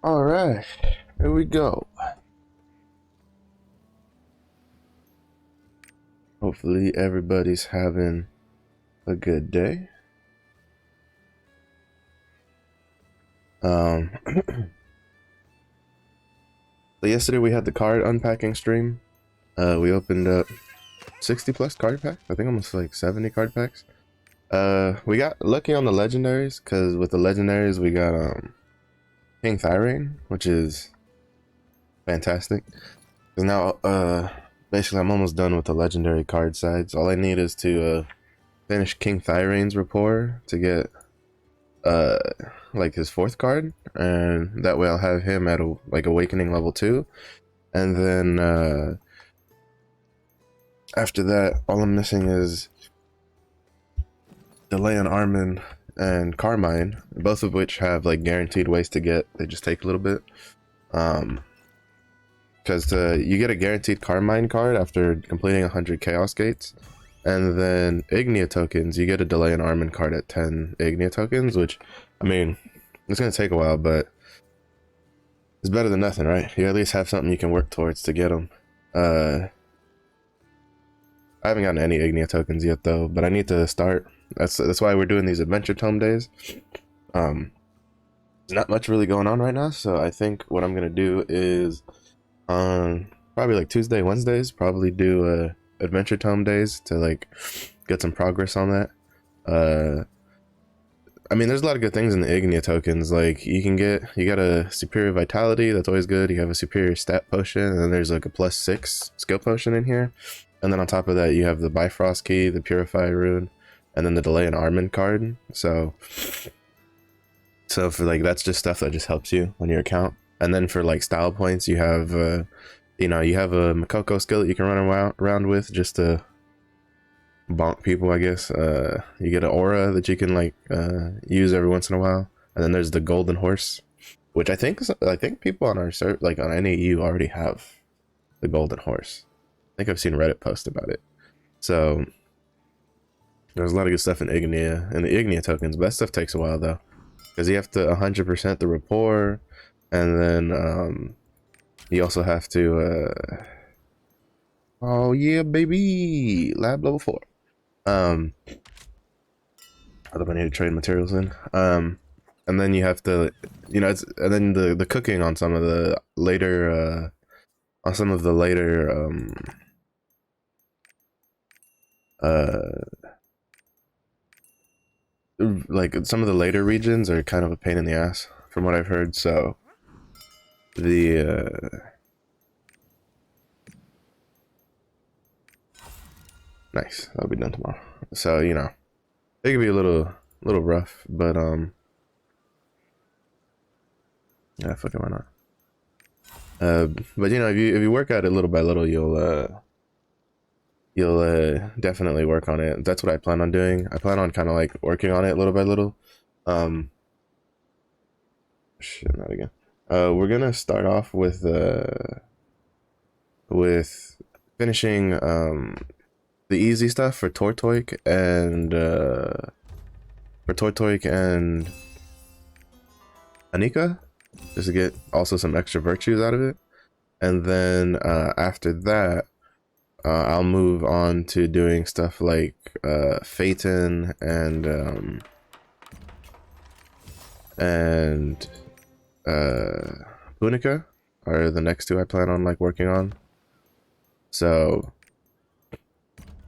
All right, here we go. Hopefully everybody's having a good day. So yesterday we had the card unpacking stream. We opened up 60 plus card packs. I think almost like 70 card packs. We got lucky on the legendaries because with the legendaries we got King Thyrane, which is fantastic. Cause now basically I'm almost done with the legendary card sides. All I need is to finish King Thyrane's rapport to get like his 4th card, and that way I'll have him at like Awakening level 2, and then after that all I'm missing is Delay on Armin and Carmine, both of which have like guaranteed ways to get. They just take a little bit. Because you get a guaranteed Carmine card after completing 100 Chaos Gates, and then Ignia tokens, you get a Delay and Armin card at 10 Ignia tokens, which, I mean, it's going to take a while, but it's better than nothing, right? You at least have something you can work towards to get them. I haven't gotten any Ignia tokens yet, though, but I need to start. That's why we're doing these Adventure Tome days. There's not much really going on right now, so I think what I'm going to do is probably like Tuesday, Wednesdays, probably do Adventure Tome days to like get some progress on that. I mean, there's a lot of good things in the Ignia tokens. Like you got a superior vitality, that's always good. You have a superior stat potion, and then there's like a +6 skill potion in here. And then on top of that, you have the Bifrost key, the Purify rune, and then the Delay and Armin card. So for like, that's just stuff that just helps you on your account. And then for like style points, you have you have a Makoko skill that you can run around with just to bonk people, I guess. You get an aura that you can like use every once in a while. And then there's the golden horse, which I think people on our like on NAU already have the golden horse. I think I've seen Reddit post about it. So there's a lot of good stuff in Ignia and the Ignia tokens, but that stuff takes a while though, because you have to 100% the rapport, and then you also have to oh yeah baby, lab level 4. I need to trade materials in. And then you have to, and then the cooking on some of the later like some of the later regions are kind of a pain in the ass from what I've heard. So the nice, that'll be done tomorrow. So it could be a little rough, but yeah, fucking why not. But if you work at it little by little, you'll definitely work on it. That's what I plan on doing. I plan on kind of like working on it little by little. Shit, not again. We're gonna start off with finishing the easy stuff for tortoyk and Anikka, just to get also some extra virtues out of it. And then after that, I'll move on to doing stuff like Phaeton and Punica are the next 2 I plan on like working on. So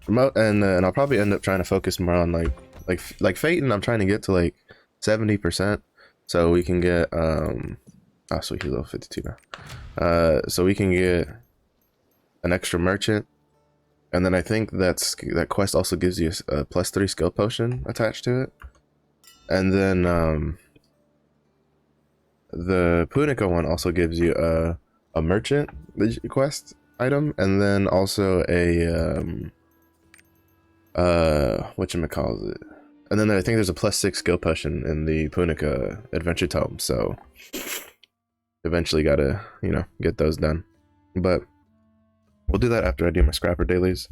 and I'll probably end up trying to focus more on like Phaeton. I'm trying to get to like 70%, so we can get oh sweet, he's level 52 now. So we can get an extra merchant, and then I think that quest also gives you a +3 skill potion attached to it. And then the Punica one also gives you a merchant quest item, and then also a whatchamacallit, and then I think there's a +6 skill potion in the Punica Adventure Tome. So eventually gotta get those done, but we'll do that after I do my scrapper dailies.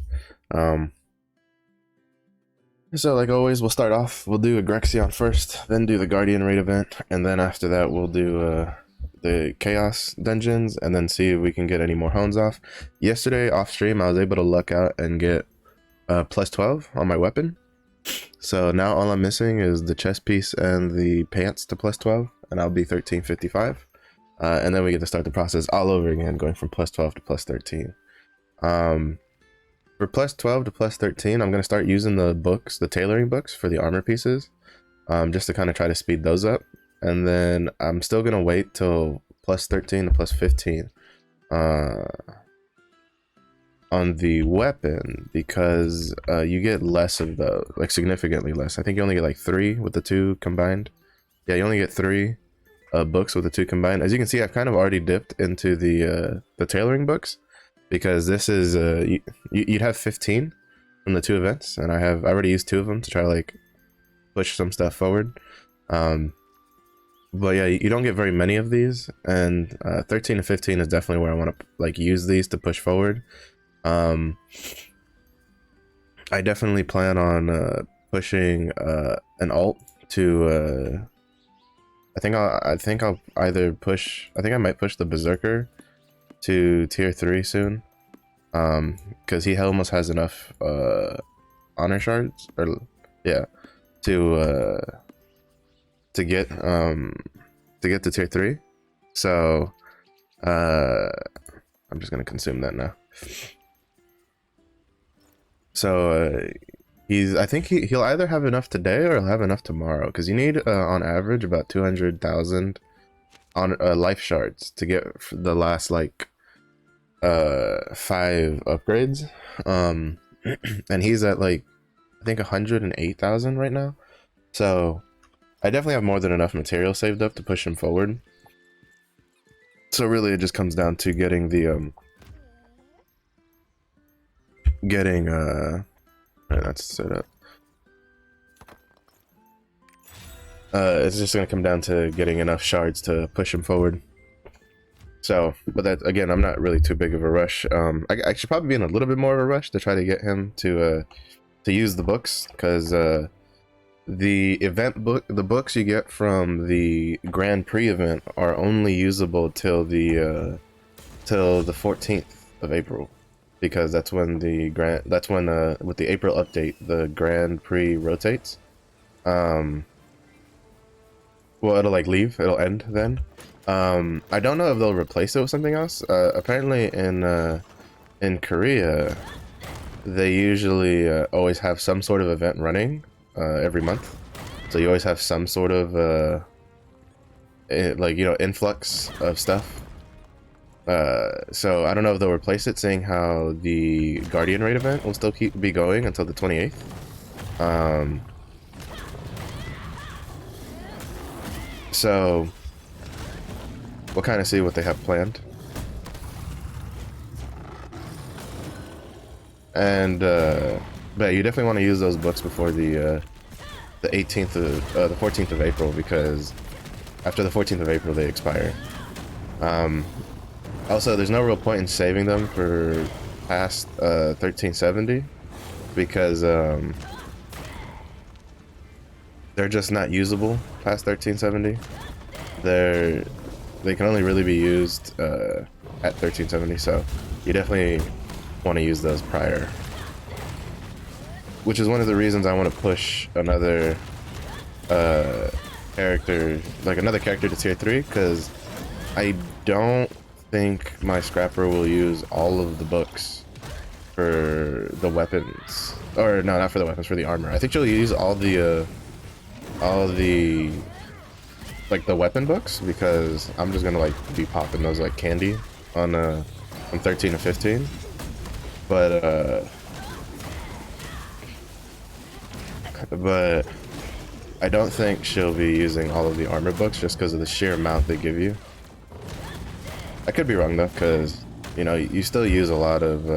So like always, we'll start off, we'll do a Grexion first, then do the Guardian raid event, and then after that we'll do the chaos dungeons and then see if we can get any more hones off. Yesterday off stream, I was able to luck out and get plus 12 on my weapon. So now all I'm missing is the chest piece and the pants to plus 12, and I'll be 1355. And then we get to start the process all over again, going from plus 12 to plus 13. For plus 12 to plus 13, I'm going to start using the books, the tailoring books for the armor pieces, just to kind of try to speed those up. And then I'm still going to wait till plus 13 to plus 15 on the weapon, because you get less of those, like significantly less. I think you only get like 3 with the 2 combined. Yeah, you only get 3 books with the 2 combined. As you can see, I've kind of already dipped into the tailoring books, because this is you'd have 15 from the 2 events, and I already used 2 of them to try to like push some stuff forward. But yeah, you don't get very many of these, and 13 to 15 is definitely where I want to like use these to push forward. I definitely plan on pushing an alt to I think I'll either push, I think I might push the Berserker to tier 3 soon, because he almost has enough honor shards, or yeah, to get to tier 3. So I'm just gonna consume that now. So I think he'll either have enough today or he'll have enough tomorrow, because you need on average about 200,000 on life shards to get the last like 5 upgrades. And he's at like I think 108,000 right now. So I definitely have more than enough material saved up to push him forward. So really it just comes down to getting the alright, that's set up. It's just gonna come down to getting enough shards to push him forward. So, but that again, I'm not really too big of a rush. I should probably be in a little bit more of a rush to try to get him to use the books, because the event book, the books you get from the Grand Prix event are only usable till the 14th of April. Because that's when with the April update, the Grand Prix rotates. Well, it'll like leave, it'll end then. I don't know if they'll replace it with something else. Apparently in Korea, they usually always have some sort of event running every month. So you always have some sort of like, you know, influx of stuff. So I don't know if they'll replace it, seeing how the Guardian Raid event will still be going until the 28th. So we'll kind of see what they have planned. And but you definitely want to use those books before the 18th of the 14th of April, because after the 14th of April they expire. Also, there's no real point in saving them for past 1370, because they're just not usable past 1370. They can only really be used at 1370, so you definitely want to use those prior. Which is one of the reasons I want to push another character, like another character to tier 3, because I don't think my scrapper will use all of the books for the weapons, or no, not for the weapons, for the armor. I think she'll use all the like the weapon books, because I'm just gonna like be popping those like candy on from 13 to 15. But I don't think she'll be using all of the armor books, just because of the sheer amount they give you. I could be wrong though, because you know you still use a lot of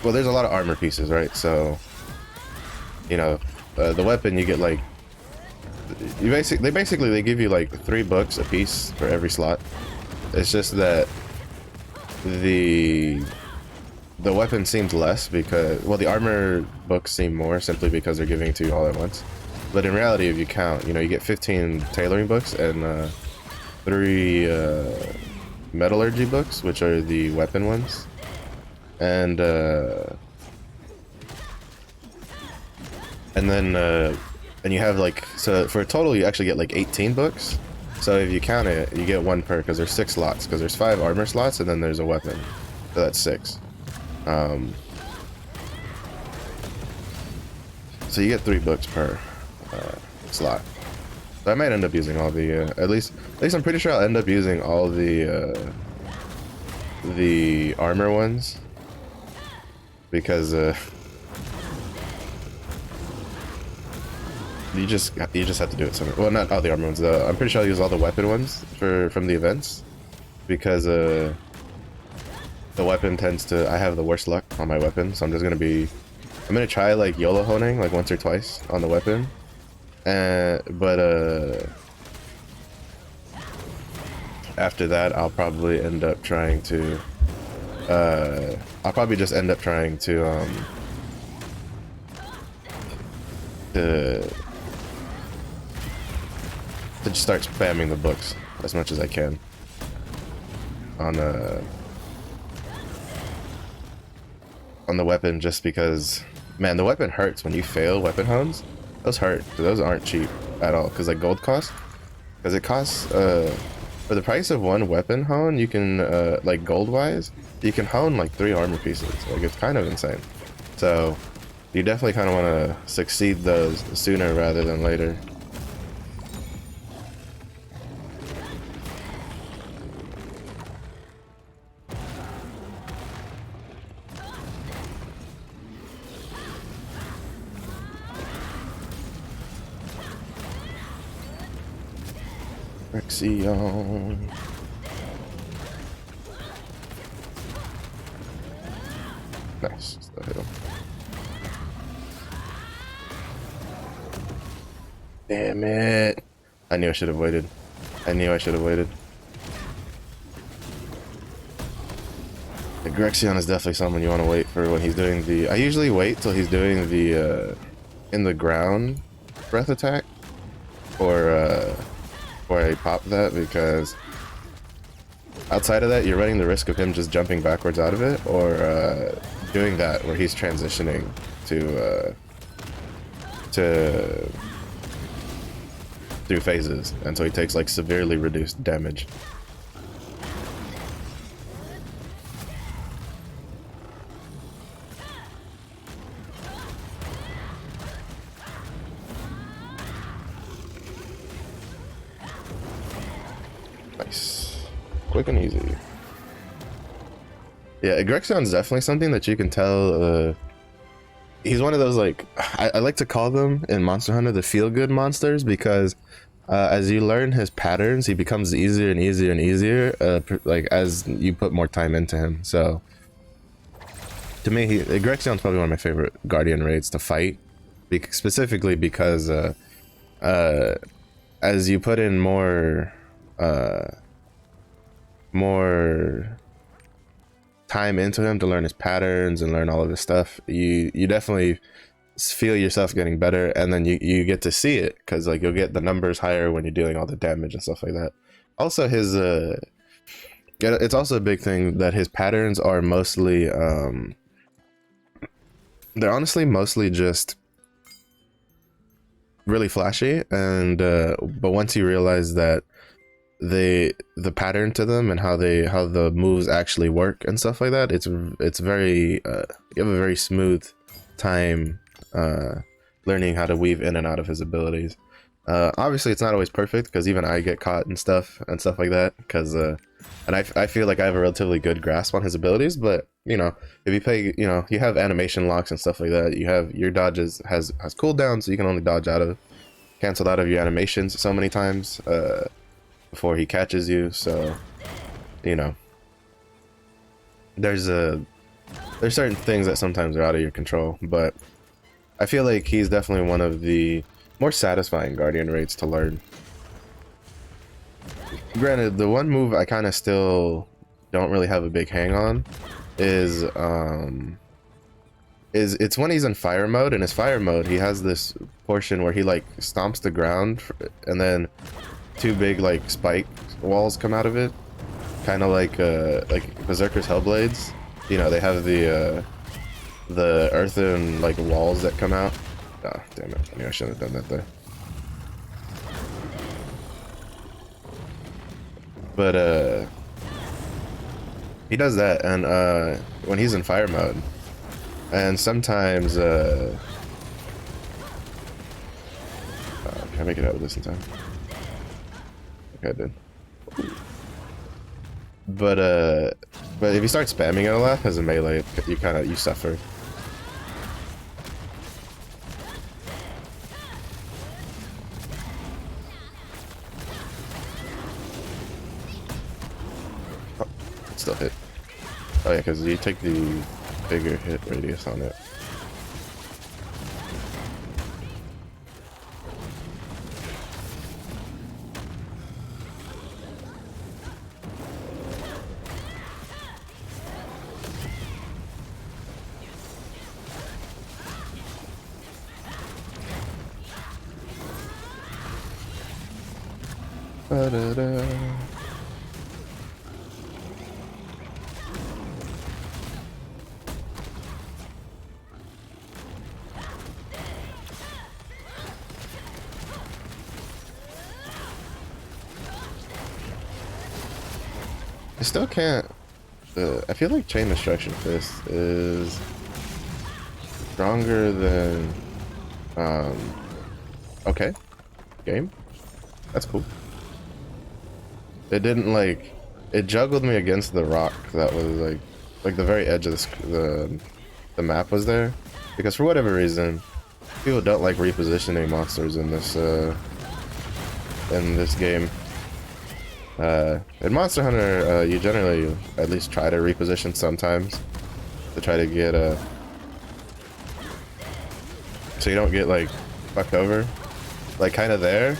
well, there's a lot of armor pieces, right? So you know the weapon, you get like they give you like 3 books a piece for every slot. It's just that the weapon seems less, because, well, the armor books seem more simply because they're giving it to you all at once. But in reality, if you count, you know, you get 15 tailoring books and 3 metallurgy books, which are the weapon ones, and then and you have like, so for a total you actually get like 18 books. So if you count it, you get 1 per, because there's 6 slots, because there's 5 armor slots and then there's a weapon, so that's 6. So you get 3 books per slot. So I might end up using all the at least I'm pretty sure I'll end up using all the armor ones, because you just have to do it somewhere. Well, not all the armor ones. I'm pretty sure I'll use all the weapon ones from the events, because the weapon tends to, I have the worst luck on my weapon, so I'm gonna try like YOLO honing like once or twice on the weapon, but after that I'll probably end up trying to I'll probably just end up trying to just start spamming the books as much as I can on the weapon, just because, man, the weapon hurts when you fail weapon hones. Those hurt. Those aren't cheap at all, because like gold cost, because it costs for the price of 1 weapon hone, you can like gold wise, you can hone like 3 armor pieces. Like, it's kind of insane. So you definitely kind of want to succeed those sooner rather than later. Rexion. Nice. Still hit him. Damn it. I knew I should have waited. I knew I should have waited. The Grexion is definitely someone you want to wait for when he's doing the... I usually wait till he's doing the in the ground breath attack, or I pop that, because outside of that you're running the risk of him just jumping backwards out of it, or doing that where he's transitioning to through phases until he takes like severely reduced damage. Nice. Quick and easy. Yeah, Grexion's definitely something that you can tell. He's one of those, like, I like to call them in Monster Hunter the feel-good monsters, because as you learn his patterns, he becomes easier and easier and easier, like as you put more time into him. So to me, Grexion's probably one of my favorite Guardian raids to fight, specifically because as you put in more time into him to learn his patterns and learn all of his stuff, you definitely feel yourself getting better, and then you get to see it, because like you'll get the numbers higher when you're dealing all the damage and stuff like that. Also, his it's also a big thing that his patterns are mostly they're honestly mostly just really flashy, and but once you realize that the pattern to them and how the moves actually work and stuff like that, it's very you have a very smooth time learning how to weave in and out of his abilities. Obviously it's not always perfect, because even I get caught and stuff like that, because and I feel like I have a relatively good grasp on his abilities, but you know, if you play, you know, you have animation locks and stuff like that, you have your dodges has cooldown, so you can only cancel out of your animations so many times before he catches you. So you know, there's certain things that sometimes are out of your control, but I feel like he's definitely one of the more satisfying Guardian raids to learn. Granted, the one move I kind of still don't really have a big hang on is is it's when he's in fire mode. In his fire mode, he has this portion where he like stomps the ground, and then two big like spike walls come out of it, kind of like Berserker's Hellblades. You know, they have the earthen like walls that come out. Ah, damn it! I knew I shouldn't have done that there. But he does that, and when he's in fire mode, and sometimes can I make it out of this in time? Okay, I did. But if you start spamming it a lot as a melee, you suffer. Oh, still hit. Oh yeah, because you take the bigger hit radius on it. Ba-da-da. I still can't. I feel like Chain Destruction Fist is stronger than. Okay, game. That's cool. It didn't like. It juggled me against the rock that was like the very edge of the map was there, because for whatever reason, people don't like repositioning monsters in this game. In Monster Hunter, you generally at least try to reposition sometimes to try to get so you don't get like fucked over. Like kind of there,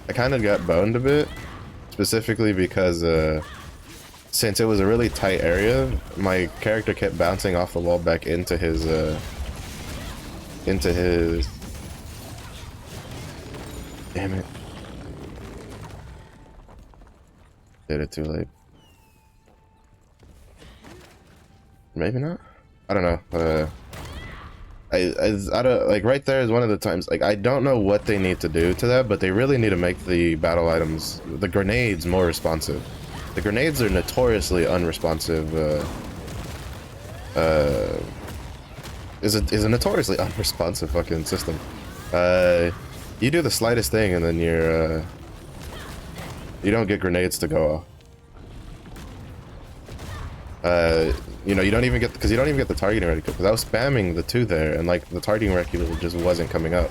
I kind of got boned a bit, specifically because since it was a really tight area, my character kept bouncing off the wall back into his damn it. Did it too late. Maybe not. I don't know. I don't like right there is one of the times like I don't know what they need to do to that, but they really need to make the battle items, the grenades, more responsive. The grenades are notoriously unresponsive. Is a notoriously unresponsive fucking system. You do the slightest thing and then you don't get grenades to go off. You know, you don't even get, because you don't even get the targeting reticle, because I was spamming the 2 there, and like the targeting reticle just wasn't coming up.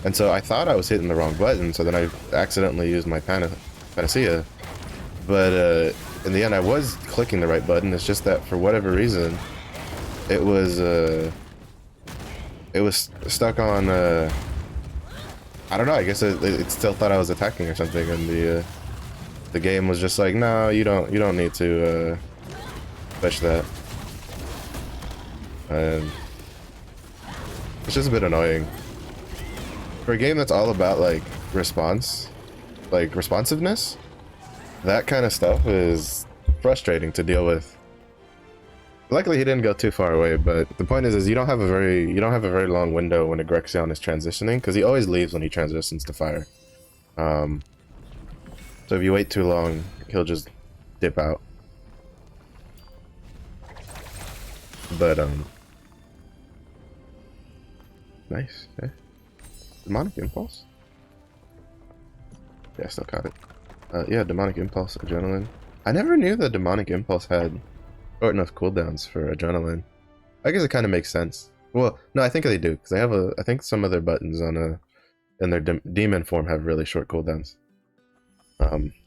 And so I thought I was hitting the wrong button, so then I accidentally used my panacea. But in the end I was clicking the right button, it's just that for whatever reason, it was stuck on, I don't know, I guess it still thought I was attacking or something, and the game was just like, no, you don't need to fetch that. And it's just a bit annoying. For a game that's all about like responsiveness, that kind of stuff is frustrating to deal with. Luckily he didn't go too far away, but the point is you don't have a very long window when a Grexion is transitioning, because he always leaves when he transitions to fire. So if you wait too long, he'll just dip out. But nice. Okay. Demonic Impulse. Yeah, I still caught it. Yeah, Demonic Impulse, Adrenaline. I never knew that Demonic Impulse had short enough cooldowns for Adrenaline. I guess it kind of makes sense. Well, no, I think they do, because they have I think some of their buttons on in their demon form have really short cooldowns.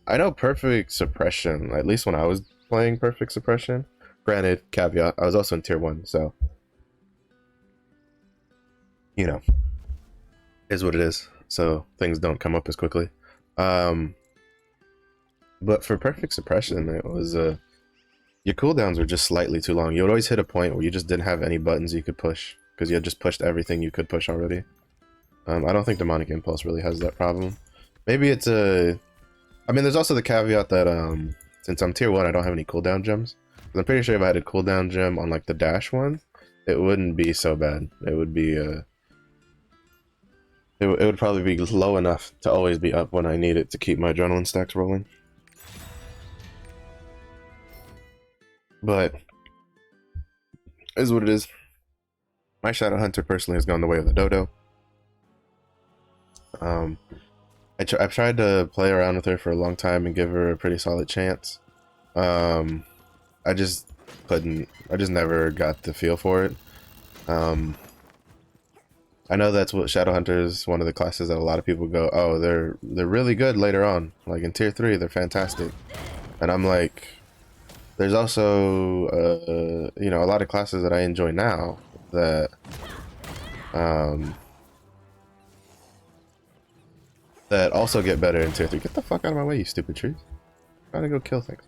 I know Perfect Suppression, at least when I was playing Perfect Suppression. Granted, caveat, I was also in tier 1, so you know, is what it is. So things don't come up as quickly. But for Perfect Suppression, it was your cooldowns were just slightly too long. You would always hit a point where you just didn't have any buttons you could push. because you had just pushed everything you could push already. I don't think Demonic Impulse really has that problem. Maybe it's a... I mean, there's also the caveat that since I'm tier 1, I don't have any cooldown gems. I'm pretty sure if I had a cooldown gem on like the dash one, it wouldn't be so bad. It would be it would probably be low enough to always be up when I need it to keep my adrenaline stacks rolling. But is what it is. My Shadow Hunter personally has gone the way of the dodo. I've tried to play around with her for a long time and give her a pretty solid chance. I just never got the feel for it. I know that's what Shadow Hunter is, one of the classes that a lot of people go, oh, they're really good later on. Like in tier 3, they're fantastic. And I'm like, there's also you know, a lot of classes that I enjoy now that that also get better in tier 3. Get the fuck out of my way, you stupid trees. I'm trying to go kill things.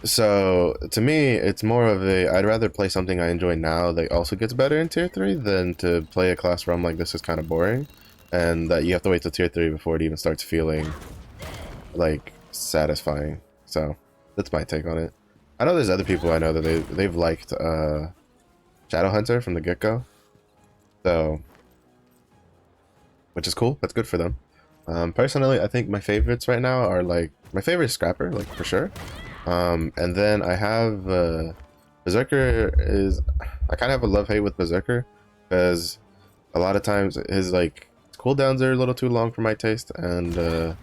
So to me, it's more of a, I'd rather play something I enjoy now that also gets better in tier 3 than to play a class where I'm like, this is kind of boring, and that you have to wait till tier 3 before it even starts feeling like satisfying. So that's my take on it. I know there's other people I know that they've liked Shadow Hunter from the get-go, so, which is cool. That's good for them. Personally, I think my favorites right now are like, my favorite is Scrapper, like for sure. And then I have Berserker is, I kind of have a love-hate with Berserker because a lot of times his like cooldowns are a little too long for my taste, and a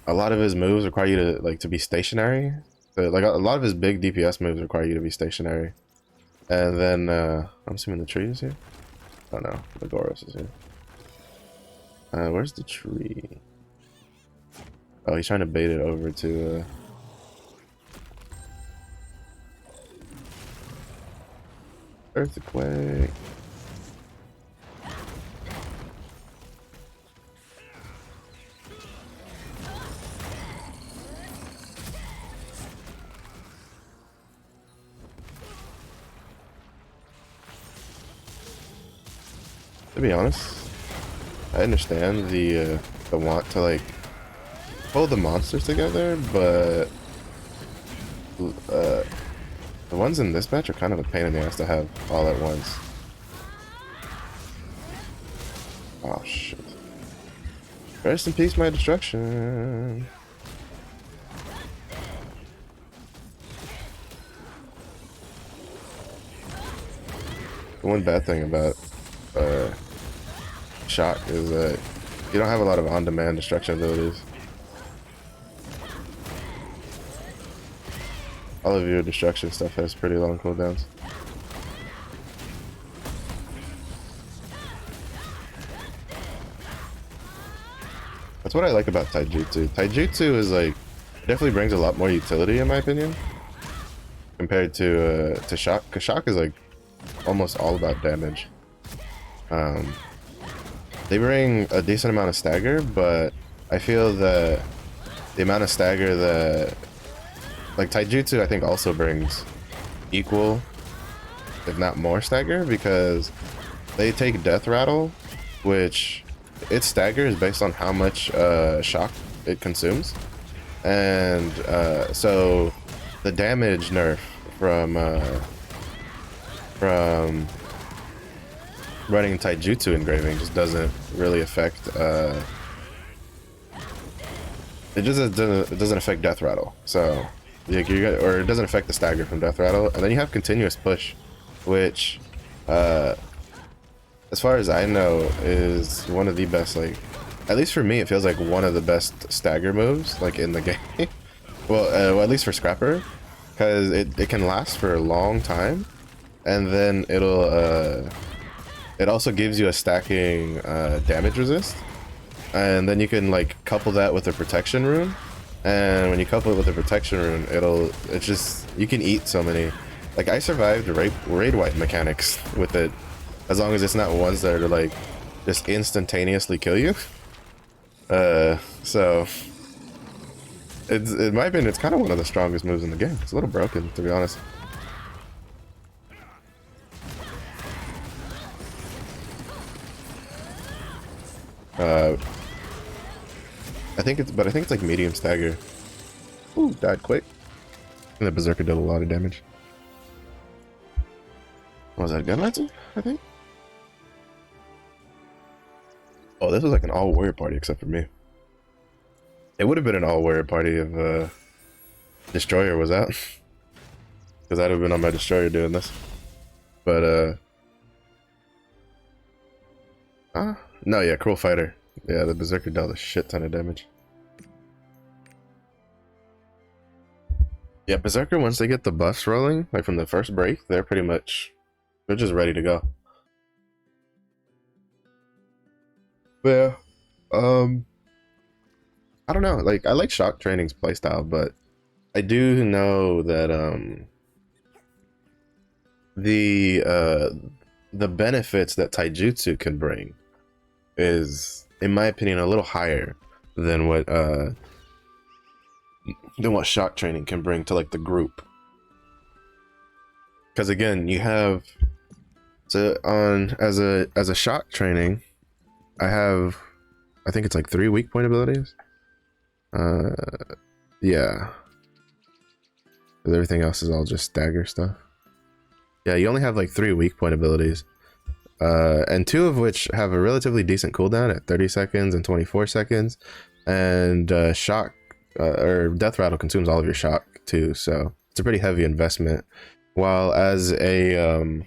lot of his moves require you to like to be stationary. So, like a lot of his big DPS moves require you to be stationary. And then I'm assuming the tree is here. Oh no, the Goros is here. Where's the tree? Oh, he's trying to bait it over to Earthquake. To be honest, I understand the want to like pull the monsters together, but the ones in this batch are kind of a pain in the ass to have all at once. Oh shit. Rest in peace, my destruction. The one bad thing about Shock is that you don't have a lot of on-demand destruction abilities. All of your destruction stuff has pretty long cooldowns. That's what I like about Taijutsu. Taijutsu is like, definitely brings a lot more utility in my opinion, compared to Shock. Cause Shock is like almost all about damage. They bring a decent amount of stagger, but I feel that the amount of stagger that, like Taijutsu, I think also brings equal, if not more stagger, because they take Death Rattle, which its stagger is based on how much shock it consumes, and so the damage nerf from running Taijutsu engraving just doesn't really affect it doesn't affect Death Rattle. So like or it doesn't affect the stagger from Death Rattle, and then you have continuous push, which as far as I know is one of the best, like at least for me it feels like one of the best stagger moves like in the game. Well, at least for Scrapper, because it can last for a long time, and then it'll it also gives you a stacking damage resist, and then you can like couple that with a protection rune, and when you couple it with a protection rune, it's just, you can eat so many. Like I survived raid wipe mechanics with it, as long as it's not ones that are like just instantaneously kill you. So it's, in my opinion, it's kind of one of the strongest moves in the game. It's a little broken, to be honest. Uh, but I think it's like medium stagger. Ooh, died quick. And the berserker did a lot of damage. What was that, gunlancer? I think. Oh, this was like an all warrior party except for me. It would have been an all warrior party if destroyer was out, because I'd have been on my destroyer doing this. But no, yeah, cruel fighter. Yeah, the berserker dealt a shit ton of damage. Yeah, berserker, once they get the buffs rolling, like from the first break, they're just ready to go. But yeah, I don't know. Like, I like shock training's playstyle, but I do know that the benefits that taijutsu can bring is, in my opinion, a little higher than what shock training can bring to like the group. Because again, you have as a shock training, I think it's like 3 weak point abilities. Yeah. Because everything else is all just stagger stuff. Yeah, you only have like 3 weak point abilities. And 2 of which have a relatively decent cooldown at 30 seconds and 24 seconds. And shock or death rattle consumes all of your shock too, so it's a pretty heavy investment. While as a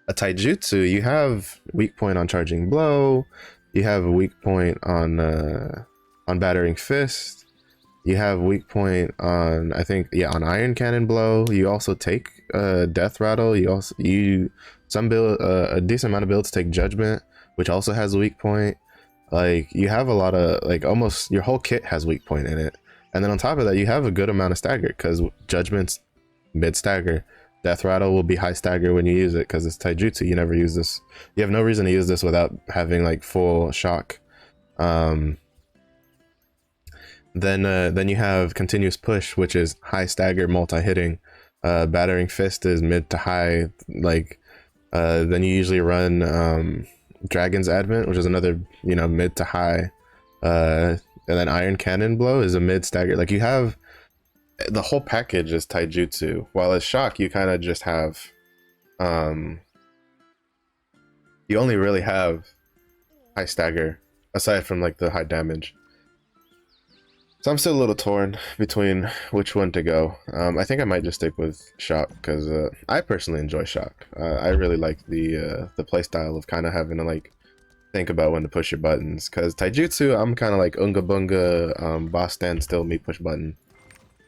taijutsu, you have weak point on charging blow, you have a weak point on battering fist, you have weak point on, I think, yeah, on iron cannon blow. You also take death rattle. A decent amount of builds take judgment, which also has a weak point. Like, you have a lot of, like, almost your whole kit has weak point in it. And then on top of that, you have a good amount of stagger, because judgment's mid stagger. Death rattle will be high stagger when you use it, because it's taijutsu. You never use this. You have no reason to use this without having like full shock. Then you have continuous push, which is high stagger, multi-hitting. Battering fist is mid to high. Like, then you usually run Dragon's Advent, which is another, mid to high. And then Iron Cannon Blow is a mid stagger. Like, you have the whole package is taijutsu. While as shock, you kind of just have you only really have high stagger aside from like the high damage. So I'm still a little torn between which one to go. I think I might just stick with shock, because I personally enjoy shock. I really like the playstyle of kind of having to like think about when to push your buttons, because taijutsu, I'm kind of like unga bunga, boss stand still, me push button,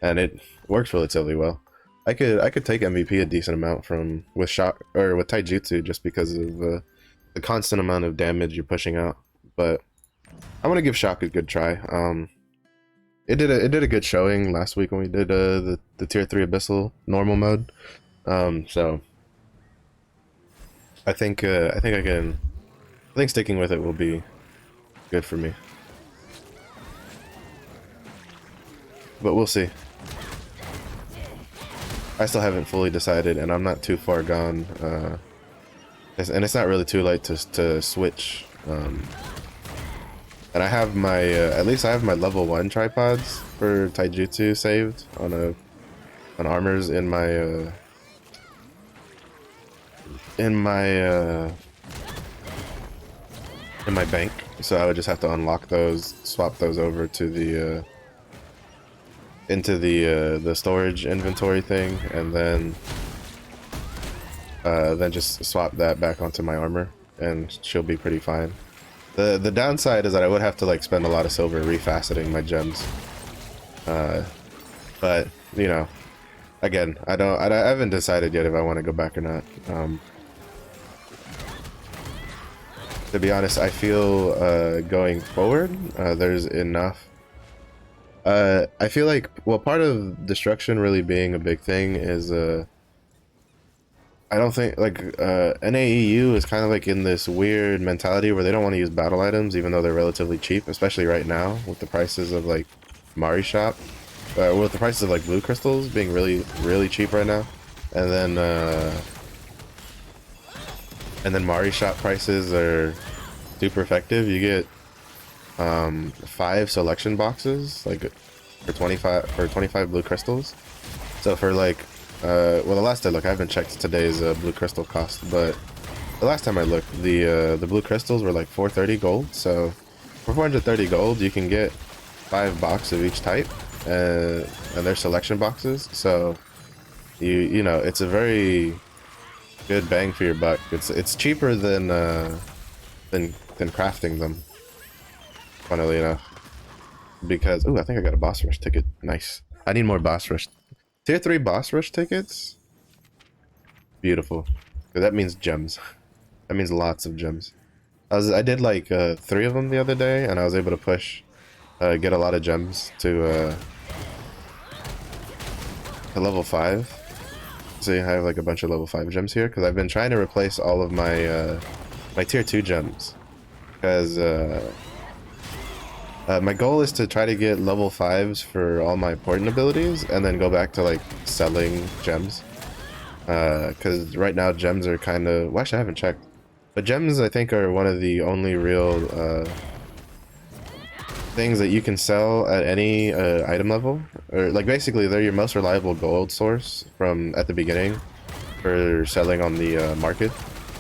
and it works relatively well. I could take MVP a decent amount with shock or with taijutsu, just because of the constant amount of damage you're pushing out. But I'm gonna give shock a good try. It did a good showing last week when we did the tier 3 abyssal normal mode. So I think sticking with it will be good for me. But we'll see. I still haven't fully decided, and I'm not too far gone. And it's not really too late to switch. And I have my at least I have my level 1 tripods for taijutsu saved on armors in my bank, so I would just have to unlock those, swap those over to the into the storage inventory thing, and then just swap that back onto my armor, and she'll be pretty fine. The downside is that I would have to like spend a lot of silver refaceting my gems, but again, I haven't decided yet if I want to go back or not. To be honest, I feel going forward, there's enough. I feel like, well, part of destruction really being a big thing is I don't think like NAEU is kind of like in this weird mentality where they don't want to use battle items even though they're relatively cheap, especially right now with the prices of like Mari shop, with the prices of like blue crystals being really cheap right now, and then Mari shop prices are super effective. You get 5 selection boxes, like for 25 blue crystals. So for like, well, the last I looked, I haven't checked today's blue crystal cost, but the last time I looked, the blue crystals were like 430 gold. So for 430 gold, you can get 5 boxes of each type, and they're selection boxes. So you know, it's a very good bang for your buck. It's cheaper than crafting them, funnily enough. Because oh, I think I got a boss rush ticket. Nice. I need more boss rush. Tier 3 boss rush tickets. Beautiful. That means gems. That means lots of gems. I did like 3 of them the other day, and I was able to push, get a lot of gems to level 5. So I have like a bunch of level 5 gems here because I've been trying to replace all of my my tier 2 gems because my goal is to try to get level 5s for all my important abilities and then go back to like selling gems because right now gems are kind of, well, actually I haven't checked, but gems I think are one of the only real things that you can sell at any item level, or like basically they're your most reliable gold source from at the beginning for selling on the market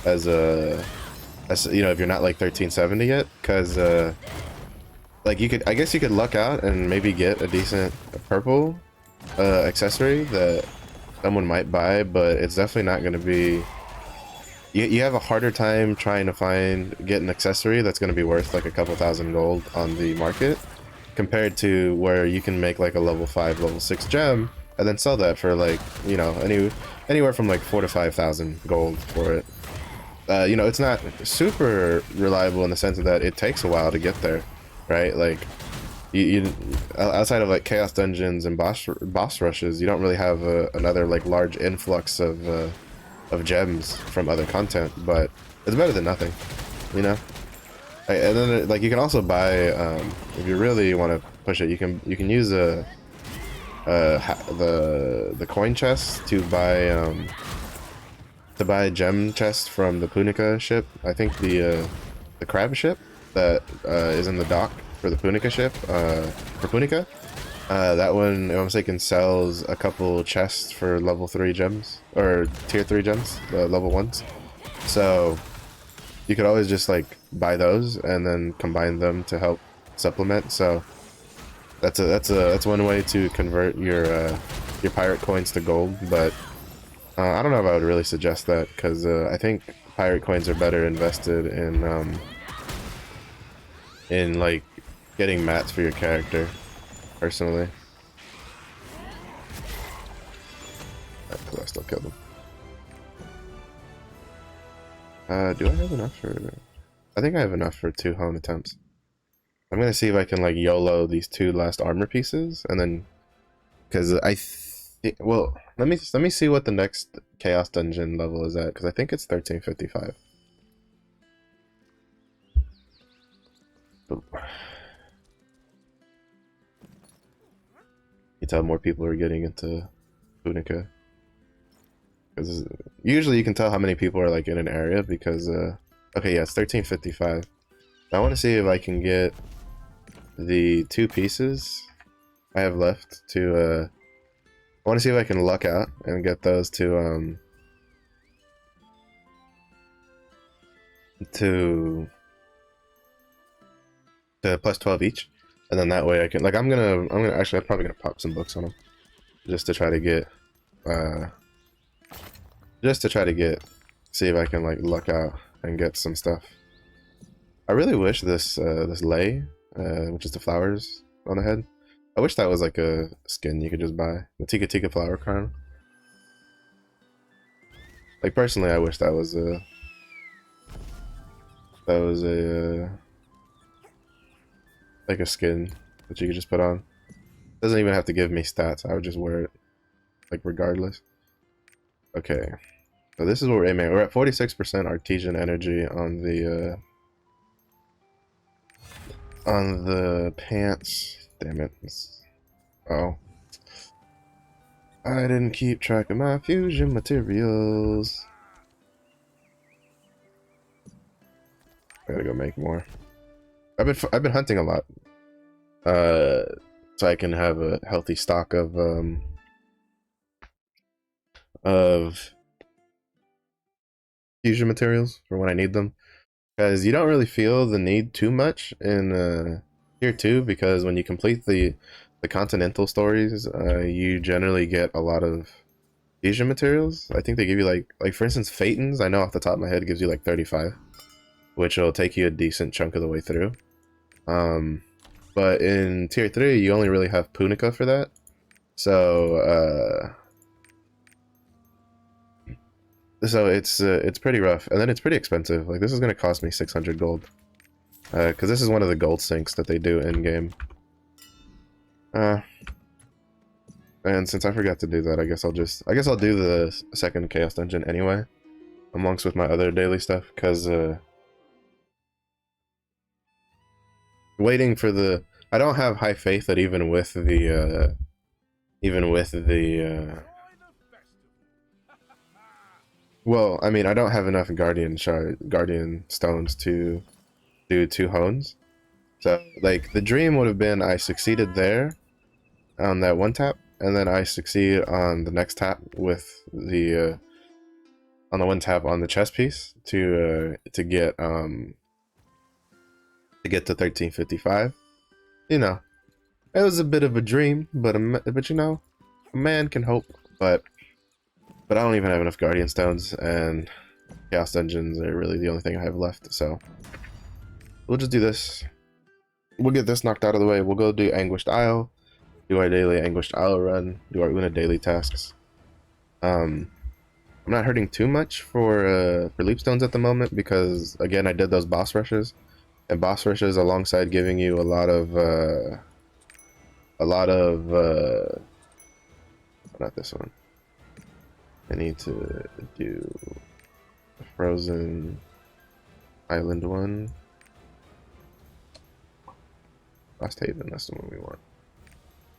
as you know, if you're not like 1370 yet, because like you could, I guess you could luck out and maybe get a decent purple accessory that someone might buy, but it's definitely not going to be, you have a harder time trying to get an accessory that's going to be worth like a couple thousand gold on the market compared to where you can make like a level 5, level 6 gem and then sell that for like, you know, anywhere from like 4,000 to 5,000 gold for it. You know, it's not super reliable in the sense that it takes a while to get there, right? Like you outside of like chaos dungeons and boss rushes, you don't really have another like large influx of gems from other content, but it's better than nothing, you know. And then like you can also buy, if you really want to push it, you can use the coin chest to buy gem chest from the Punica ship. I think the crab ship that is in the dock for the Punica ship, for Punica. That one, if I'm mistaken, sells a couple chests for level 3 gems, or tier 3 gems, the level 1s. So you could always just like buy those and then combine them to help supplement. So that's one way to convert your pirate coins to gold. But I don't know if I would really suggest that, because I think pirate coins are better invested in like getting mats for your character. Personally. Alright, cool, I still killed him. Do I have enough for... I think I have enough for 2 hone attempts. I'm gonna see if I can like YOLO these 2 last armor pieces, and then... Because well, let me see what the next chaos dungeon level is at, because I think it's 1355. Ooh. You tell more people are getting into Punica, because usually you can tell how many people are like in an area because okay, yeah, it's 1355. I want to see if I can get the 2 pieces I have left to I want to see if I can luck out and get those to plus 12 each. And then that way I can, like, I'm probably gonna pop some books on them, just to try to get, see if I can like luck out and get some stuff. I really wish this lei, which is the flowers on the head, I wish that was like a skin you could just buy, the Tika Tika flower crown. Like personally, I wish that was a like a skin that you could just put on. Doesn't even have to give me stats. I would just wear it, like, regardless. Okay, so this is what we're aiming at. We're at 46% artesian energy on the pants. Damn it. Oh. I didn't keep track of my fusion materials. I gotta go make more. I've been hunting a lot, so I can have a healthy stock of fusion materials for when I need them. Because you don't really feel the need too much in Tier 2, because when you complete the continental stories, you generally get a lot of fusion materials. I think they give you like for instance Phaetons, I know off the top of my head, gives you like 35, which will take you a decent chunk of the way through. But in Tier 3 you only really have Punica for that. So it's pretty rough, and then it's pretty expensive. Like, this is gonna cost me 600 gold, because this is one of the gold sinks that they do in game. And since I forgot to do that, I guess I'll do the second chaos dungeon anyway, amongst with my other daily stuff, because waiting for the, I don't have high faith that even with the well, I mean, I don't have enough guardian stones to do 2 hones. So like the dream would have been I succeeded there on that one tap, and then I succeed on the next tap with the on the one tap on the chess piece to get to 1355. You know, it was a bit of a dream, but you know, a man can hope. But I don't even have enough guardian stones, and chaos dungeons are really the only thing I have left. So we'll just do this. We'll get this knocked out of the way. We'll go do Anguished Isle, do our daily Anguished Isle run, do our Una daily tasks. I'm not hurting too much for leap stones at the moment, because again I did those boss rushes, and boss rushes alongside giving you a lot of not this one. I need to do a Frozen Island one. Lost Haven, that's the one we want.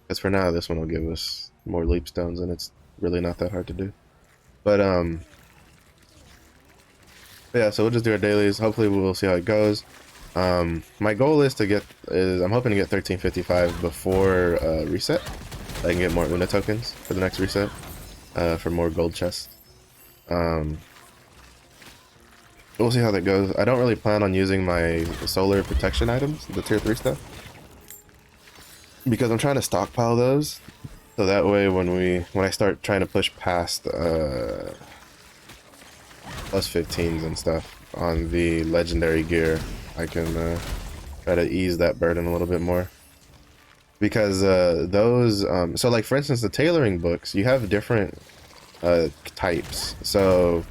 Because for now, this one will give us more leap stones, and it's really not that hard to do. But yeah, so we'll just do our dailies. Hopefully we'll see how it goes. My goal is I'm hoping to get 1355 before reset. I can get more Una tokens for the next reset, for more gold chests. We'll see how that goes. I don't really plan on using my solar protection items, the tier 3 stuff, because I'm trying to stockpile those, so that way when I start trying to push past plus 15s and stuff on the legendary gear, I can try to ease that burden a little bit more. Because those so like for instance the tailoring books, you have different types. So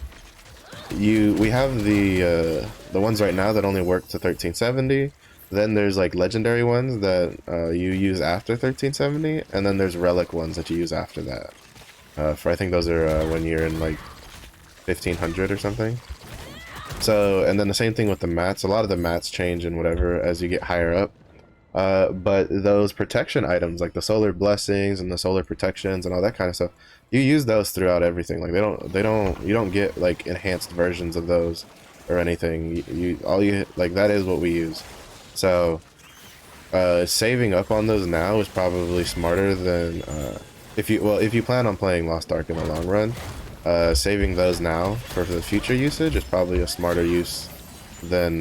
we have the ones right now that only work to 1370. Then there's like legendary ones that you use after 1370, and then there's relic ones that you use after that. For I think those are when you're in like 1500 or something. So, and then the same thing with the mats. A lot of the mats change and whatever as you get higher up. But those protection items, like the solar blessings and the solar protections and all that kind of stuff, you use those throughout everything. Like you don't get like enhanced versions of those or anything. Like that is what we use. So saving up on those now is probably smarter than if you plan on playing Lost Ark in the long run. Saving those now for the future usage is probably a smarter use than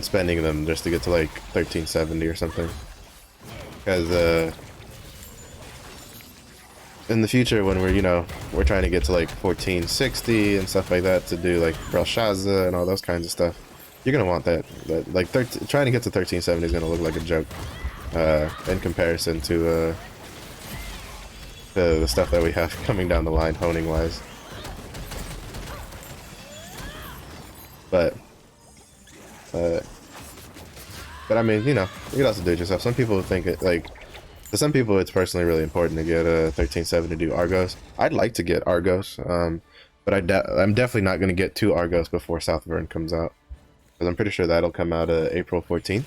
spending them just to get to like 1370 or something. Because in the future, when we're trying to get to like 1460 and stuff like that to do like Belshazzar and all those kinds of stuff, you're gonna want that like trying to get to 1370 is gonna look like a joke in comparison to the stuff that we have coming down the line honing wise. But I mean, you can also do it yourself. Some people think it like, to some people it's personally really important to get a 1370 to do Argos. I'd like to get Argos, but I'm definitely not going to get 2 Argos before Southvern comes out, because I'm pretty sure that'll come out April 14th.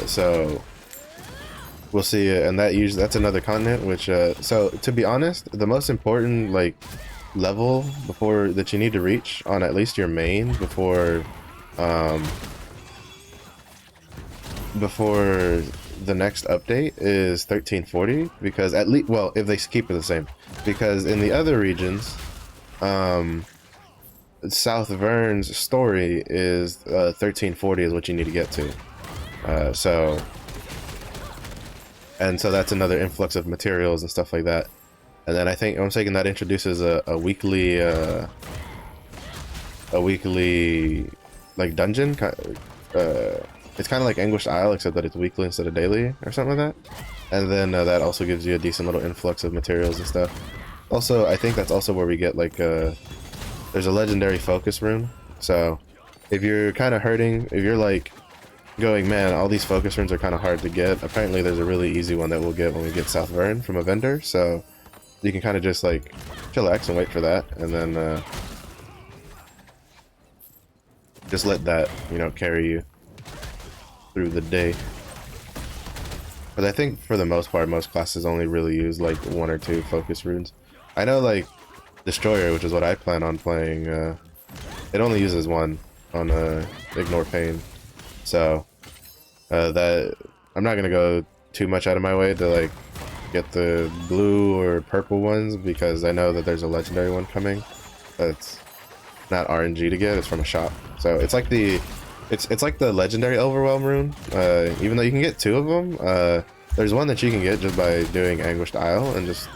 So we'll see, and that's another continent. Which so to be honest, the most important like level before that you need to reach on at least your main um, before the next update is 1340, because at least, well, if they keep it the same, because in the other regions, South Vern's story is 1340 is what you need to get to. So that's another influx of materials and stuff like that. And then I think I'm thinking that introduces a weekly like dungeon. It's kind of like Anguished Isle, except that it's weekly instead of daily or something like that. And then that also gives you a decent little influx of materials and stuff. Also, I think that's also where we get like there's a legendary focus rune. So if you're kind of hurting, if you're like going, man, all these focus runes are kind of hard to get, apparently there's a really easy one that we'll get when we get South Vern from a vendor. So you can kind of just like chillax and wait for that, and then just let that, you know, carry you through the day. But I think for the most part, most classes only really use like 1 or 2 focus runes. I know like Destroyer, which is what I plan on playing, it only uses 1 on Ignore Pain. So that I'm not gonna go too much out of my way to like get the blue or purple ones, because I know that there's a legendary one coming that's not RNG to get, it's from a shop. So it's like the it's like the legendary overwhelm rune, even though you can get 2 of them. There's one that you can get just by doing Anguished Isle and just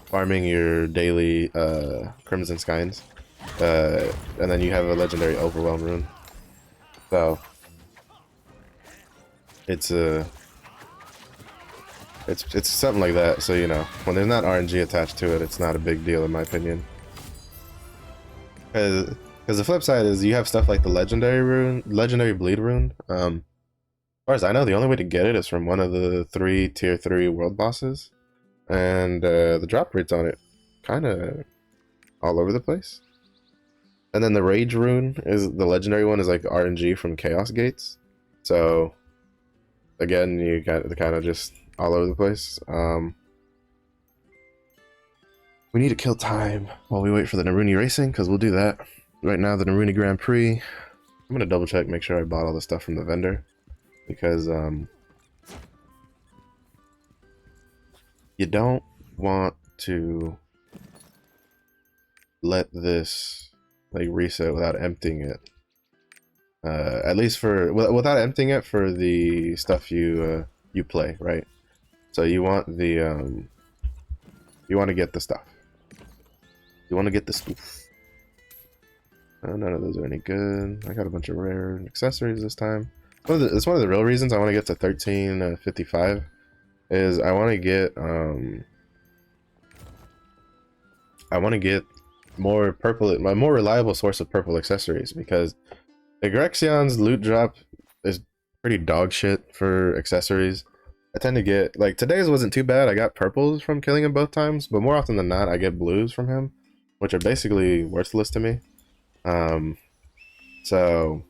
farming your daily Crimson Skynes, and then you have a legendary overwhelm rune. So it's it's something like that. So, you know, when there's not RNG attached to it, it's not a big deal in my opinion. Because the flip side is you have stuff like the legendary rune, legendary bleed rune. As far as I know, the only way to get it is from one of the 3 tier 3 world bosses, and the drop rates on it kind of all over the place. And then the rage rune is the legendary one, is like RNG from Chaos Gates. So again, you got the kind of just all over the place. We need to kill time while we wait for the Naruni racing, because we'll do that. Right now, the Naruni Grand Prix, I'm going to double check, make sure I bought all the stuff from the vendor, because you don't want to let this like reset without emptying it. At least for without emptying it for the stuff you play, right? So you want the you want to get the stuff. You want to get the stuff. None of those are any good. I got a bunch of rare accessories this time. It's one of the real reasons I want to get to 1355 is I want to get more purple, my more reliable source of purple accessories, because the Grexion's loot drop is pretty dog shit for accessories. I tend to get, like, today's wasn't too bad. I got purples from killing him both times, but more often than not, I get blues from him, which are basically worthless to me. So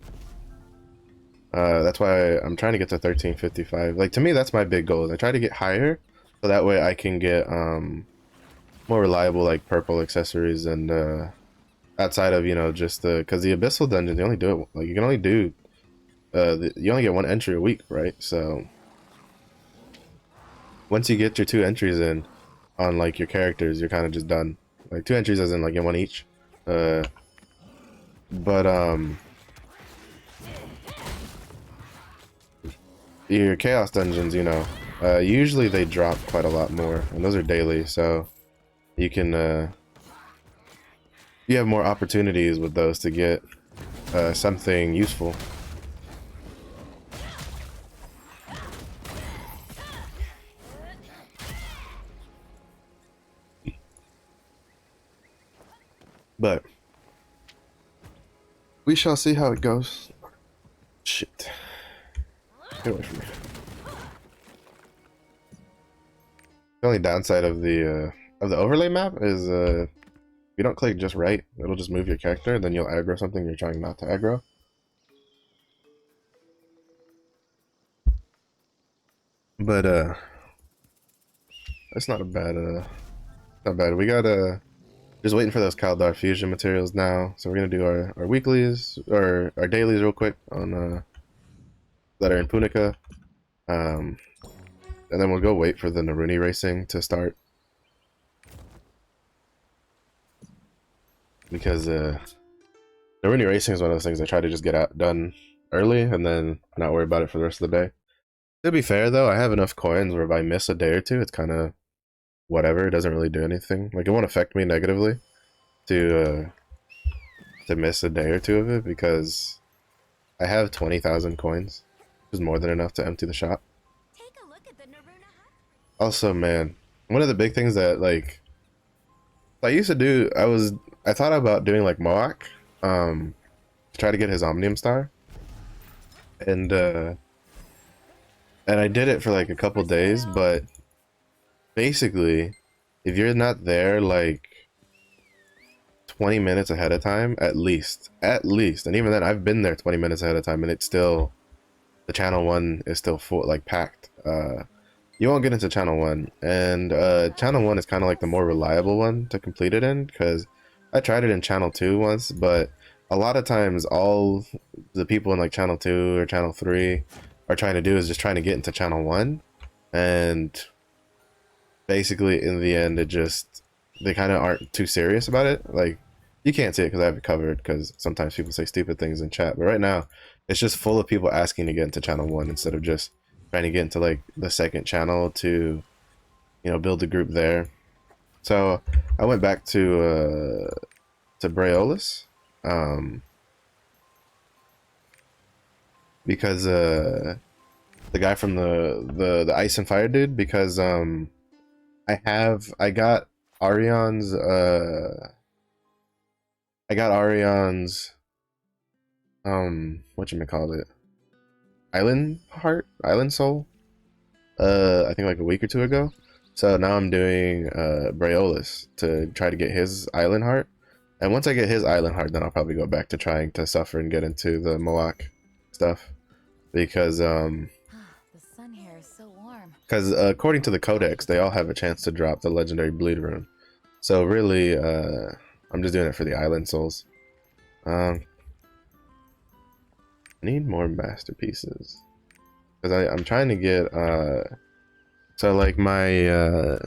that's why I'm trying to get to 1355. Like, to me, that's my big goal. I try to get higher, so that way I can get more reliable, like, purple accessories, and outside of, you know, just the, because the abyssal dungeons, you only do it, like, you can only do you only get 1 entry a week, right? So once you get your 2 entries in on like your characters, you're kind of just done. Like 2 entries as in like in 1 each. But your chaos dungeons, you know, usually they drop quite a lot more, and those are daily, so you can you have more opportunities with those to get something useful. But we shall see how it goes. Shit. Get away from me. The only downside of the overlay map is if you don't click just right, it'll just move your character, then you'll aggro something you're trying not to aggro. But that's not a bad not bad. We got Just waiting for those Kaldar fusion materials now. So we're gonna do our weeklies or our dailies real quick on that are in Punica. And then we'll go wait for the Naruni racing to start. Because Naruni racing is one of those things I try to just get done early and then not worry about it for the rest of the day. To be fair though, I have enough coins where if I miss a day or two, it's kind of whatever. It doesn't really do anything. Like it won't affect me negatively to miss a day or two of it because I have 20,000 coins, which is more than enough to empty the shop. Take a look at the Naruna hut. Also, man, one of the big things that like I used to do, I thought about doing like Moak, to try to get his Omnium Star, and I did it for like a couple days, but basically, if you're not there like 20 minutes ahead of time, at least, and even then, I've been there 20 minutes ahead of time, and it's still, the channel 1 is still full, like packed. You won't get into channel 1, and channel 1 is kind of like the more reliable one to complete it in, because I tried it in channel 2 once, but a lot of times all the people in like channel 2 or channel 3 are trying to do is just trying to get into channel 1, and basically in the end they kind of aren't too serious about it. Like, you can't see it because I have it covered, because sometimes people say stupid things in chat, but right now it's just full of people asking to get into channel 1 instead of just trying to get into like the second channel to, you know, build a group there. So I went back to Braeolus, because the guy from the Ice and Fire dude, because I got Arion's whatchamacallit, Island Soul, I think like a week or two ago. So now I'm doing Braeolus to try to get his Island Heart. And once I get his Island Heart, then I'll probably go back to trying to suffer and get into the Moak stuff. Because The sun here is so warm. according to the Codex, they all have a chance to drop the legendary Bleed Rune. So really, I'm just doing it for the Island Souls. I need more masterpieces. Because I'm trying to get, so like my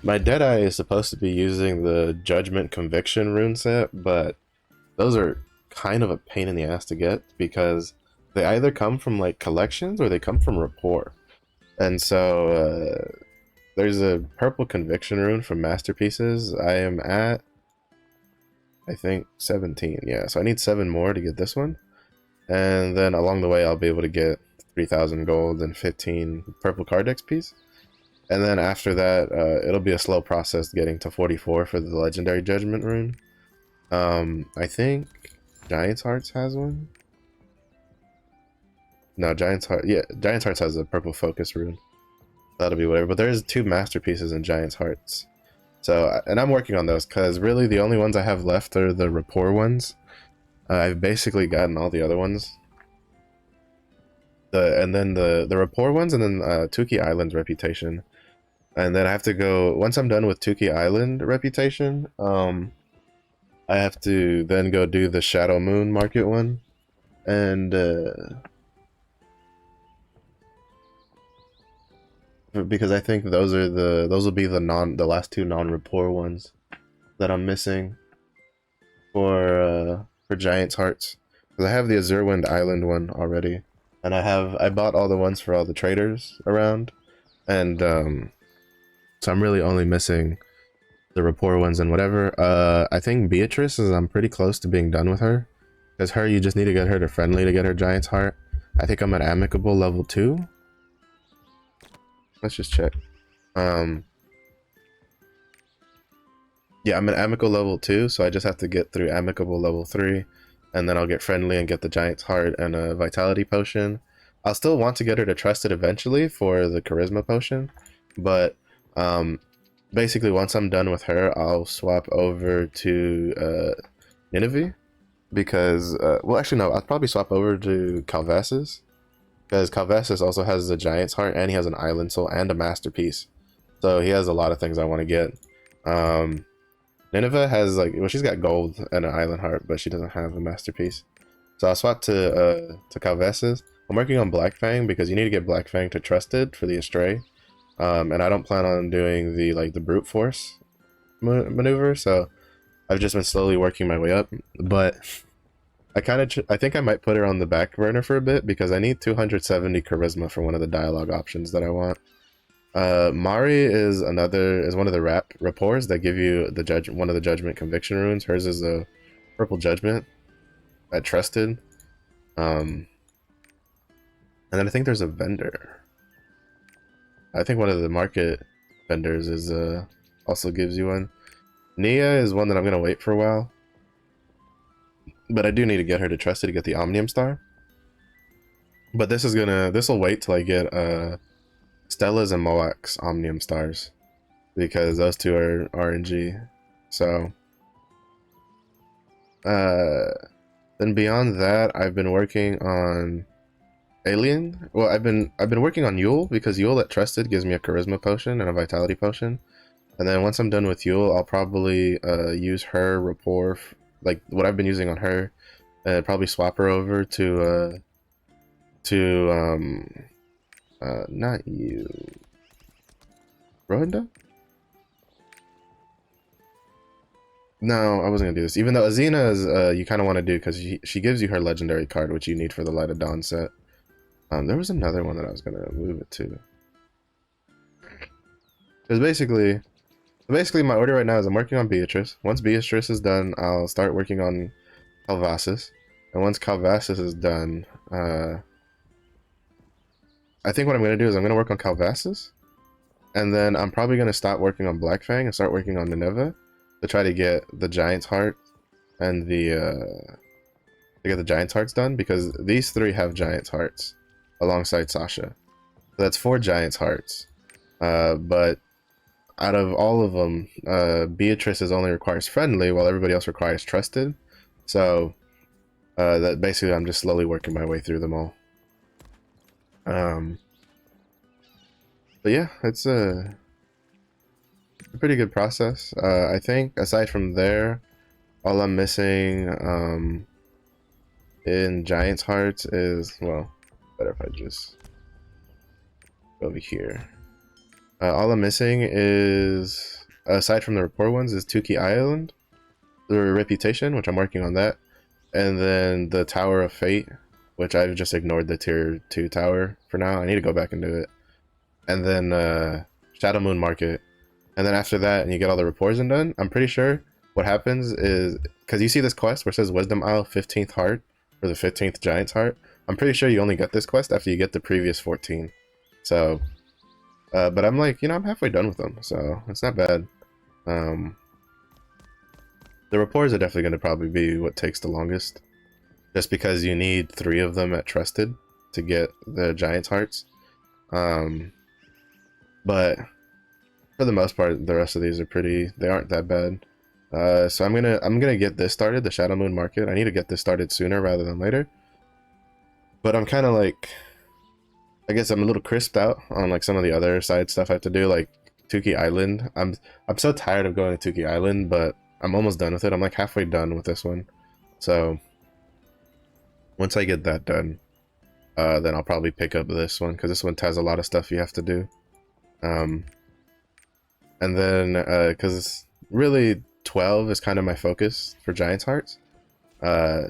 Deadeye is supposed to be using the Judgment Conviction rune set, but those are kind of a pain in the ass to get because they either come from like collections or they come from rapport. And so there's a purple conviction rune from masterpieces. I am at, I think, 17. Yeah, so I need 7 more to get this one. And then along the way, I'll be able to get 3,000 gold and 15 purple card XPs. And then after that, it'll be a slow process getting to 44 for the legendary judgment rune. I think Giant's Hearts has one. No, Giant's Hearts has a purple focus rune. That'll be whatever. But there's 2 masterpieces in Giant's Hearts. So, and I'm working on those because really the only ones I have left are the rapport ones. I've basically gotten all the other ones. And then the rapport ones, and then Tuki Island's reputation. And then I have to go, once I'm done with Tuki Island reputation, I have to then go do the Shadow Moon market one. And because I think those will be the last 2 non-rapport ones that I'm missing for Giant's Hearts. Because I have the Azurwind Island one already. And I bought all the ones for all the traders around. And so I'm really only missing the rapport ones and whatever. I think Beatrice I'm pretty close to being done with her. Because her, you just need to get her to friendly to get her Giant's Heart. I think I'm at amicable level 2. Let's just check. Yeah, I'm at amicable level 2, so I just have to get through amicable level 3. And then I'll get friendly and get the Giant's Heart and a Vitality Potion. I'll still want to get her to Trusted eventually for the Charisma Potion. But basically once I'm done with her, I'll swap over to Nineveh. Because, well actually no, I'll probably swap over to Calvasis. Because Calvasis also has the Giant's Heart and he has an Island Soul and a Masterpiece. So he has a lot of things I want to get. Nineveh has like, well, she's got gold and an island heart, but she doesn't have a masterpiece. So I'll swap to Calves's. I'm working on Black Fang because you need to get Black Fang to trusted for the Astray. And I don't plan on doing the brute force maneuver, so I've just been slowly working my way up. But I think I might put her on the back burner for a bit because I need 270 charisma for one of the dialogue options that I want. Mari is one of the rapports that give you one of the judgment conviction runes. Hers is a purple judgment at trusted. And then I think there's a vendor. I think one of the market vendors is also gives you one. Nia is one that I'm gonna wait for a while, but I do need to get her to trusted to get the Omnium Star. But this will wait till I get Stella's and Moak's Omnium Stars, because those two are RNG. So then beyond that, I've been working on Alien. Well, I've been working on Yule because Yule at trusted gives me a charisma potion and a vitality potion. And then once I'm done with Yule, I'll probably use her rapport, like what I've been using on her, and probably swap her over to not you, Rohinda? No, I wasn't gonna do this. Even though Azina is you kind of want to do because she gives you her legendary card, which you need for the Light of Dawn set. There was another one that I was gonna move it to. Because basically my order right now is I'm working on Beatrice. Once Beatrice is done, I'll start working on Calvasis. And once Calvasis is done, I think what I'm gonna do is I'm gonna work on Calvasis, and then I'm probably gonna stop working on Black Fang and start working on Nineveh to try to get the Giant's Heart and to get the Giant's Hearts done, because these three have Giant's Hearts alongside Sasha. So that's 4 Giant's Hearts. But out of all of them, Beatrice's only requires friendly, while everybody else requires trusted. So that basically I'm just slowly working my way through them all. But yeah, it's a pretty good process. I think aside from there, all I'm missing in Giant's Hearts is, well, better if I just go over here. All I'm missing is, aside from the report ones, is Tuki Island, the reputation, which I'm working on that, and then the Tower of Fate, which I've just ignored the tier 2 tower for now. I need to go back and do it. And then Shadow Moon Market. And then after that, and you get all the reports and done, I'm pretty sure what happens is, because you see this quest where it says Wisdom Isle 15th Heart, for the 15th Giant's Heart, I'm pretty sure you only get this quest after you get the previous 14. So, but I'm like, I'm halfway done with them, so it's not bad. The reports are definitely going to probably be what takes the longest, just because you need 3 of them at Trusted to get the Giant's Hearts. But for the most part, the rest of these are they aren't that bad. So I'm gonna get this started, the Shadow Moon Market. I need to get this started sooner rather than later. But I'm kind of like, I guess I'm a little crisped out on like some of the other side stuff I have to do, like Tuki Island. I'm so tired of going to Tuki Island, but I'm almost done with it. I'm like halfway done with this one. So once I get that done, then I'll probably pick up this one, because this one has a lot of stuff you have to do. And then because really 12 is kind of my focus for Giant's Hearts.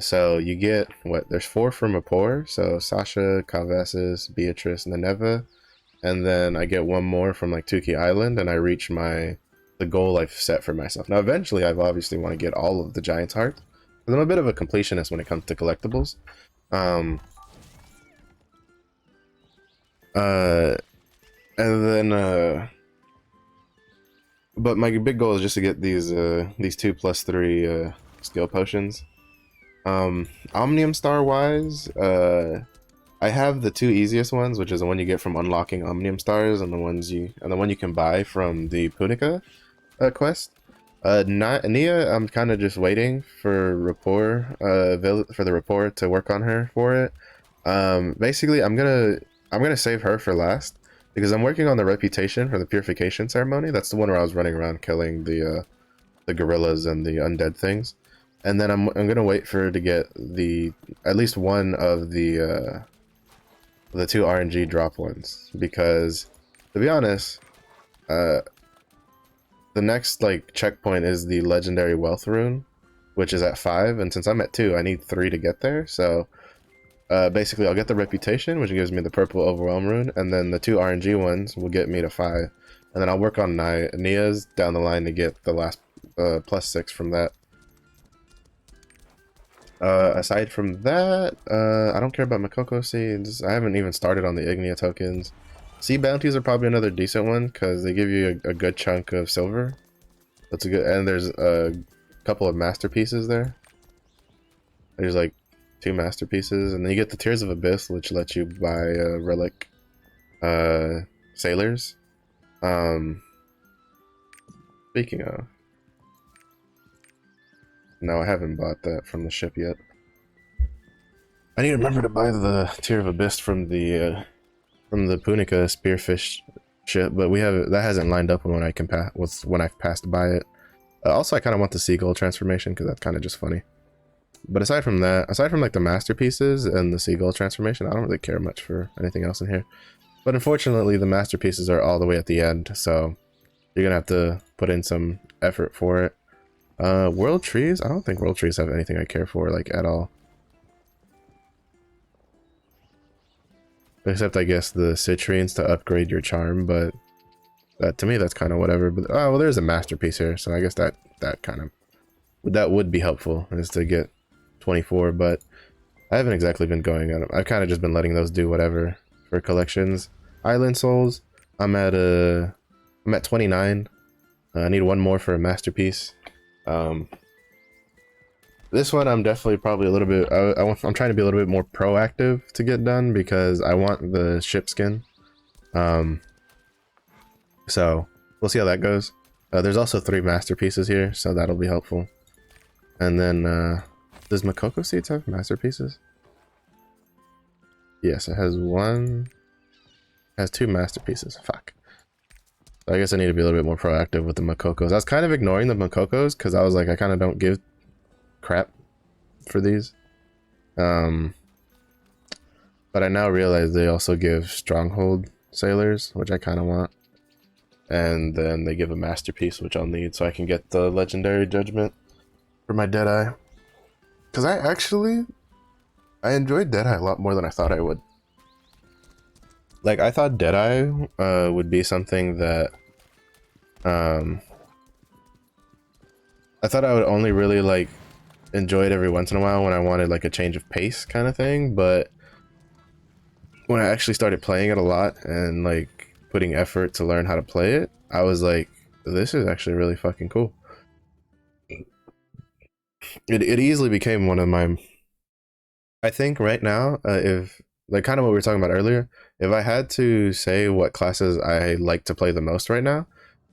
So you get there's 4 from Rapport, so Sasha, Calvasis, Beatrice, Nineveh, and then I get 1 more from like Tuki Island, and I reach the goal I've set for myself. Now eventually I obviously want to get all of the Giant's Hearts, because I'm a bit of a completionist when it comes to collectibles. And then but my big goal is just to get these 2+3 skill potions. Omnium Star wise, I have the 2 easiest ones, which is the one you get from unlocking Omnium Stars, and the one you can buy from the Punica quest. Nia, I'm kind of just waiting for the rapport to work on her for it. Basically, I'm gonna save her for last, because I'm working on the reputation for the purification ceremony. That's the one where I was running around killing the the gorillas and the undead things. And then I'm gonna wait for to get the at least one of the 2 RNG drop ones, because to be honest, the next like checkpoint is the legendary wealth rune, which is at 5, and since I'm at 2, I need 3 to get there. So basically I'll get the reputation, which gives me the purple overwhelm rune, and then the 2 RNG ones will get me to 5, and then I'll work on Nia's down the line to get the last +6 from that. Aside from that, I don't care about Makoko seeds. I haven't even started on the Ignia tokens. Sea bounties are probably another decent one because they give you a good chunk of silver. That's a good, and there's a couple of masterpieces there. There's like 2 masterpieces, and then you get the Tears of Abyss, which lets you buy relic sailors. Speaking of, no, I haven't bought that from the ship yet. I need to remember to buy the Tear of Abyss from the Punica Spearfish ship, but that hasn't lined up when I can when I've passed by it. Also, I kind of want the seagull transformation because that's kind of just funny. But aside from that, aside from like the masterpieces and the seagull transformation, I don't really care much for anything else in here. But unfortunately, the masterpieces are all the way at the end, so you're gonna have to put in some effort for it. World trees? I don't think world trees have anything I care for, like, at all. Except, I guess, the citrines to upgrade your charm, but that, to me, that's kind of whatever. But, oh, well, there's a masterpiece here, so I guess that would be helpful, is to get 24, but I haven't exactly been going on it. I've kind of just been letting those do whatever for collections. Island souls, I'm at 29. I need 1 more for a masterpiece. This one I'm definitely probably a little bit, I'm trying to be a little bit more proactive to get done because I want the ship skin. So we'll see how that goes. There's also 3 masterpieces here, so that'll be helpful. And then does Makoko seeds have masterpieces? Yes, it has 1. It has 2 masterpieces. Fuck. So I guess I need to be a little bit more proactive with the Makokos. I was kind of ignoring the Makokos because I was like, I kind of don't give crap for these. But I now realize they also give stronghold sailors, which I kind of want. And then they give a masterpiece, which I'll need so I can get the legendary judgment for my Deadeye. Because I enjoyed Deadeye a lot more than I thought I would. Like, I thought Deadeye would be something that I thought I would only really like enjoy it every once in a while when I wanted like a change of pace kind of thing, but when I actually started playing it a lot and like putting effort to learn how to play it, I was like, this is actually really fucking cool. It easily became one of my, I think right now, if like kind of what we were talking about earlier, if I had to say what classes I like to play the most right now,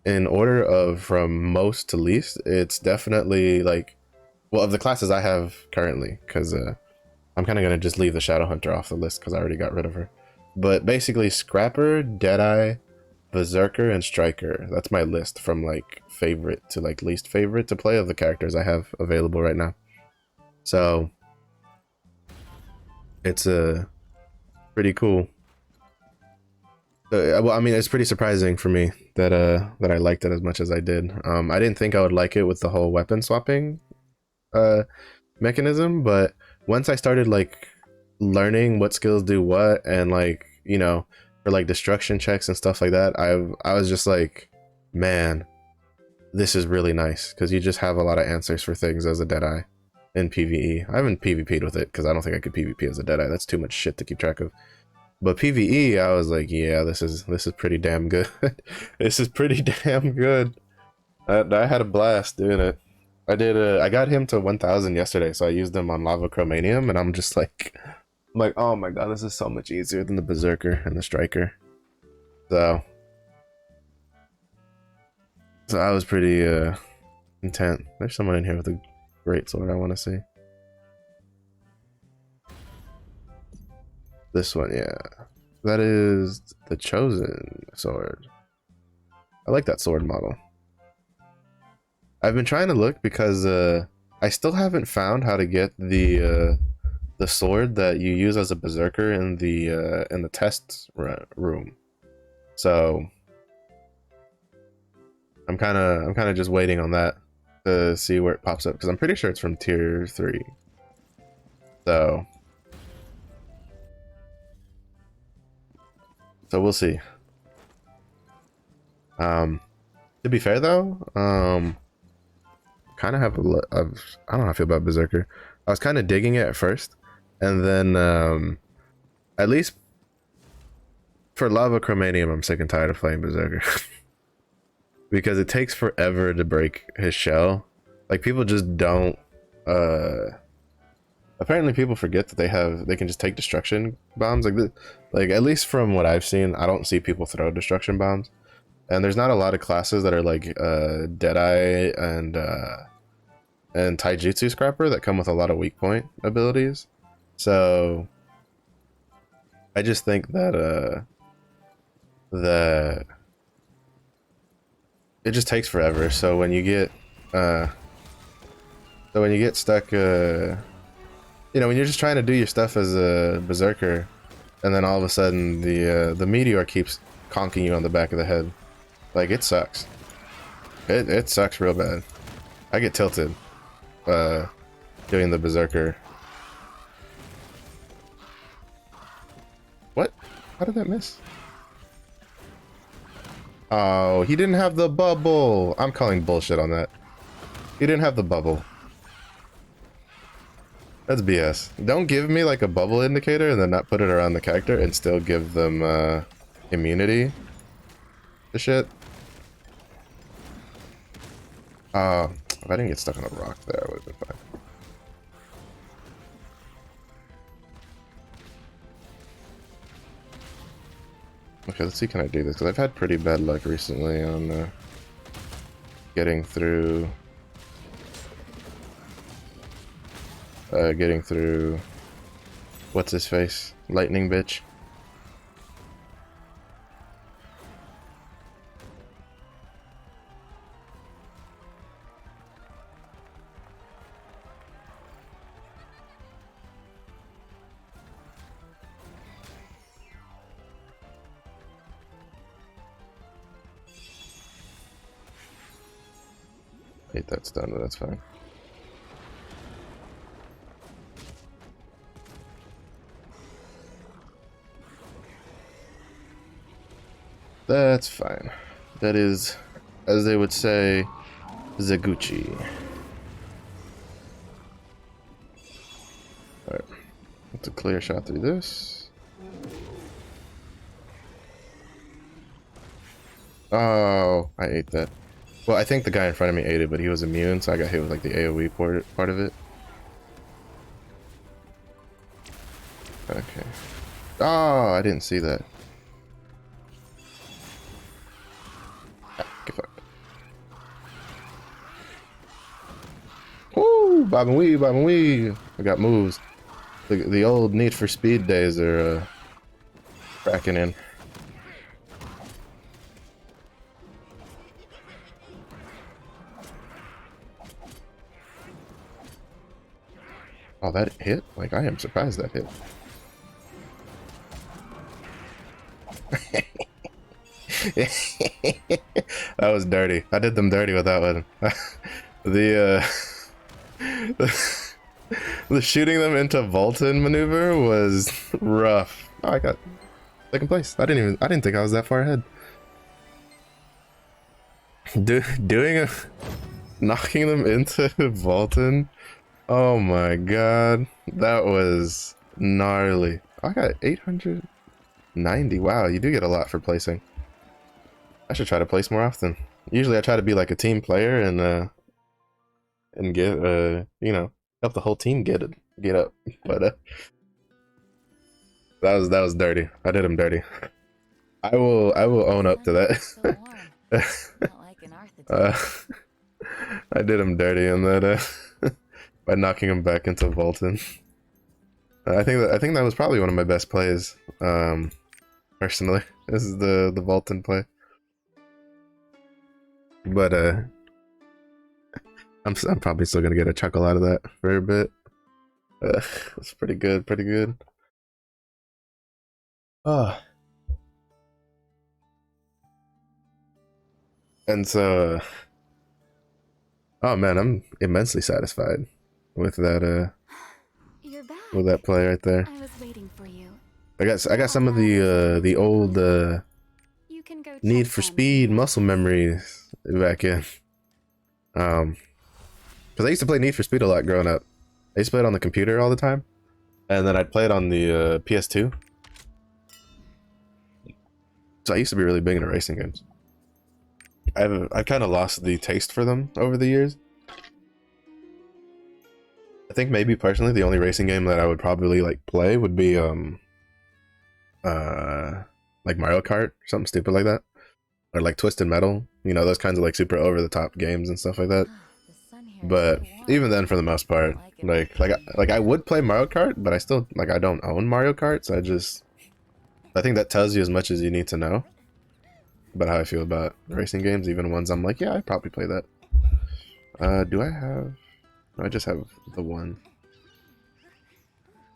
in order of from most to least, it's definitely like, well, of the classes I have currently, because I'm kind of going to just leave the Shadow Hunter off the list because I already got rid of her. But basically, Scrapper, Deadeye, Berserker, and Striker. That's my list from like favorite to like least favorite to play of the characters I have available right now. So it's pretty cool. Well, I mean, it's pretty surprising for me that that I liked it as much as I did. I didn't think I would like it with the whole weapon swapping mechanism, but once I started like learning what skills do what, and like, you know, for like destruction checks and stuff like that, I was just like, man, this is really nice because you just have a lot of answers for things as a Deadeye in PvE. I haven't PvP'd with it because I don't think I could PvP as a Deadeye. That's too much shit to keep track of. But PvE, I was like, yeah, this is pretty damn good. This is pretty damn good. I had a blast doing it. I got him to 1000 yesterday, so I used him on Lava Chromanium, and I'm like, oh my god, this is so much easier than the Berserker and the Striker. So I was pretty intent. There's someone in here with a great sword I want to see. This one, yeah. That is the Chosen sword. I like that sword model. I've been trying to look because I still haven't found how to get the sword that you use as a berserker in the test room. So I'm kind of just waiting on that to see where it pops up because I'm pretty sure it's from tier 3. So we'll see. To be fair though, kind of have I don't know how I feel about berserker. I was kind of digging it at first, and then at least for lava chromanium, I'm sick and tired of playing berserker. Because it takes forever to break his shell. Like people just don't apparently people forget that they can just take destruction bombs like at least from what I've seen, I don't see people throw destruction bombs. And there's not a lot of classes that are like Deadeye and Taijutsu Scrapper that come with a lot of weak point abilities. So I just think that that it just takes forever. So when you get stuck you know, when you're just trying to do your stuff as a berserker and then all of a sudden the meteor keeps conking you on the back of the head. Like it sucks. It sucks real bad. I get tilted doing the berserker. What? How did that miss? Oh, he didn't have the bubble. I'm calling bullshit on that. He didn't have the bubble. That's BS. Don't give me like a bubble indicator and then not put it around the character and still give them immunity to shit. If I didn't get stuck on a rock there, I would have been fine. Okay, let's see, can I do this? Because I've had pretty bad luck recently on getting through what's his face? Lightning bitch. Hate that's done, but that's fine. That's fine. That is, as they would say, Zaguchi. Alright. Let's a clear shot through this. Oh, I ate that. Well, I think the guy in front of me ate it, but he was immune, so I got hit with like the AoE part of it. Okay. Oh, I didn't see that. Get fucked. Woo! Bob and weave, bob and weave. I got moves. The old Need for Speed days are cracking in. Oh, that hit? Like, I am surprised that hit. That was dirty. I did them dirty with that one. The shooting them into Volton maneuver was rough. Oh, I got second place. I didn't think I was that far ahead. Knocking them into Volton. Oh my god, that was gnarly. I got 890. Wow, you do get a lot for placing. I should try to place more often. Usually I try to be like a team player and get you know, help the whole team get up. But that was dirty. I did him dirty. I will own up to that. I did him dirty in that by knocking him back into Volton. I think that was probably one of my best plays, personally. This is the Volton play. But I'm probably still gonna get a chuckle out of that for a bit. It's pretty good, pretty good. Oh, and so, oh man, I'm immensely satisfied with that. You're back. With that play right there. I was waiting for you. I got some of the old You can go Need check for them Speed in muscle memories back in. Because I used to play Need for Speed a lot growing up. I used to play it on the computer all the time, and then I'd play it on the PS2. So I used to be really big into racing games. I've kind of lost the taste for them over the years. I think maybe personally the only racing game that I would probably like play would be like Mario Kart, something stupid like that, or like Twisted Metal. You know, those kinds of like super over the top games and stuff like that. The sun here is But so warm. even then, for the most part, like I would play Mario Kart, but I still like I don't own Mario Kart, so I think that tells you as much as you need to know about how I feel about racing games, even ones I'm like, yeah, I'd probably play that. Do I have? No, I just have the one.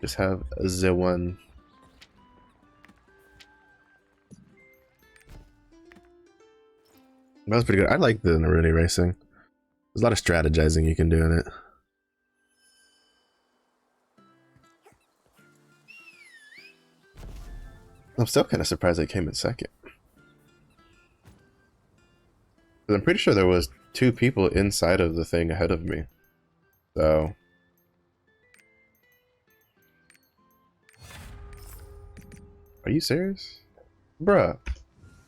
Just have the one. That was pretty good. I like the Naruni racing. There's a lot of strategizing you can do in it. I'm still kind of surprised I came in second. I'm pretty sure there was 2 people inside of the thing ahead of me. So... Are you serious? Bruh.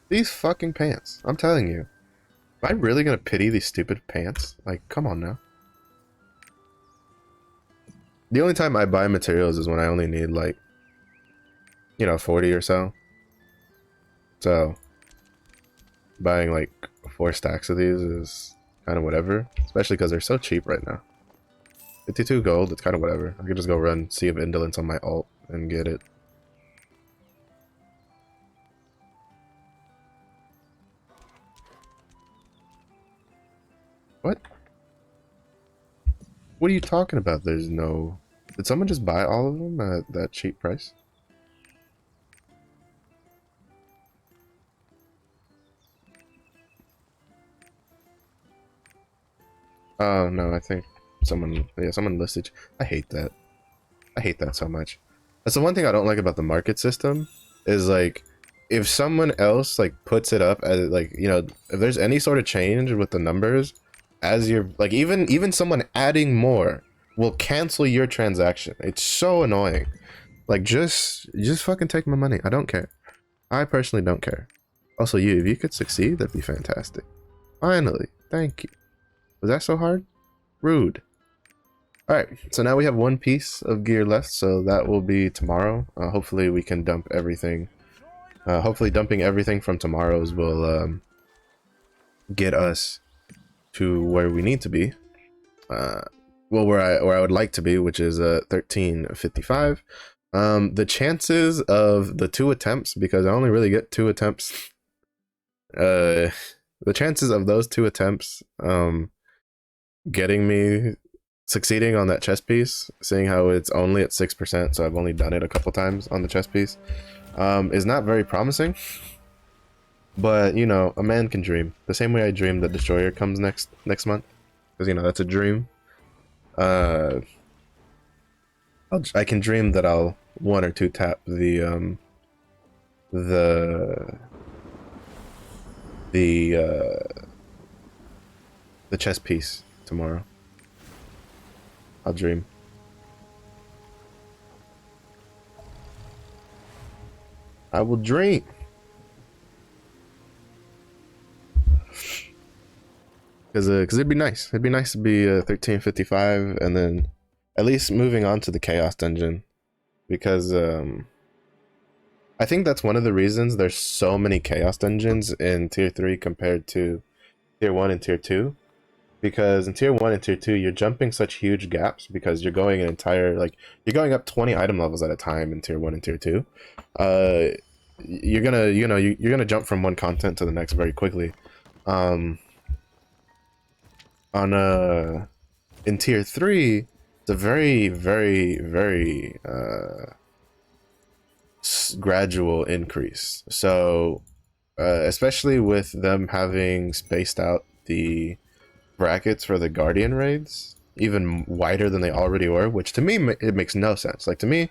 These fucking pants. I'm telling you. Am I really gonna pity these stupid pants? Like, come on now. The only time I buy materials is when I only need, like, you know, 40 or so. So, buying, like, 4 stacks of these is kind of whatever. Especially because they're so cheap right now. 52 gold, it's kind of whatever. I could just go run Sea of Indolence on my alt and get it. What? What are you talking about? There's no... Did someone just buy all of them at that cheap price? Oh, no, I think someone listed... I hate that. I hate that so much. That's the one thing I don't like about the market system, is like, if someone else like puts it up as like, you know, if there's any sort of change with the numbers, as you're like, even someone adding more will cancel your transaction. It's so annoying. Like, just fucking take my money. I don't care. I personally don't care. Also, if you could succeed, that'd be fantastic. Finally, thank you. Was that so hard? Rude. Alright, so now we have 1 piece of gear left, so that will be tomorrow. Hopefully we can dump everything. Hopefully dumping everything from tomorrow's will get us to where we need to be. Well, where I would like to be, which is 1355. The chances of the 2 attempts, because I only really get 2 attempts, the chances of those 2 attempts getting me succeeding on that chess piece, seeing how it's only at 6%, so I've only done it a couple times on the chess piece, is not very promising. But, you know, a man can dream. The same way I dream that Destroyer comes next month. Because, you know, that's a dream. I can dream that I'll 1 or 2 tap the chess piece tomorrow. I'll dream. I will dream. Because it'd be nice. It'd be nice to be 1355 and then at least moving on to the Chaos Dungeon. Because I think that's one of the reasons there's so many Chaos Dungeons in Tier 3 compared to Tier 1 and Tier 2. Because in Tier 1 and Tier 2, you're jumping such huge gaps because you're going you're going up 20 item levels at a time in Tier 1 and Tier 2. You're gonna jump from one content to the next very quickly. On in tier 3, it's a very gradual increase. So especially with them having spaced out the brackets for the Guardian raids even wider than they already were, which to me it makes no sense. Like to me,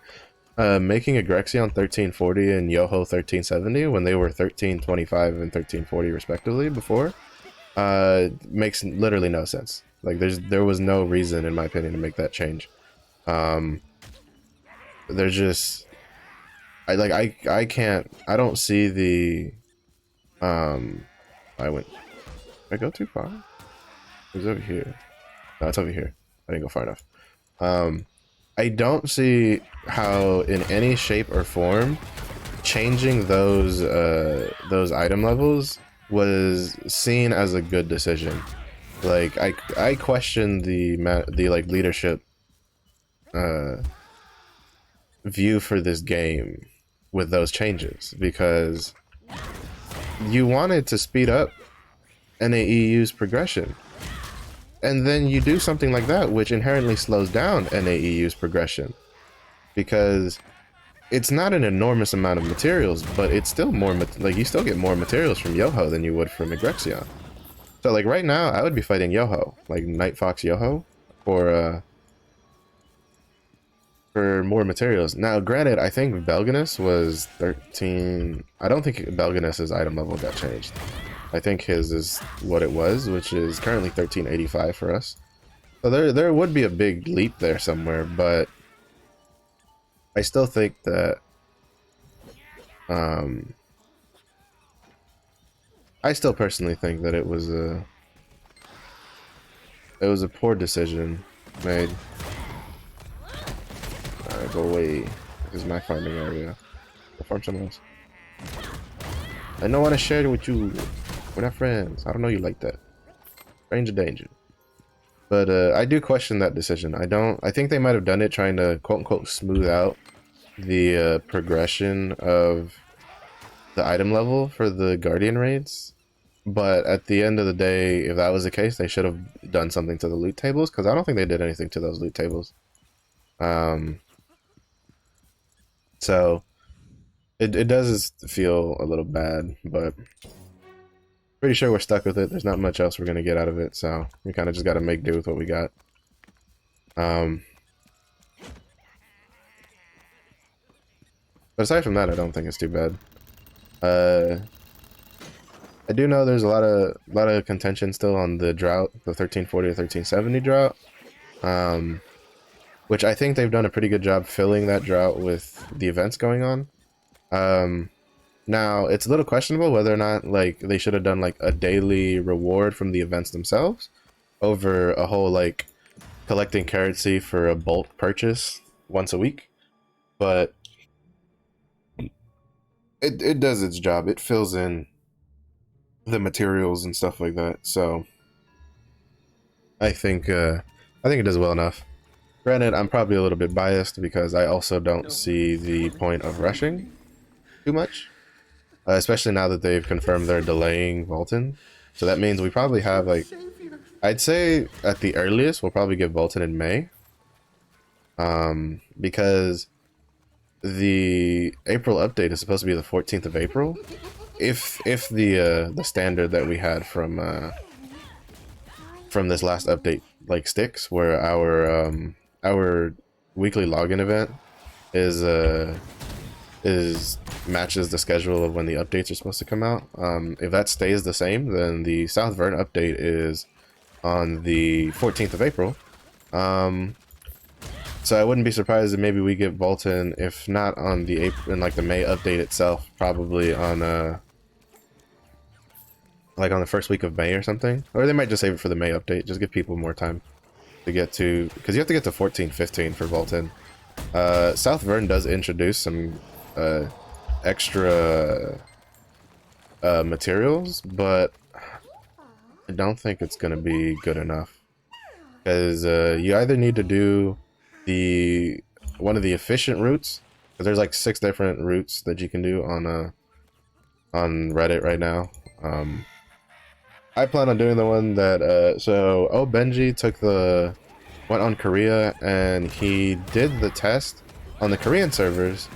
making Agrexion 1340 and Yoho 1370 when they were 1325 and 1340 respectively before makes literally no sense. Like there was no reason in my opinion to make that change. There's just I can't, I don't see the I went, did I go too far? It was over here. No, it's over here. I didn't go far enough. I don't see how in any shape or form changing those item levels was seen as a good decision. Like I question the like leadership view for this game with those changes, because you wanted to speed up NAEU's progression, and then you do something like that which inherently slows down NAEU's progression, because it's not an enormous amount of materials, but it's still more like you still get more materials from Yoho than you would from Agrexion. So like right now I would be fighting Yoho, like Night Fox Yoho, for more materials. Now granted, I think Belganus was 13. I don't think Belganus's item level got changed. I think his is what it was, which is currently 1385 for us. So there would be a big leap there somewhere, but I still think that I still personally think that it was a poor decision made. Alright, go away. This is my farming area. Go farm somewhere else. I don't want to share it with you. We're not friends. I don't know you like that. Range of danger. But I do question that decision. I think they might have done it trying to quote unquote smooth out the progression of the item level for the Guardian raids. But at the end of the day, if that was the case, they should have done something to the loot tables, because I don't think they did anything to those loot tables. So it does feel a little bad, but pretty sure we're stuck with it. There's not much else we're gonna get out of it, so we kind of just got to make do with what we got. But aside from that, I don't think it's too bad. I do know there's a lot of contention still on the drought, the 1340 or 1370 drought, which I think they've done a pretty good job filling that drought with the events going on. Now it's a little questionable whether or not like they should have done like a daily reward from the events themselves over a whole like collecting currency for a bulk purchase once a week, but it does its job. It fills in the materials and stuff like that, so I think it does well enough. Granted, I'm probably a little bit biased because I also don't see the point of rushing too much, especially now that they've confirmed they're delaying Volton. So that means we probably have like, I'd say at the earliest we'll probably get Volton in May, because the April update is supposed to be the 14th of April. If the standard that we had from this last update like sticks, where our weekly login event is matches the schedule of when the updates are supposed to come out. If that stays the same, then the South Vern update is on the 14th of April. So I wouldn't be surprised if maybe we get Volton, if not on the April, in like the May update itself, probably on like on the first week of May or something. Or they might just save it for the May update, just give people more time to get to, because you have to get to 14-15 for Volton. South Vern does introduce some extra materials, but I don't think it's going to be good enough, because you either need to do one of the efficient routes, because there's like 6 different routes that you can do on Reddit right now. I plan on doing the one that so Benji went on Korea and he did the test on the Korean servers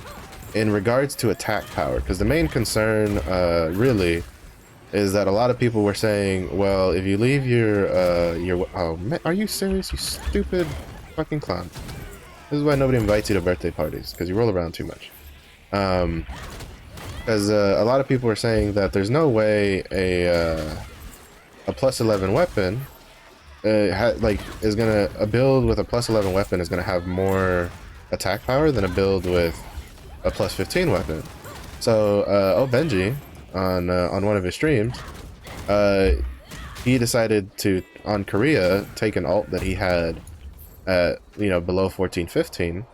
in regards to attack power, because the main concern really is that a lot of people were saying, well, if you leave your oh man, are you serious, you stupid fucking clown. This is why nobody invites you to birthday parties, because you roll around too much. Because a lot of people were saying that there's no way a plus 11 weapon a build with a plus 11 weapon is gonna have more attack power than a build with a plus 15 weapon. So Benji on one of his streams, he decided to, on Korea, take an alt that he had at below 1415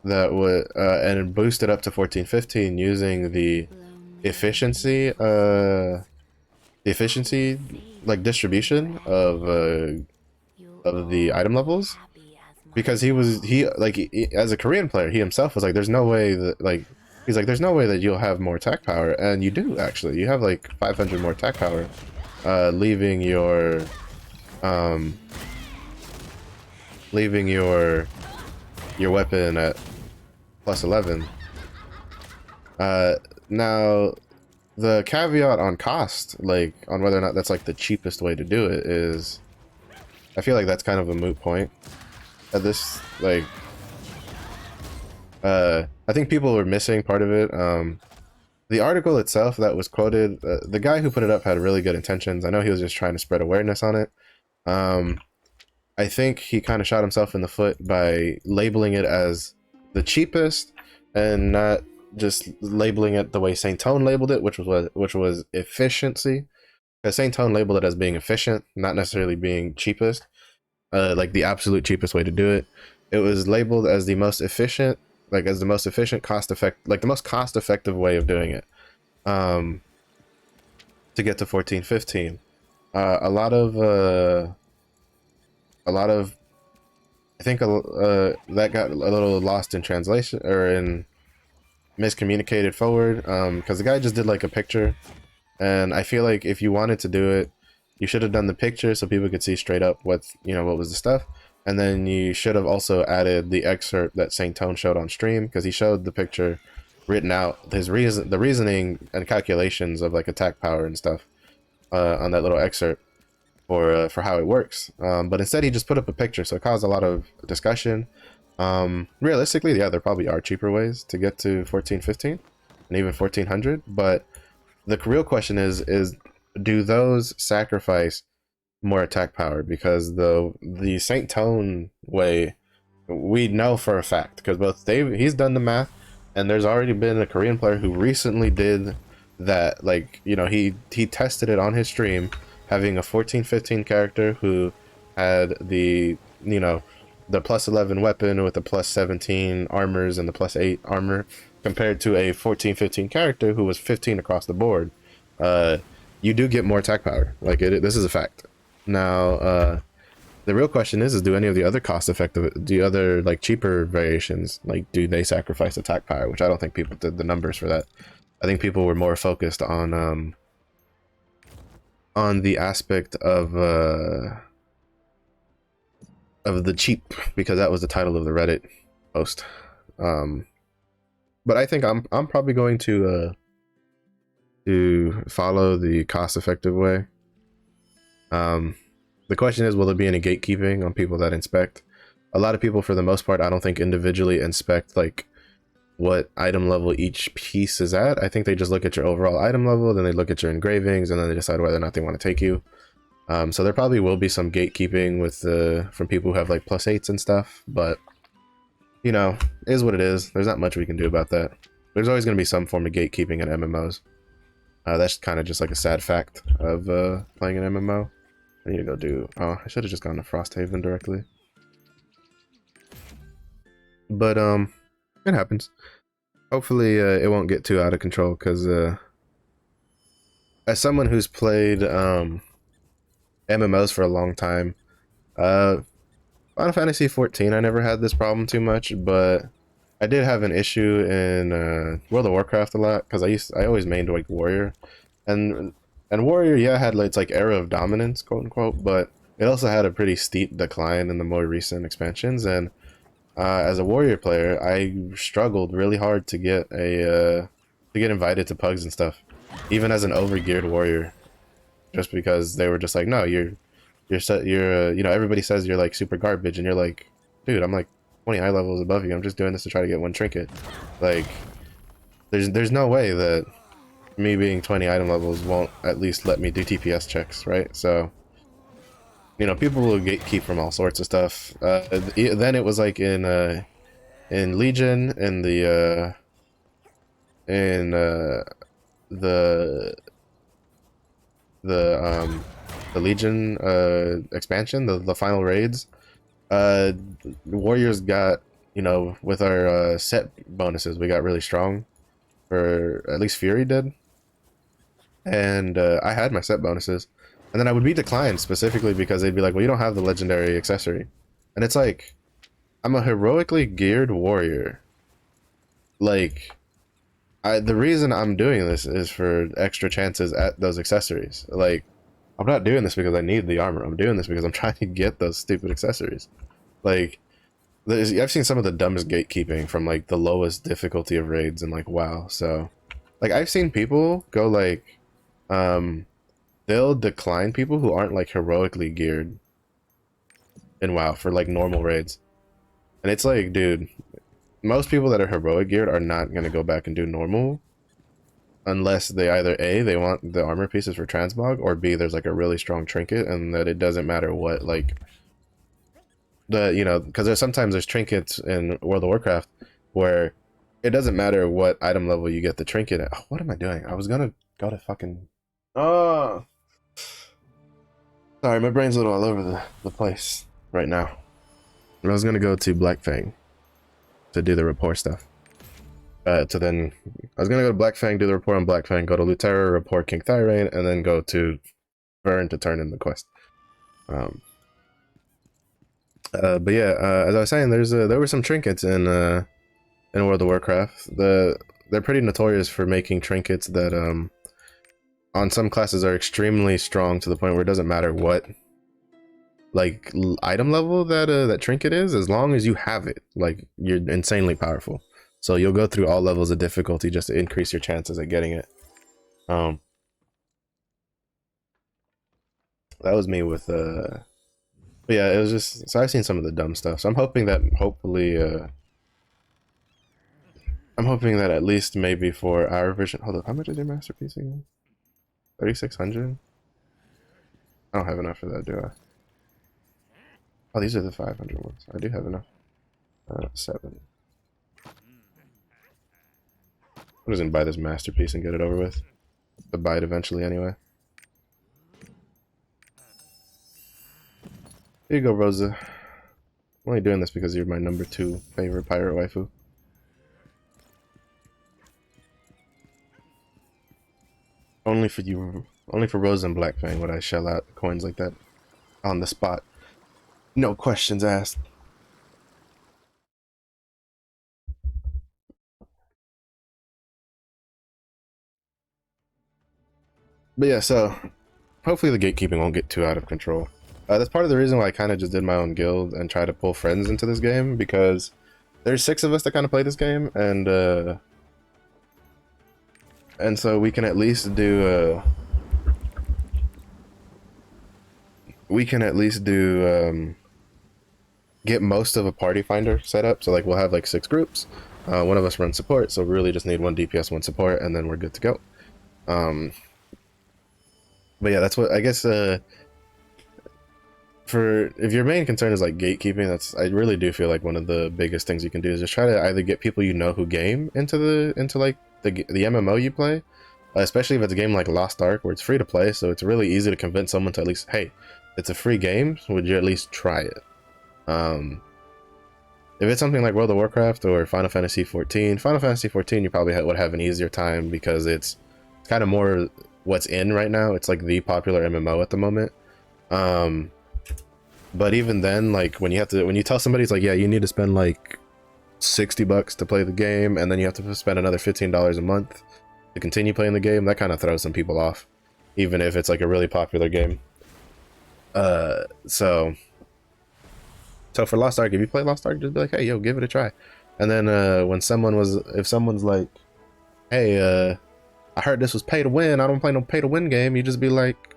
that would and boost it up to 1415 using the efficiency like distribution of the item levels, because as a Korean player, he himself was like, there's no way that he's like, there's no way that you'll have more attack power, and you do actually. You have like 500 more attack power, leaving your weapon at plus 11. Now the caveat on cost, like on whether or not that's like the cheapest way to do it, is I feel like that's kind of a moot point at this, I think people were missing part of it. The article itself that was quoted, the guy who put it up had really good intentions. I know he was just trying to spread awareness on it. I think he kind of shot himself in the foot by labeling it as the cheapest and not just labeling it the way Saint Tone labeled it, which was efficiency. Because Saint Tone labeled it as being efficient, not necessarily being cheapest, like the absolute cheapest way to do it. It was labeled as the most efficient, the most cost effective way of doing it, to get to 1415. A lot of I think that got a little lost in translation or in miscommunicated forward, because the guy just did like a picture, and I feel like if you wanted to do it, you should have done the picture so people could see straight up what was the stuff, and then you should have also added the excerpt that Saint Tone showed on stream, because he showed the picture written out, the reasoning and calculations of like attack power and stuff on that little excerpt for how it works. But instead he just put up a picture, so it caused a lot of discussion. Realistically, yeah, there probably are cheaper ways to get to 1415 and even 1400, but the real question is do those sacrifice more attack power? Because the Saint Tone way, we know for a fact, because he's done the math, and there's already been a Korean player who recently did that. He tested it on his stream, having a 1415 character who had the plus 11 weapon with the plus 17 armors and the plus 8 armor, compared to a 1415 character who was 15 across the board. You do get more attack power. This is a fact. Now, the real question is do any of the other cheaper variations, do they sacrifice attack power? Which I don't think people did the numbers for that. I think people were more focused on the aspect of the cheap, because that was the title of the Reddit post. But I think I'm probably going to follow the cost-effective way. The question is, will there be any gatekeeping on people that inspect? A lot of people, for the most part, I don't think individually inspect what item level each piece is at. I think they just look at your overall item level, then they look at your engravings, and then they decide whether or not they want to take you. So there probably will be some gatekeeping from people who have plus 8s and stuff, but it is what it is. There's not much we can do about that. There's always going to be some form of gatekeeping in MMOs. That's kind of just a sad fact of playing an MMO. I need to go do... Oh, I should have just gone to Frosthaven directly. But, it happens. Hopefully, it won't get too out of control, because, as someone who's played, MMOs for a long time, Final Fantasy XIV, I never had this problem too much, but I did have an issue in World of Warcraft a lot, because I always mained warrior, and And Warrior, yeah, had its like era of dominance, quote unquote, but it also had a pretty steep decline in the more recent expansions. And as a Warrior player, I struggled really hard to get to get invited to pugs and stuff, even as an overgeared Warrior, just because they were just like, no, you're you know, everybody says you're like super garbage, and you're like, dude, I'm like 20 eye levels above you. I'm just doing this to try to get one trinket. Like, there's no way that me being 20 item levels won't at least let me do TPS checks, right? So, you know, people will gatekeep from all sorts of stuff. Then it was like in Legion, in the the Legion expansion, the final raids. Warriors got, you know, with our set bonuses, we got really strong, or at least Fury did. And I had my set bonuses, and then I would be declined specifically because they'd be like, well, you don't have the legendary accessory. And it's like, I'm a heroically geared warrior. Like, the reason I'm doing this is for extra chances at those accessories. Like, I'm not doing this because I need the armor. I'm doing this because I'm trying to get those stupid accessories. Like, I've seen some of the dumbest gatekeeping from like the lowest difficulty of raids and like WoW. So, like, I've seen people go like, they'll decline people who aren't like heroically geared in WoW for like normal raids. And it's like, dude, most people that are heroic geared are not gonna go back and do normal unless they either A, they want the armor pieces for transmog, or B, there's like a really strong trinket, and that it doesn't matter what, like, you know, because there's trinkets in World of Warcraft where it doesn't matter what item level you get the trinket at. Oh, what am I doing? I was gonna go to fucking, oh, sorry, my brain's a little all over the place right now. I was gonna go to Black Fang to do the report stuff. So then I was gonna go to Black Fang, do the report on Black Fang, go to Lutera, report King Thyrain, and then go to Vern to turn in the quest. But yeah, as I was saying, there were some trinkets in World of Warcraft. They're pretty notorious for making trinkets that on some classes are extremely strong to the point where it doesn't matter what like item level that trinket is, as long as you have it, like, you're insanely powerful. So you'll go through all levels of difficulty just to increase your chances at getting it. That was me with but yeah, it was just, so I've seen some of the dumb stuff. So I'm hoping that I'm hoping that at least maybe for our version, hold up, how much is your masterpiece again? 3,600? I don't have enough for that, do I? Oh, these are the 500 ones. I do have enough. 7. I'm just gonna buy this masterpiece and get it over with. But buy it eventually anyway. Here you go, Rosa. I'm only doing this because you're my number 2 favorite pirate waifu. Only for you, only for Rosa and Black Fang would I shell out coins like that on the spot. No questions asked. But yeah, so hopefully the gatekeeping won't get too out of control. That's part of the reason why I kind of just did my own guild and try to pull friends into this game, because there's 6 of us that kind of play this game, and so we can at least do get most of a party finder set up. So like we'll have like 6 groups. One of us runs support, so we really just need 1 DPS, 1 support, and then we're good to go. But yeah, that's what I guess. For if your main concern is like gatekeeping, I really do feel like one of the biggest things you can do is just try to either get people you know who game into like the MMO you play, especially if it's a game like Lost Ark where it's free to play, so it's really easy to convince someone to at least, hey, it's a free game, would you at least try it? If it's something like World of Warcraft or Final Fantasy 14, you probably would have an easier time because it's kind of more what's in right now. It's like the popular MMO at the moment. But even then, like when you tell somebody, it's like, yeah, you need to spend like $60 to play the game, and then you have to spend another $15 a month to continue playing the game, that kind of throws some people off. even if it's like a really popular game. So for Lost Ark, if you play Lost Ark, just be like, hey, yo, give it a try. And then when if someone's like, hey, I heard this was pay to win, I don't play no pay to win game, you just be like,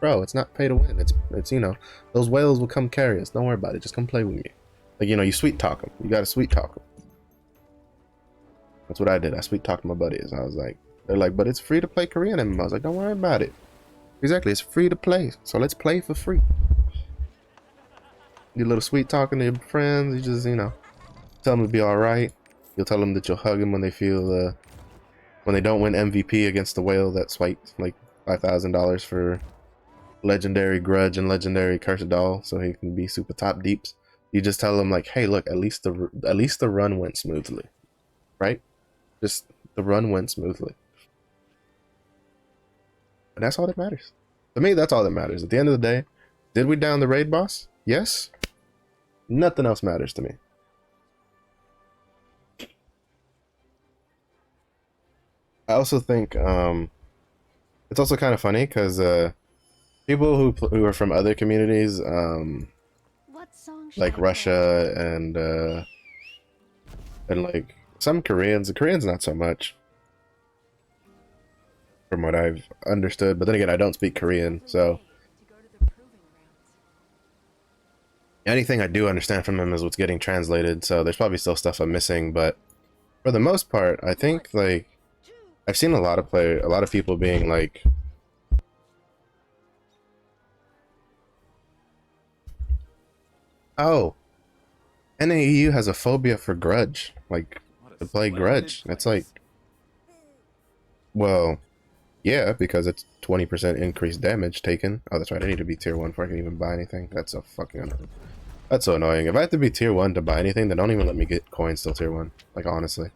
bro, it's not pay to win. It's you know, those whales will come carry us. Don't worry about it. Just come play with me. Like, you know, you sweet talk them. You gotta sweet talk them. That's what I did. I sweet talked my buddies. I was like, they're like, but it's free to play Korean MMO. I was like, don't worry about it. Exactly, it's free to play. So let's play for free. You little sweet talking to your friends. You just, you know, tell them to be all right. You'll tell them that you'll hug them when they feel when they don't win MVP against the whale that swiped like $5,000 for legendary grudge and legendary cursed doll, so he can be super top deeps. You just tell them like, hey, look, at least the run went smoothly, right? Just the run went smoothly, and that's all that matters. To me, that's all that matters. At the end of the day, did we down the raid boss? Yes. Nothing else matters to me. I also think it's also kind of funny because people who are from other communities, like Russia and like some Koreans, the Koreans not so much, from what I've understood. But then again, I don't speak Korean, so anything I do understand from them is what's getting translated. So there's probably still stuff I'm missing, but for the most part, I think like I've seen a lot of people being like, oh, NAEU has a phobia for grudge, like to play grudge. It's like, well, yeah, because it's 20% increased damage taken. Oh, that's right. I need to be tier 1 before I can even buy anything. That's so fucking annoying. That's so annoying. If I have to be tier 1 to buy anything, then don't even let me get coins till tier 1. Like, honestly.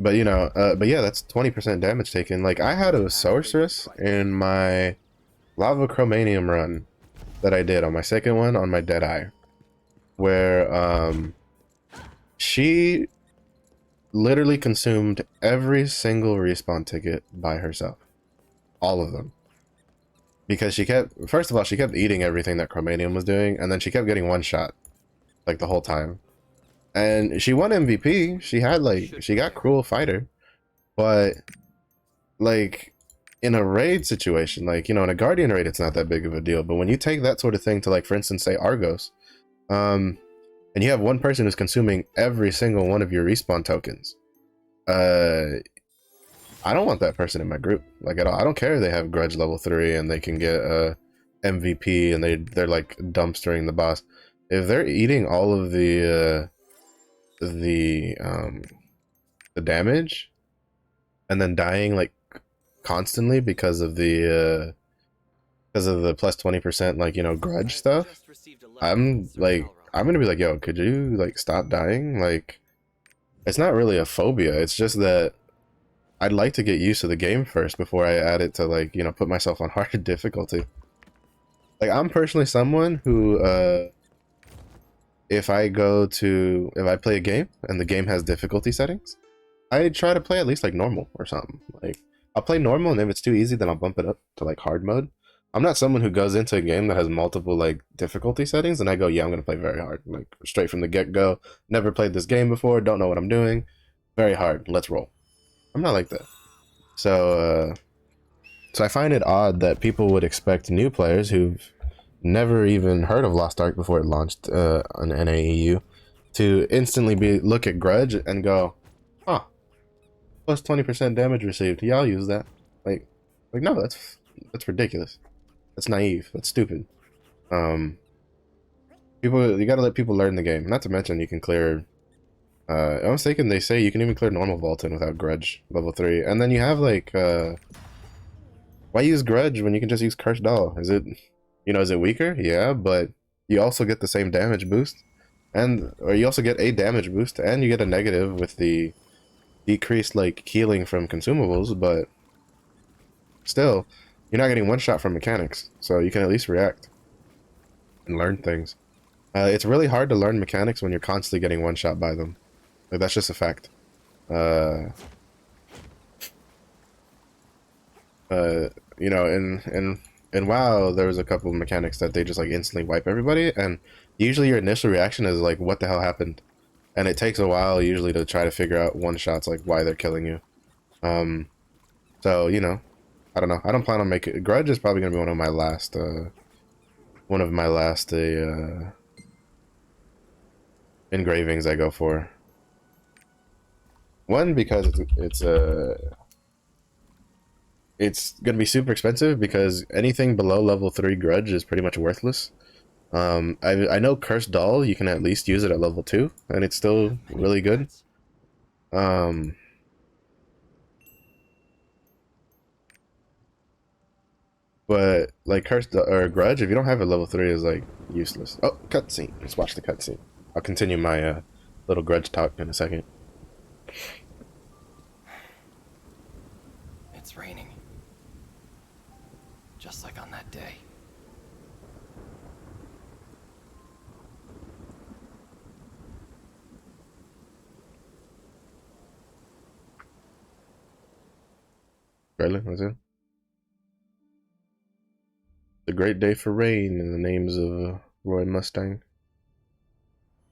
But you know, but yeah, that's 20% damage taken. Like, I had a sorceress in my lava chromanium run that I did on my second one on my Deadeye, where she literally consumed every single respawn ticket by herself, all of them, because she kept, first of all, she kept eating everything that chromanium was doing, and then she kept getting one shot like the whole time. And she won MVP. She had like, she got Cruel Fighter, but like in a raid situation, like, you know, in a Guardian raid, it's not that big of a deal. But when you take that sort of thing to, like, for instance, say Argos, and you have one person who's consuming every single one of your respawn tokens, I don't want that person in my group, like, at all. I don't care if they have Grudge level 3 and they can get MVP and they're like dumpstering the boss. If they're eating all of the damage and then dying like constantly because of the plus 20%, like, you know, grudge stuff, I'm gonna be like, yo, could you like stop dying? Like, it's not really a phobia, it's just that I'd like to get used to the game first before I add it to, like, you know, put myself on hard difficulty. Like, I'm personally someone who if I play a game and the game has difficulty settings, I try to play at least like normal or something. Like, I'll play normal, and if it's too easy, then I'll bump it up to like hard mode. I'm not someone who goes into a game that has multiple like difficulty settings and I go, yeah, I'm gonna play very hard, like straight from the get-go. Never played this game before, don't know what I'm doing. Very hard, let's roll. I'm not like that. So I find it odd that people would expect new players who've never even heard of Lost Ark before it launched on NAEU to instantly look at Grudge and go, huh, plus 20% damage received. Yeah, I'll use that. Like no, that's ridiculous. That's naive. That's stupid. You gotta let people learn the game. Not to mention you can clear. I was thinking they say you can even clear normal Vaulting without Grudge level 3, and then you have like, why use Grudge when you can just use Cursed Doll? Is it, you know, is it weaker? Yeah, but you also get the same damage boost, or you also get a damage boost, and you get a negative with the decreased like healing from consumables, but still, you're not getting one shot from mechanics, so you can at least react and learn things. It's really hard to learn mechanics when you're constantly getting one shot by them. Like, that's just a fact. You know, in WoW, there was a couple of mechanics that they just like instantly wipe everybody, and usually your initial reaction is like, "What the hell happened?" And it takes a while usually to try to figure out one shots like why they're killing you. Um, so you know, I don't know. I don't plan on making Grudge is probably gonna be one of my last engravings I go for. One because it's gonna be super expensive because anything below level 3 Grudge is pretty much worthless. I know Cursed Doll you can at least use it at level 2 and it's still really good. Um, but like Cursed or Grudge, if you don't have it level 3, is like useless. Oh, cutscene. Let's watch the cutscene. I'll continue my little Grudge talk in a second. It's raining. Just like on that day. Really? What's it? The great day for rain in the names of Roy Mustang.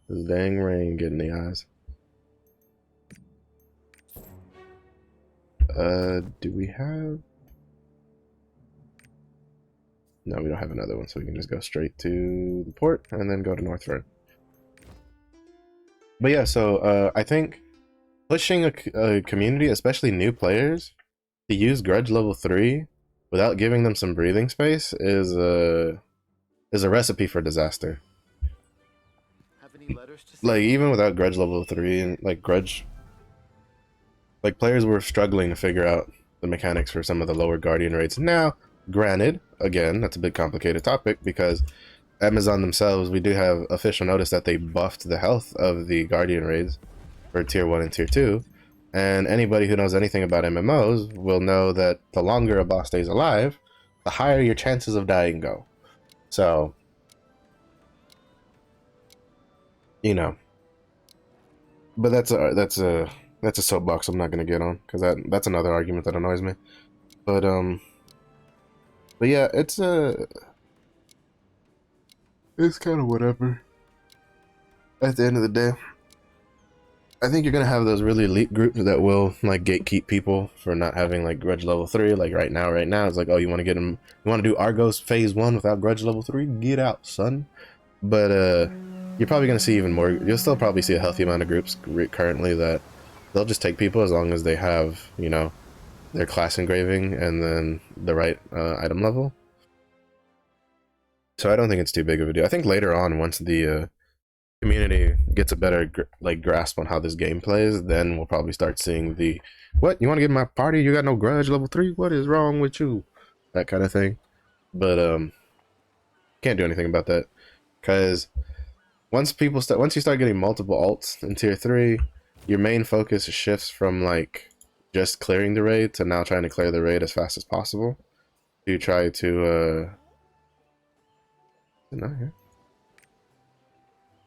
This dang rain getting the eyes. Do we have? No, we don't have another one, so we can just go straight to the port and then go to Northford. But yeah, so I think pushing a community, especially new players, to use Grudge level 3 without giving them some breathing space is a recipe for disaster. Have any letters to Like even without Grudge level 3 and like Grudge, like players were struggling to figure out the mechanics for some of the lower Guardian raids. Now, granted, again, that's a big complicated topic because Amazon themselves, we do have official notice that they buffed the health of the Guardian raids for tier 1 and tier 2. And anybody who knows anything about MMOs will know that the longer a boss stays alive, the higher your chances of dying go. So, you know, but that's a soapbox I'm not gonna get on because that's another argument that annoys me. But yeah, it's kind of whatever. At the end of the day, I think you're gonna have those really elite groups that will like gatekeep people for not having like Grudge level 3. Like right now, it's like, oh, you want to get them, you want to do Argos phase 1 without Grudge level 3? Get out, son. But you're probably gonna see even more. You'll still probably see a healthy amount of groups currently that they'll just take people as long as they have, you know, their class engraving and then the right item level. So I don't think it's too big of a deal. I think later on, once the community gets a better grasp on how this game plays, then we'll probably start seeing the, what, you want to get in my party? You got no Grudge level 3? What is wrong with you? That kind of thing. But can't do anything about that because once you start getting multiple alts in tier 3, your main focus shifts from like just clearing the raid to now trying to clear the raid as fast as possible. You try to not here.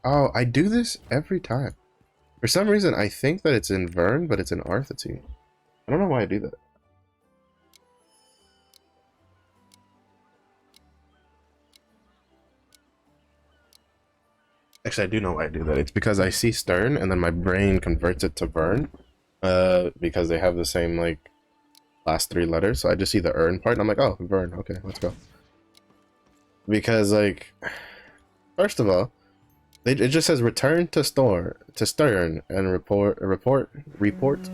Oh, I do this every time. For some reason, I think that it's in Vern, but it's in Arthety. I don't know why I do that. Actually, I do know why I do that. It's because I see Stern, and then my brain converts it to Vern. Because they have the same, like, last 3 letters. So I just see the Ern part, and I'm like, oh, Vern. Okay, let's go. Because, like, first of all, it just says return to Stern and report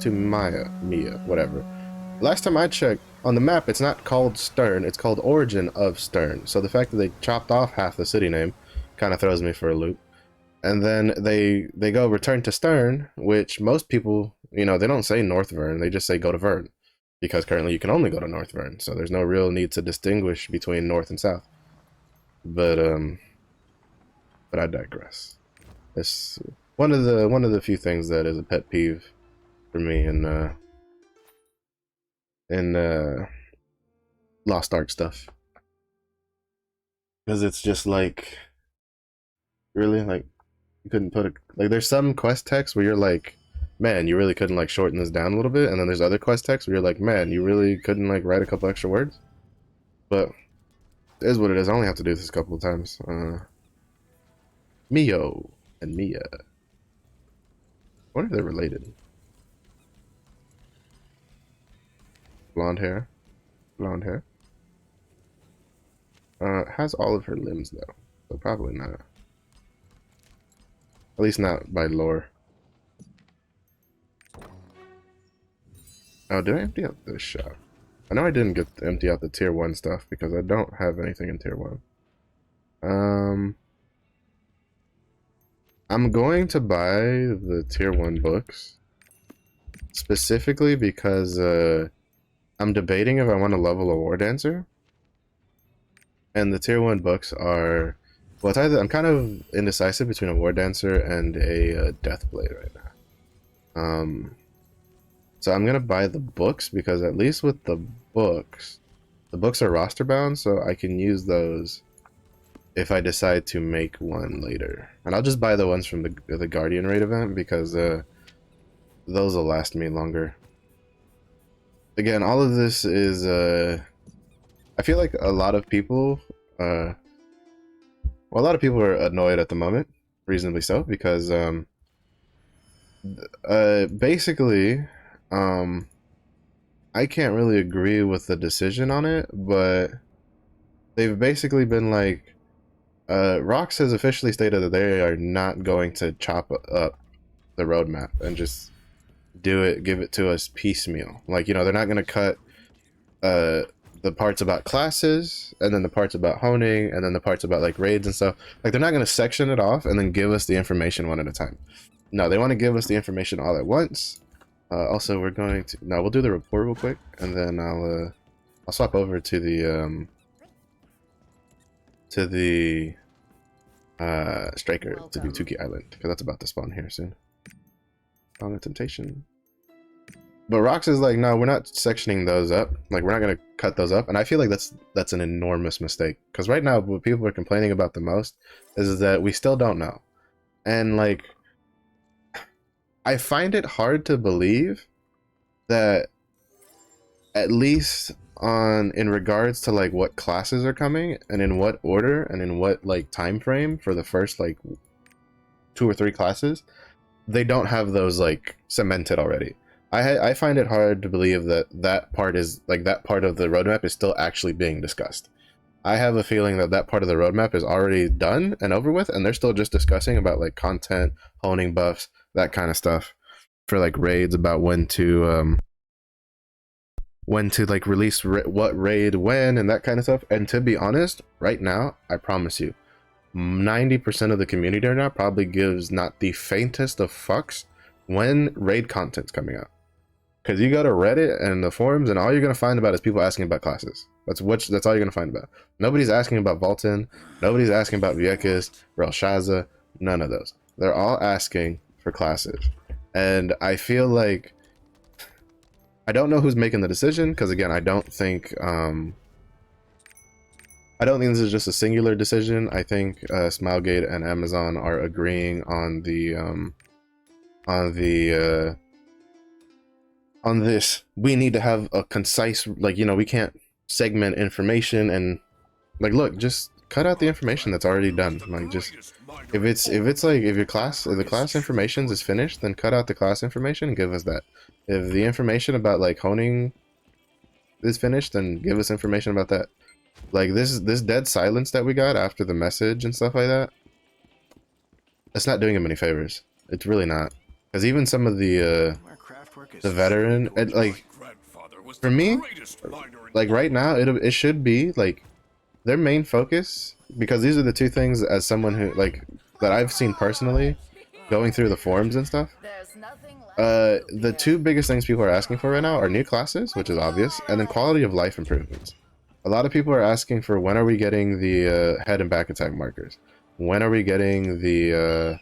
to Mia, whatever. Last time I checked on the map, it's not called Stern, it's called Origin of Stern. So the fact that they chopped off half the city name kind of throws me for a loop. And then they go return to Stern, which most people, you know, they don't say North Vern, they just say go to Vern, because currently you can only go to North Vern, so there's no real need to distinguish between North and South. But I digress. It's one of the few things that is a pet peeve for me in Lost Ark stuff, because it's just like, really, like, you couldn't put a, like, there's some quest text where you're like, man, you really couldn't like shorten this down a little bit. And then there's other quest texts where you're like, man, you really couldn't like write a couple extra words. But it is what it is. I only have to do this a couple of times. Mio and Mia. I wonder if they're related. Blonde hair. Blonde hair. Has all of her limbs though, so probably not. At least not by lore. Oh, did I empty out this shop? I know I didn't get to empty out the tier 1 stuff because I don't have anything in tier 1. I'm going to buy the tier 1 books specifically because I'm debating if I want to level a war dancer. And the tier 1 books are, well, it's either, I'm kind of indecisive between a war dancer and a death blade right now. So I'm gonna buy the books because at least with the books are roster bound, so I can use those if I decide to make one later. And I'll just buy the ones from the Guardian raid event because those will last me longer. Again, all of this is I feel like a lot of people are annoyed at the moment, reasonably so, because basically I can't really agree with the decision on it, but they've basically been like Rox has officially stated that they are not going to chop up the roadmap and just give it to us piecemeal. Like, you know, they're not going to cut the parts about classes and then the parts about honing and then the parts about like raids and stuff. Like, they're not going to section it off and then give us the information one at a time. No, they want to give us the information all at once. Also, we're going to we'll do the report real quick and then I'll swap over to the Striker to do Tuki Island because that's about to spawn here soon. Spawn of Temptation. But Rox is like, no, we're not sectioning those up. Like, we're not gonna cut those up, and I feel like that's an enormous mistake. Because right now, what people are complaining about the most is that we still don't know, and like, I find it hard to believe that, at least in regards to like what classes are coming and in what order and in what like time frame for the first like 2 or 3 classes, they don't have those like cemented already. I find it hard to believe that part of the roadmap is still actually being discussed. I have a feeling that part of the roadmap is already done and over with, and they're still just discussing about like content, honing buffs, that kind of stuff for like raids, about when to like release what raid when and that kind of stuff. And to be honest, right now, I promise you, 90% of the community right now probably gives not the faintest of fucks when raid content's coming out. Because you go to Reddit and the forums, and all you're gonna find about is people asking about classes. That's all you're gonna find about. Nobody's asking about Volton. Nobody's asking about Vieques, Belshazzar. None of those. They're all asking for classes, and I feel like I don't know who's making the decision. Because again, I don't think this is just a singular decision. I think Smilegate and Amazon are agreeing on this. We need to have a concise, like, you know, we can't segment information and like, look, just cut out the information that's already done. Like, just if the class information is finished, then cut out the class information and give us that. If the information about like honing is finished, then give us information about that. Like, this dead silence that we got after the message and stuff like that, it's not doing him any favors. It's really not. Because even some of the veteran, like, for me, like right now, it should be like their main focus, because these are the two things, as someone who like that I've seen personally going through the forums and stuff. The two biggest things people are asking for right now are new classes, which is obvious, and then quality of life improvements. A lot of people are asking for, when are we getting the head and back attack markers? When are we getting the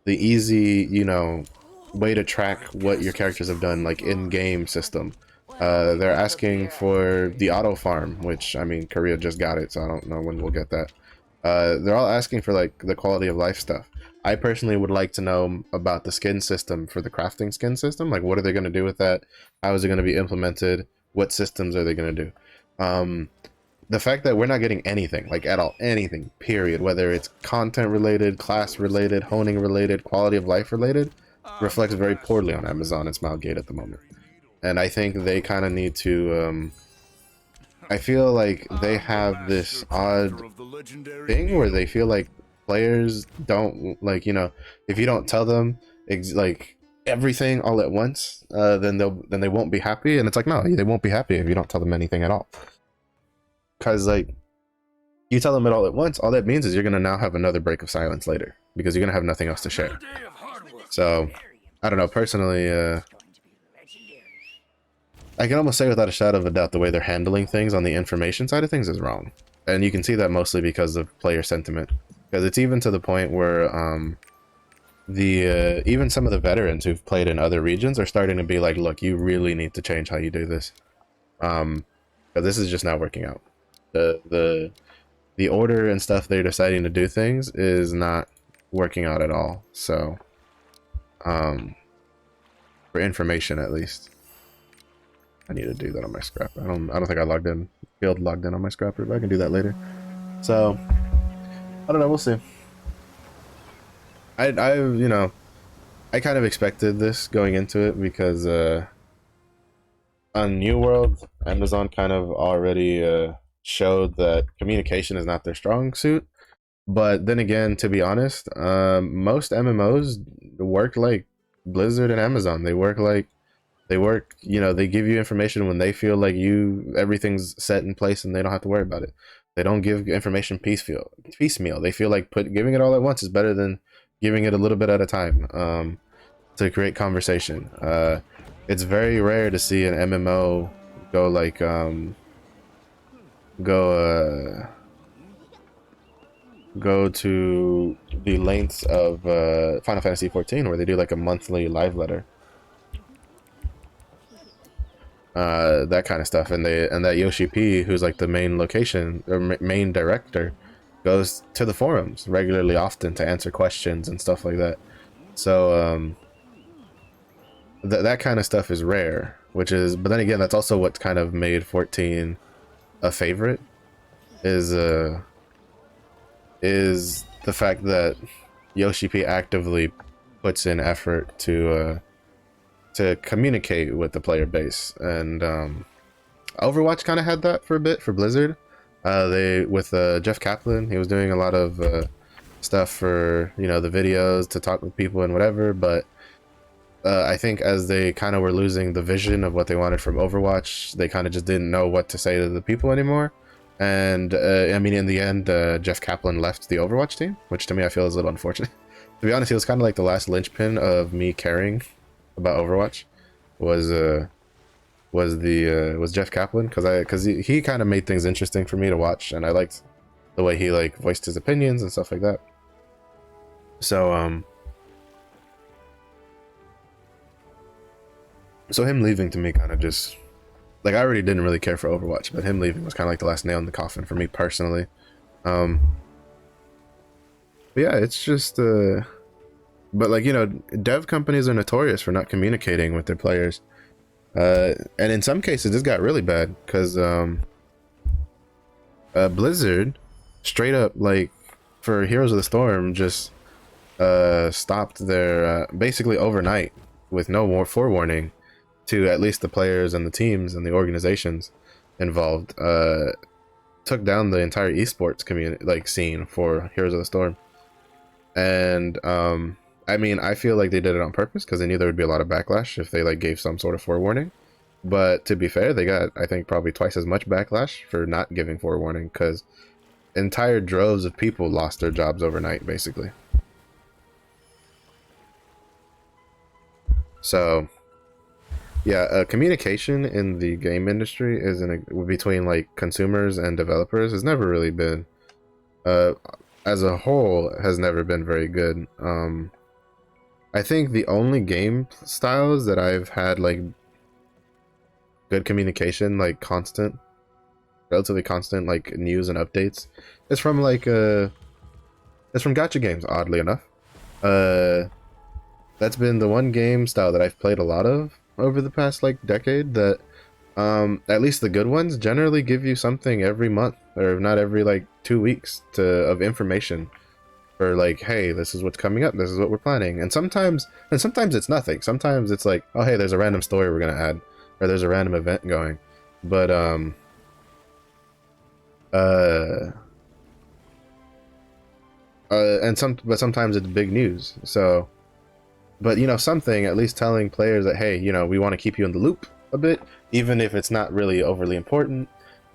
easy, you know, way to track what your characters have done, like in-game system? They're asking for the auto farm, which, I mean, Korea just got it, so I don't know when we'll get that. They're all asking for like the quality of life stuff. I personally would like to know about the skin system for the crafting skin system. Like, what are they going to do with that? How is it going to be implemented? What systems are they going to do? The fact that we're not getting anything, like at all, anything, period, whether it's content related, class related, honing related, quality of life related, reflects very poorly on Amazon and Smilegate at the moment. And I think they kind of need to, I feel like they have this odd thing where they feel like players don't, like, you know, if you don't tell them like everything all at once, then they won't be happy. And it's like, no, they won't be happy if you don't tell them anything at all. Because like, you tell them it all at once, all that means is you're gonna now have another break of silence later because you're gonna have nothing else to share. So I don't know, personally, I can almost say without a shadow of a doubt the way they're handling things on the information side of things is wrong. And you can see that mostly because of player sentiment. Because it's even to the point where even some of the veterans who've played in other regions are starting to be like, look, you really need to change how you do this. Because this is just not working out. The order and stuff they're deciding to do things is not working out at all. So for information at least. I need to do that on my scrapper. I don't think I logged in, logged in on my scrapper, but I can do that later. So I don't know, we'll see. I you know, I kind of expected this going into it because on New World, Amazon kind of already showed that communication is not their strong suit. But then again, to be honest, most MMOs work like Blizzard and Amazon. They work, you know, they give you information when they feel like everything's set in place and they don't have to worry about it. They don't give information piecemeal. They feel like giving it all at once is better than giving it a little bit at a time to create conversation. It's very rare to see an MMO go like go to the lengths of Final Fantasy 14 where they do like a monthly live letter. That kind of stuff, and that Yoshi P, who's like the main location or main director, goes to the forums regularly, often to answer questions and stuff like that. So that kind of stuff is rare, but then again, that's also what kind of made 14 a favorite, is the fact that Yoshi P actively puts in effort to communicate with the player base. And Overwatch kind of had that for a bit for Blizzard. With Jeff Kaplan, he was doing a lot of stuff for, you know, the videos to talk with people and whatever, but I think as they kind of were losing the vision of what they wanted from Overwatch, they kind of just didn't know what to say to the people anymore. And I mean, in the end, Jeff Kaplan left the Overwatch team, which to me I feel is a little unfortunate. To be honest, he was kind of like the last linchpin of me caring about Overwatch. Was Jeff Kaplan, because he kind of made things interesting for me to watch, and I liked the way he like voiced his opinions and stuff like that. So so him leaving to me kind of just, like, I already didn't really care for Overwatch, but him leaving was kind of like the last nail in the coffin for me personally. But yeah, it's just but like, you know, dev companies are notorious for not communicating with their players. And in some cases this got really bad because Blizzard straight up, like, for Heroes of the Storm, just stopped their basically overnight with no more forewarning to at least the players and the teams and the organizations involved, took down the entire esports community, like, scene for Heroes of the Storm. And I mean, I feel like they did it on purpose because they knew there would be a lot of backlash if they like gave some sort of forewarning. But to be fair, they got, I think, probably twice as much backlash for not giving forewarning, because entire droves of people lost their jobs overnight, basically. So yeah, communication in the game industry between like consumers and developers has never really been, as a whole, has never been very good. I think the only game styles that I've had like good communication, like constant, relatively constant like news and updates. It's from like it's from gacha games, oddly enough. That's been the one game style that I've played a lot of over the past like decade that at least the good ones generally give you something every month, or if not every like 2 weeks of information for like, hey, this is what's coming up, this is what we're planning. And sometimes it's nothing. Sometimes it's like, oh hey, there's a random story we're gonna add, or there's a random event going. But uh but sometimes it's big news. So, but you know, something at least telling players that, hey, you know, we want to keep you in the loop a bit, even if it's not really overly important.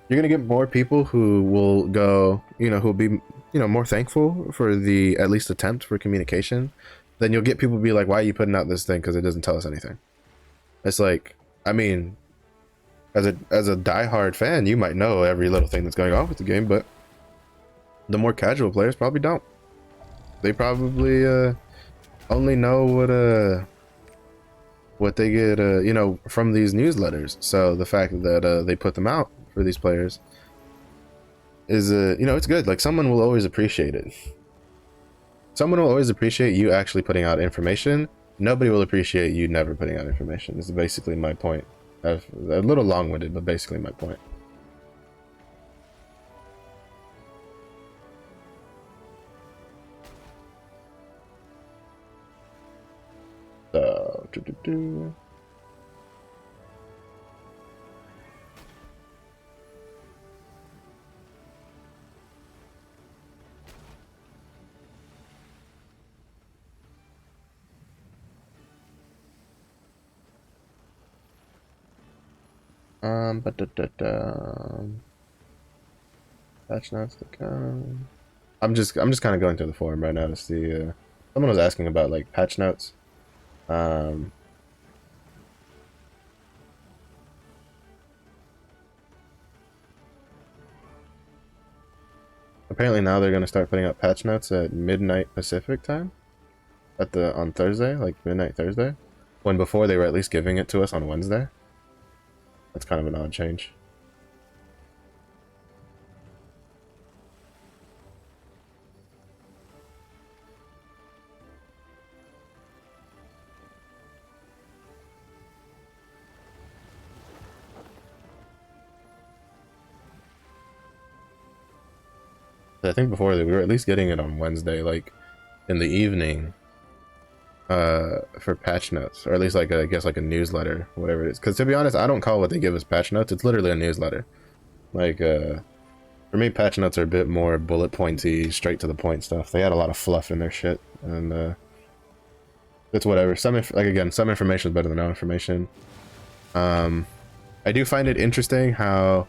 You're gonna get more people who will go, you know, who'll be, you know, more thankful for the at least attempt for communication. Then you'll get people be like, why are you putting out this thing, because it doesn't tell us anything. It's like, I mean, as a diehard fan, you might know every little thing that's going on with the game, but the more casual players probably don't. They probably only know what they get you know, from these newsletters. So the fact that they put them out for these players is you know, it's good. Like, someone will always appreciate it. Someone will always appreciate you actually putting out information. Nobody will appreciate you never putting out information. This is basically my point. A little long-winded, but basically my point. So, but patch notes to come. I'm just kind of going through the forum right now to see. Someone was asking about like patch notes. Apparently now they're gonna start putting out patch notes at midnight Pacific time, on Thursday, like midnight Thursday, when before they were at least giving it to us on Wednesday. That's kind of an odd change. I think before we were at least getting it on Wednesday, like in the evening, for patch notes, or at least like I guess like a newsletter, whatever it is. Because to be honest, I don't call what they give us patch notes. It's literally a newsletter. Like for me, patch notes are a bit more bullet pointy, straight to the point stuff. They had a lot of fluff in their shit, and it's whatever. Like again, some information is better than no information. I do find it interesting how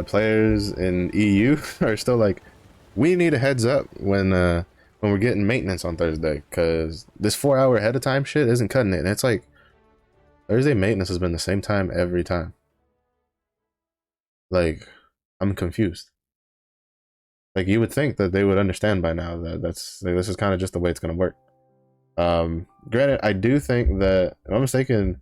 players in EU are still like, we need a heads up when we're getting maintenance on Thursday, because this 4 hour ahead of time shit isn't cutting it. And it's like, Thursday maintenance has been the same time every time. Like, I'm confused. Like, you would think that they would understand by now that this is kind of just the way it's gonna work. Granted, I do think that, if I'm not mistaken,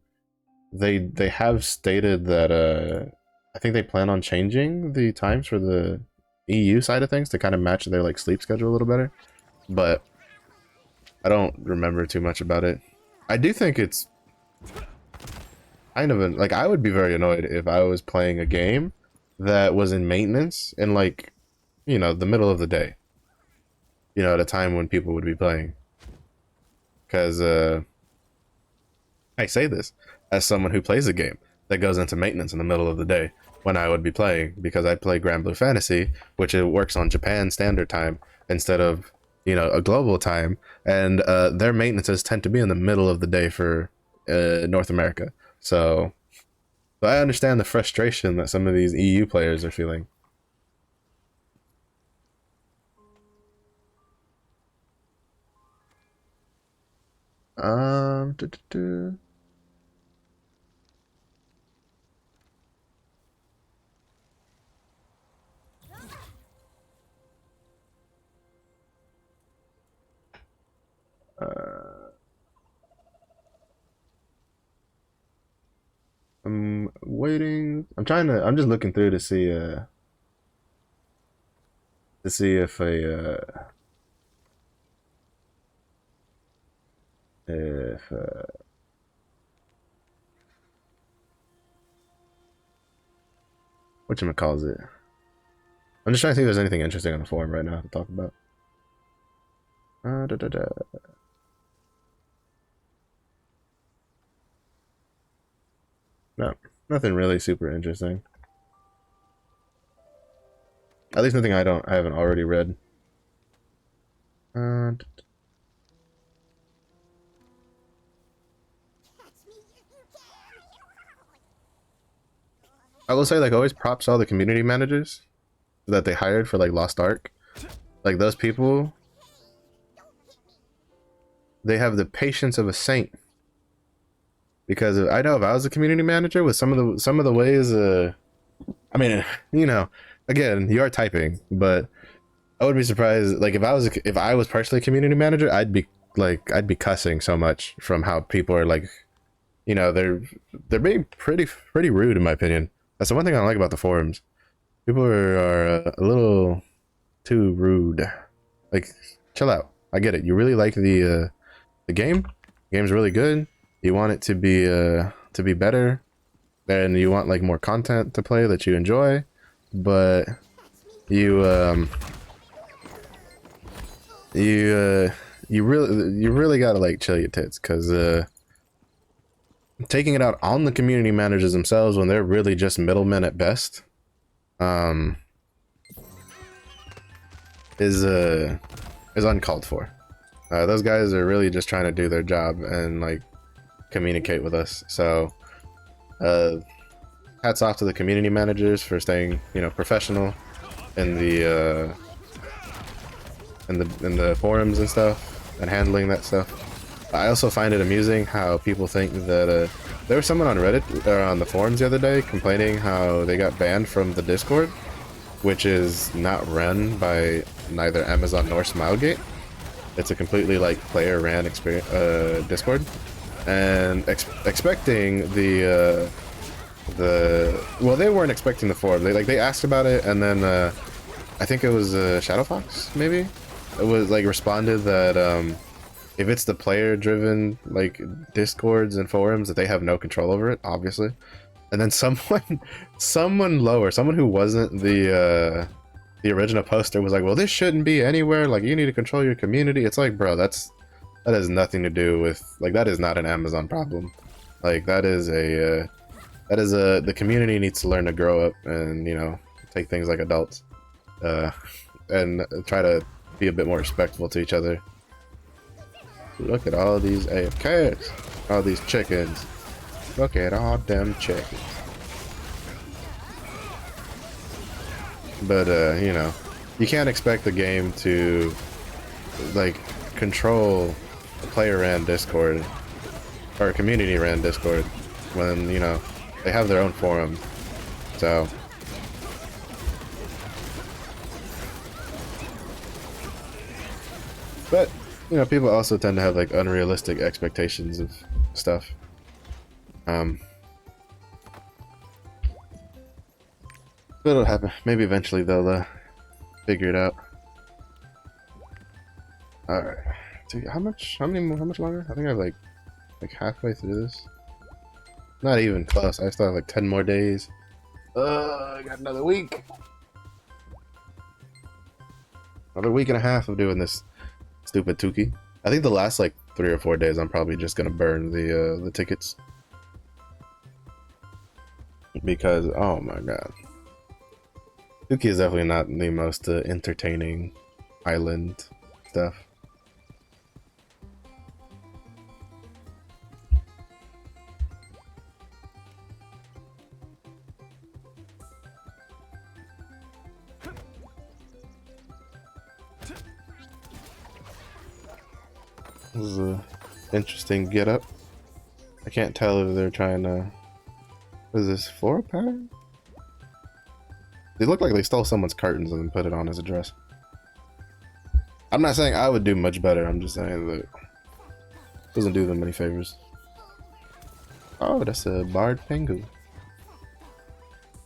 they have stated that I think they plan on changing the times for the EU side of things to kind of match their like sleep schedule a little better, but I don't remember too much about it. I do think it's kind of like, I would be very annoyed if I was playing a game that was in maintenance in, like, you know, the middle of the day, you know, at a time when people would be playing. Because I say this as someone who plays a game that goes into maintenance in the middle of the day when I would be playing, because I play Grand Blue Fantasy, which it works on Japan Standard Time instead of, you know, a global time, and their maintenances tend to be in the middle of the day for North America. So I understand the frustration that some of these EU players are feeling. Um, duh, duh, duh. Uh, I'm waiting. I'm I'm just looking through to see if whatchamacalls it. I'm just trying to see if there's anything interesting on the forum right now to talk about. No, nothing really super interesting. At least nothing I haven't already read. I will say, like, always props all the community managers that they hired for like Lost Ark. Like, those people, they have the patience of a saint. Because I know if I was a community manager with some of the ways, I mean, you know, again, you are typing, but I would be surprised. Like, if I was personally a community manager, I'd be cussing so much from how people are, like, you know, they're being pretty rude in my opinion. That's the one thing I don't like about the forums. People are a little too rude. Like, chill out. I get it. You really like the game. The game's really good. You want it to be better, and you want like more content to play that you enjoy, but you really gotta like chill your tits, because taking it out on the community managers themselves when they're really just middlemen at best is uncalled for. Those guys are really just trying to do their job and like communicate with us. So hats off to the community managers for staying, you know, professional in the forums and stuff and handling that stuff. I also find it amusing how people think that there was someone on Reddit or on the forums the other day complaining how they got banned from the Discord, which is not run by neither Amazon nor Smilegate. It's a completely like player ran Discord, and expecting the well, they weren't expecting the forum. They asked about it, and then I think it was Shadowfox, maybe it was like responded that if it's the player driven like discords and forums, that they have no control over it, obviously. And then someone lower, someone who wasn't the original poster was like, well, this shouldn't be anywhere, like you need to control your community. It's like, bro, that has nothing to do with, like, that is not an Amazon problem. Like, the community needs to learn to grow up and, you know, take things like adults, and try to be a bit more respectful to each other. Look at all these AFKs, all these chickens. Look at all them chickens. But you know, you can't expect the game to like control a player ran Discord or a community ran Discord when, you know, they have their own forum. So but you know, people also tend to have like unrealistic expectations of stuff. But it'll happen. Maybe eventually they'll figure it out. All right. So how much longer? I think I'm like halfway through this. Not even close. I still have like 10 more days. I got another week. Another week and a half of doing this stupid Tuki. I think the last like 3 or 4 days I'm probably just gonna burn the tickets, because oh my god, Tuki is definitely not the most entertaining island stuff. This is a interesting getup. I can't tell if they're trying to. What is this, floor pattern? They look like they stole someone's curtains and then put it on as a dress. I'm not saying I would do much better. I'm just saying that it doesn't do them any favors. Oh, that's a barred pengu.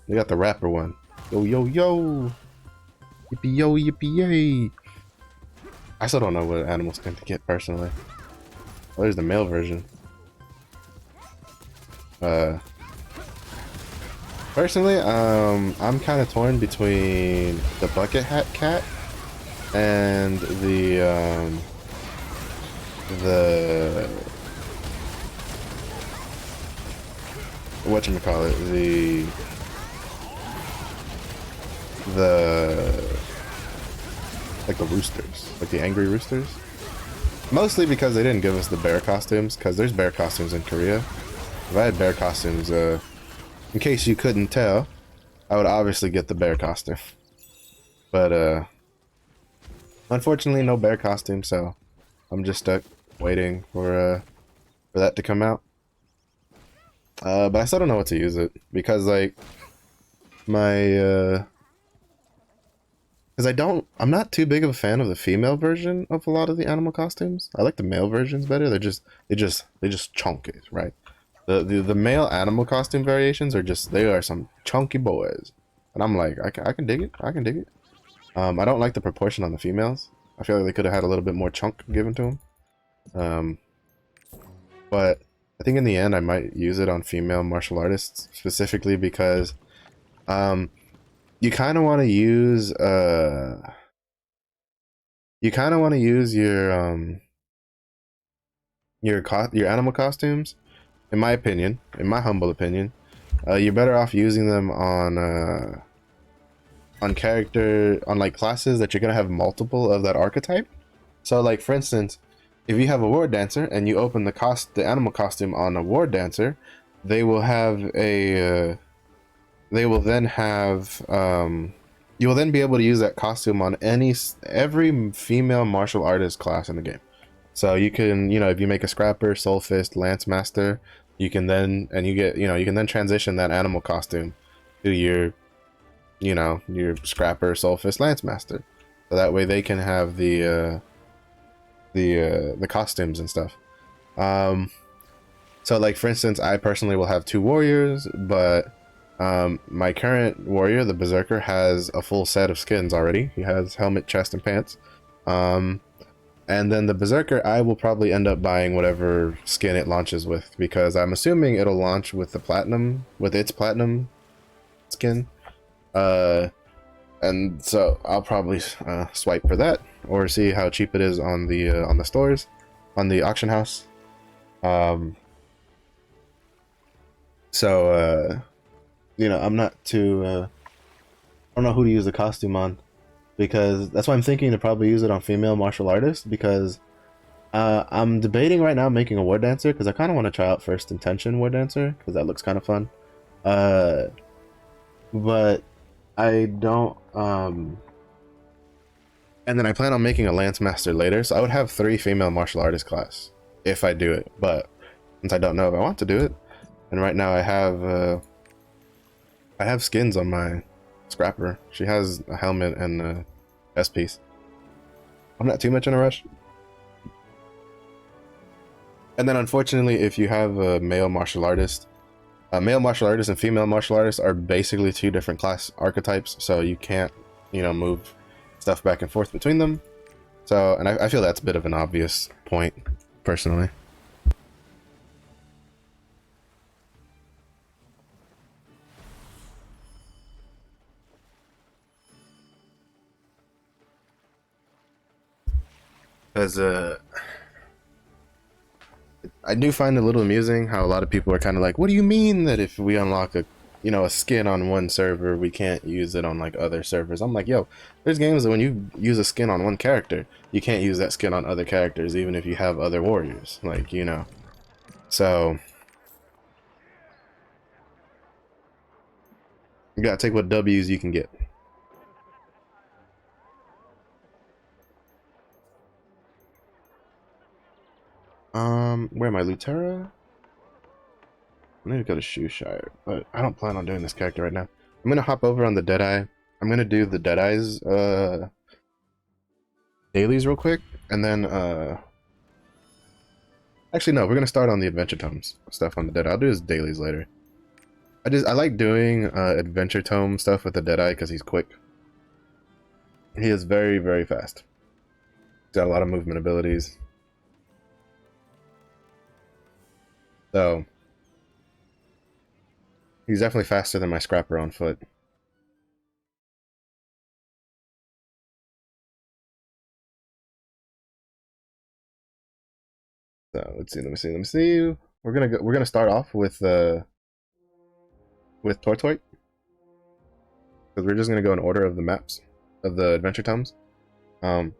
They got the rapper one. Yo, yo, yo. Yippee, yo, yippee, yay. I still don't know what animal skin to get personally. Oh, there's the male version. Personally, I'm kind of torn between the bucket hat cat and the whatchamacallit, the like the roosters, like the angry roosters. Mostly because they didn't give us the bear costumes, because there's bear costumes in Korea. If I had bear costumes, in case you couldn't tell, I would obviously get the bear costume. But unfortunately no bear costume, so I'm just stuck waiting for that to come out. But I still don't know what to use it, because like my because I'm not too big of a fan of the female version of a lot of the animal costumes. I like the male versions better. They just chunk it, right? The male animal costume variations are they are some chunky boys, and I'm like, I can dig it. I can dig it. I don't like the proportion on the females. I feel like they could have had a little bit more chunk given to them. But I think in the end I might use it on female martial artists, specifically because you kind of want to use your animal costumes. In my opinion, in my humble opinion, you're better off using them on like classes that you're gonna have multiple of that archetype. So like for instance, if you have a war dancer and you open the animal costume on a war dancer, they will have a they will then have you will then be able to use that costume on every female martial artist class in the game. So you can, if you make a scrapper, soul fist, lance master, you can then you can then transition that animal costume to your scrapper, soul fist, lance master. So that way they can have the costumes and stuff. So like for instance, I personally will have 2 warriors, but my current warrior, the berserker, has a full set of skins already. He has helmet, chest, and pants. And then the berserker, I will probably end up buying whatever skin it launches with, because I'm assuming it'll launch with its platinum skin. And so I'll probably swipe for that, or see how cheap it is on the stores, on the auction house. I'm not too I don't know who to use the costume on, because that's why I'm thinking to probably use it on female martial artists, because I'm debating right now making a war dancer, because I kind of want to try out First Intention war dancer, because that looks kind of fun. But I don't and then I plan on making a lance master later, so I would have 3 female martial artist class if I do it. But since I don't know if I want to do it, and right now I have skins on my scrapper. She has a helmet and a chest piece. I'm not too much in a rush. And then unfortunately, if you have a male martial artist and female martial artists are basically 2 different class archetypes, so you can't, move stuff back and forth between them. So, and I feel that's a bit of an obvious point, personally. Because I do find it a little amusing how a lot of people are kind of like, what do you mean that if we unlock a skin on one server, we can't use it on like other servers? I'm like, yo, there's games that when you use a skin on one character, you can't use that skin on other characters, even if you have other warriors, like, so you gotta take what W's you can get. Where am I, Lutera? I need to go to Shoeshire, but I don't plan on doing this character right now. I'm gonna hop over on the Deadeye. I'm gonna do the Deadeye's dailies real quick, and then actually no, we're gonna start on the Adventure Tomes stuff on the Deadeye. I'll do his dailies later. I like doing adventure tome stuff with the Deadeye because he's quick. He is very, very fast. He's got a lot of movement abilities. So he's definitely faster than my scrapper on foot. So let's see, let me see. We're gonna start off with tortoyk. Because we're just gonna go in order of the maps of the adventure tomes. So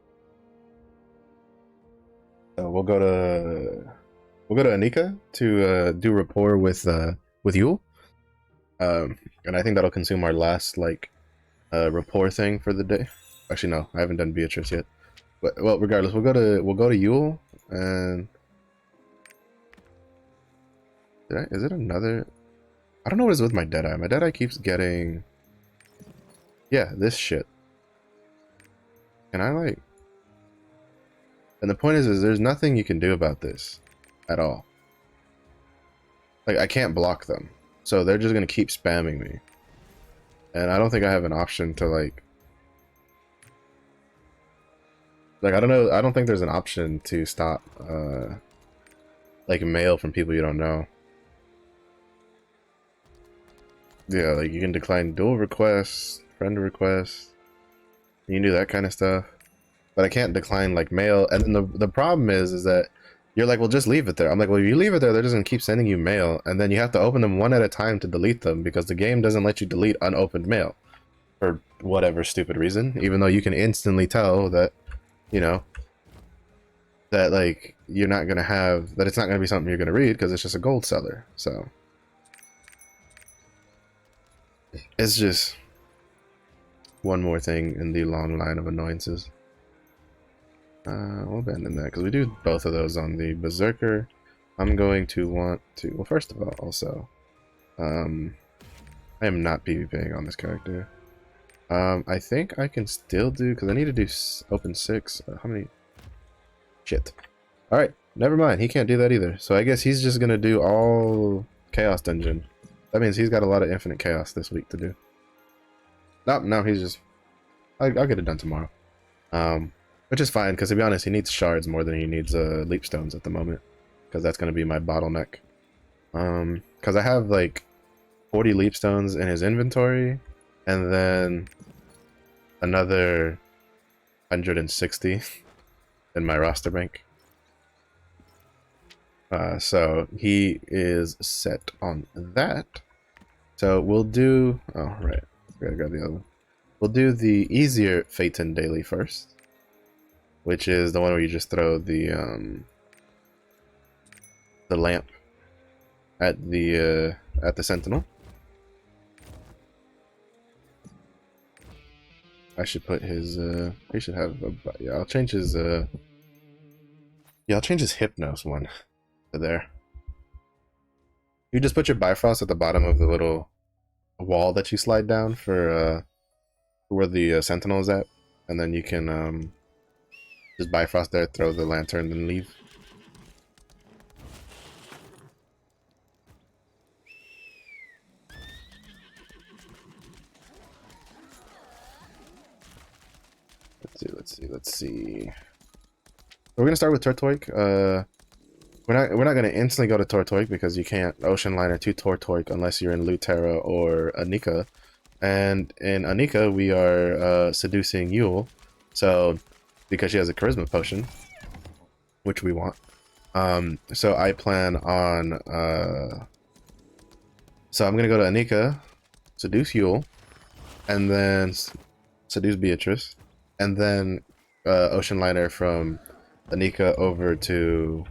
we'll go to Anikka to do rapport with Yule. And I think that'll consume our last like rapport thing for the day. Actually, no, I haven't done Beatrice yet. But well, regardless, we'll go to Yule and is it another? I don't know what is with my Deadeye. My Deadeye keeps getting this shit. Can I like? And the point is there's nothing you can do about this at all. Like I can't block them, so they're just gonna keep spamming me. And I don't think I have an option to like I don't know. I don't think there's an option to stop like mail from people you don't know. Yeah, like you can decline dual requests, friend requests. You can do that kind of stuff. But I can't decline like mail. And then the problem is that you're like, well, just leave it there. I'm like, well, if you leave it there, they're just gonna keep sending you mail, and then you have to open them one at a time to delete them because the game doesn't let you delete unopened mail for whatever stupid reason. Even though you can instantly tell that, you know, that like you're not gonna have that it's not gonna be something you're gonna read because it's just a gold seller. So it's just one more thing in the long line of annoyances. We'll abandon that because we do both of those on the Berserker. I'm going to want to, well, first of all, also, I am not PvPing on this character. I think I can still do, because I need to do open 6. How many? Shit. Alright, never mind. He can't do that either. So I guess he's just going to do all Chaos Dungeon. That means he's got a lot of Infinite Chaos this week to do. Nope, no, he's just... I'll get it done tomorrow. Which is fine, because to be honest, he needs shards more than he needs leap stones at the moment. Because that's going to be my bottleneck. Because I have like 40 leap stones in his inventory, and then another 160 in my roster bank. So he is set on that. So we'll do... Oh, right. We gotta grab the other one. We'll do the easier Phaeton daily first, which is the one where you just throw the lamp at the sentinel. I should put his he should have a, yeah, I'll change his Hypnos one to there. You just put your Bifrost at the bottom of the little wall that you slide down for where the sentinel is at, and then you can just Bifrost there, throw the lantern, and leave. Let's see. We're gonna start with tortoyk. We're not gonna instantly go to tortoyk because you can't ocean liner to tortoyk unless you're in Lutera or Anikka. And in Anikka, we are seducing Yule, so because she has a charisma potion, which we want. So I plan on so I'm gonna go to Anikka, seduce Yule, and then seduce Beatrice, and then ocean liner from Anikka over to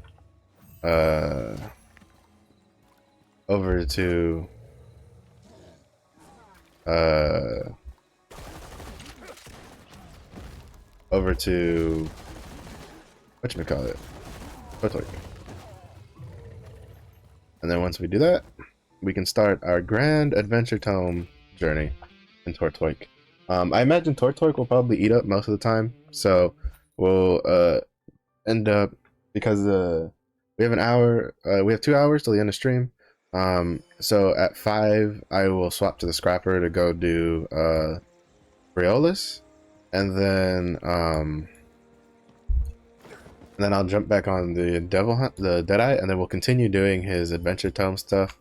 whatchamacallit, tortoyk. And then once we do that, we can start our grand adventure tome journey in tortoyk. I imagine tortoyk will probably eat up most of the time, so we'll end up, because we have an hour, we have 2 hours till the end of stream. So at 5, I will swap to the scrapper to go do Briolis, and then I'll jump back on the Devil Hunt, the Deadeye, and then we'll continue doing his Adventure Tome stuff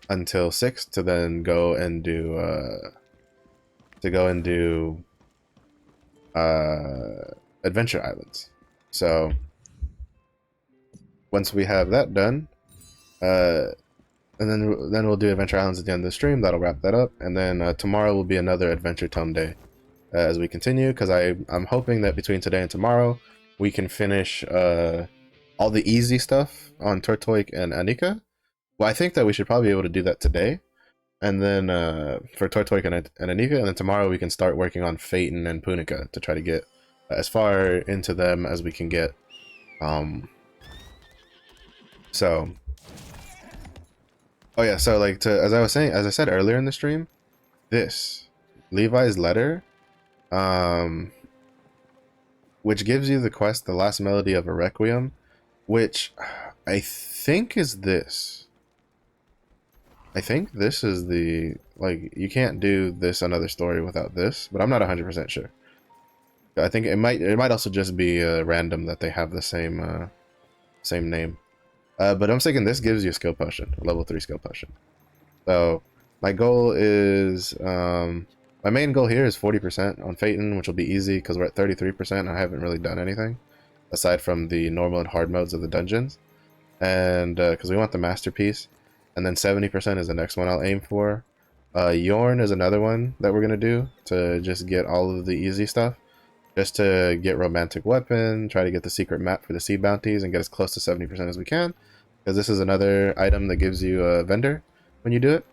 until 6 to then go and do Adventure Islands. So once we have that done, and then we'll do Adventure Islands at the end of the stream. That'll wrap that up, and then tomorrow will be another Adventure Tome day as we continue. Because I'm hoping that between today and tomorrow we can finish all the easy stuff on Tortoyk and Anikka. Well, I think that we should probably be able to do that today, and then for Tortoyk and Anikka, and then tomorrow we can start working on Phaeton and Punica to try to get as far into them as we can get. So. Oh yeah, so like as I said earlier in the stream, this Levi's letter, which gives you the quest, the last melody of a requiem, which I think is this. I think this is the, like, you can't do this another story without this, but I'm not 100% sure. I think it might also just be random that they have the same name. But I'm thinking this gives you a skill potion, a level 3 skill potion. So my goal is, my main goal here is 40% on Phaeton, which will be easy because we're at 33% and I haven't really done anything aside from the normal and hard modes of the dungeons. And because we want the masterpiece, and then 70% is the next one I'll aim for. Yorn is another one that we're gonna do to just get all of the easy stuff. Just to get romantic weapon, try to get the secret map for the sea bounties, and get as close to 70% as we can, because this is another item that gives you a vendor when you do it.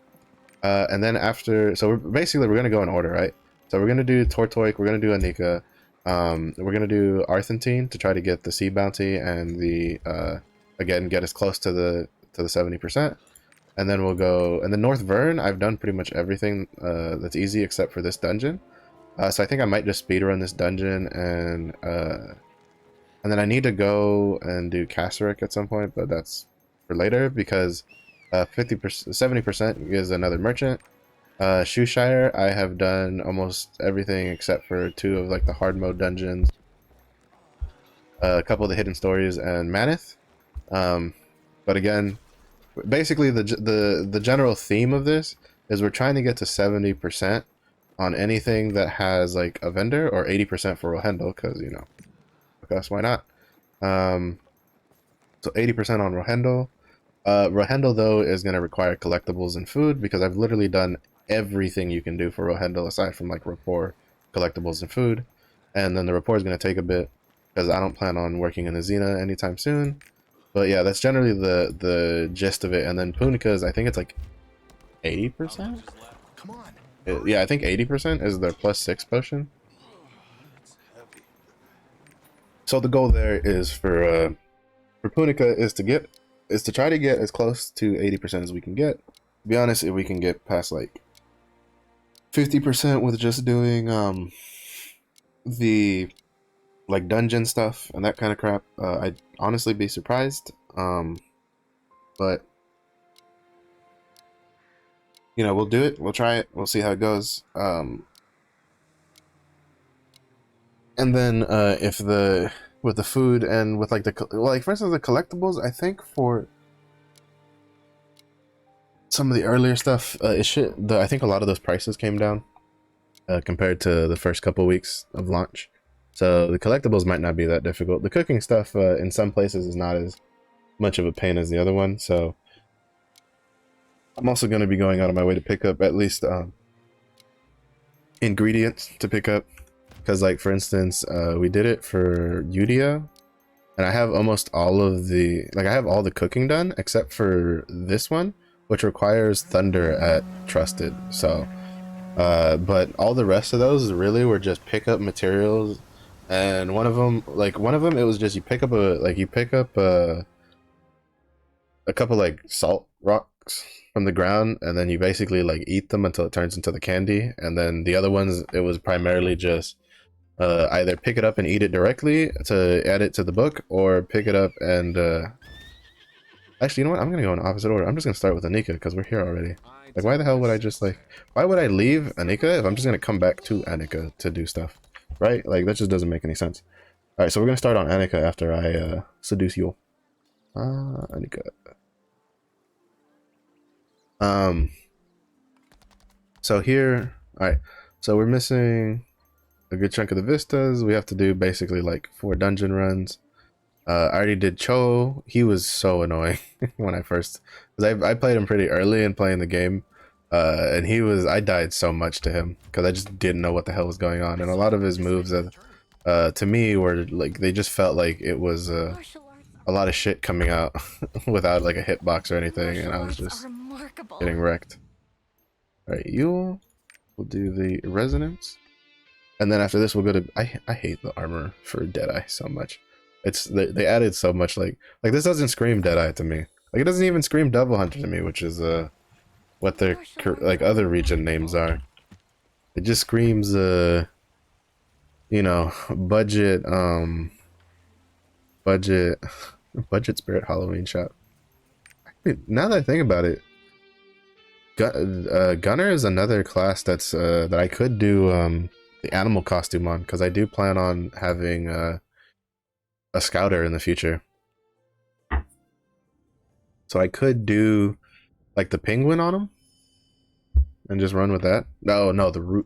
And then after, so we're gonna go in order, right? So we're gonna do Tortoyk, we're gonna do Anikka, we're gonna do Arthentine to try to get the sea bounty and the again get as close to the 70%. And then we'll go, and then North Vern, I've done pretty much everything that's easy except for this dungeon. So I think I might just speedrun this dungeon, and then I need to go and do Kasserek at some point, but that's for later because 70% is another merchant. Shoeshire, I have done almost everything except for 2 of like the hard mode dungeons, a couple of the hidden stories, and Maneth. But again, basically the general theme of this is we're trying to get to 70% on anything that has like a vendor, or 80% for Rohendel, because, you know, because why not? So 80% on Rohendel. Rohendel, though, is going to require collectibles and food, because I've literally done everything you can do for Rohendel aside from like rapport, collectibles, and food. And then the rapport is going to take a bit, because I don't plan on working in the Xena anytime soon. But yeah, that's generally the gist of it. And then Punica's, I think it's like 80%? Come on. Yeah, I think 80% is their +6 potion. So the goal there is for Punica is to try to get as close to 80% as we can get. To be honest, if we can get past like 50% with just doing the like dungeon stuff and that kind of crap, I'd honestly be surprised. But you know, we'll do it. We'll try it. We'll see how it goes. And then if with the food and with like like for instance the collectibles, I think for some of the earlier stuff, I think a lot of those prices came down compared to the first couple weeks of launch. So the collectibles might not be that difficult. The cooking stuff in some places is not as much of a pain as the other one. So I'm also going to be going out of my way to pick up at least ingredients to pick up, because like for instance we did it for Udia, and I have almost all of the, like I have all the cooking done except for this one, which requires Thunder at Trusted. So but all the rest of those really were just pick up materials, and one of them it was just you pick up a couple like salt rocks from the ground, and then you basically like eat them until it turns into the candy. And then the other ones, it was primarily just either pick it up and eat it directly to add it to the book, or pick it up and Actually, you know what? I'm gonna go in opposite order. I'm just gonna start with Anikka because we're here already. Like, why the hell would I just like? Why would I leave Anikka if I'm just gonna come back to Anikka to do stuff, right? Like that just doesn't make any sense. All right, so we're gonna start on Anikka after I seduce you. Anikka. So here, all right. So we're missing a good chunk of the vistas. We have to do basically like 4 dungeon runs. I already did Cho. He was so annoying when I first, because I played him pretty early in playing the game, and I died so much to him because I just didn't know what the hell was going on, and a lot of his moves, to me, were like they just felt like it was Martial arts. a lot of shit coming out without like a hitbox or anything, and I was Martial arts just are remarkable. getting wrecked. All right, you will do the resonance. And then after this, we'll go to. I hate the armor for Deadeye so much. They added so much like this doesn't scream Deadeye to me. Like it doesn't even scream Devil Hunter to me, which is what their like other region names are. It just screams you know, budget budget spirit Halloween shop. Now that I think about it, Gunner is another class that's that I could do the animal costume on because I do plan on having a scouter in the future. So I could do like the penguin on him and just run with that. No, the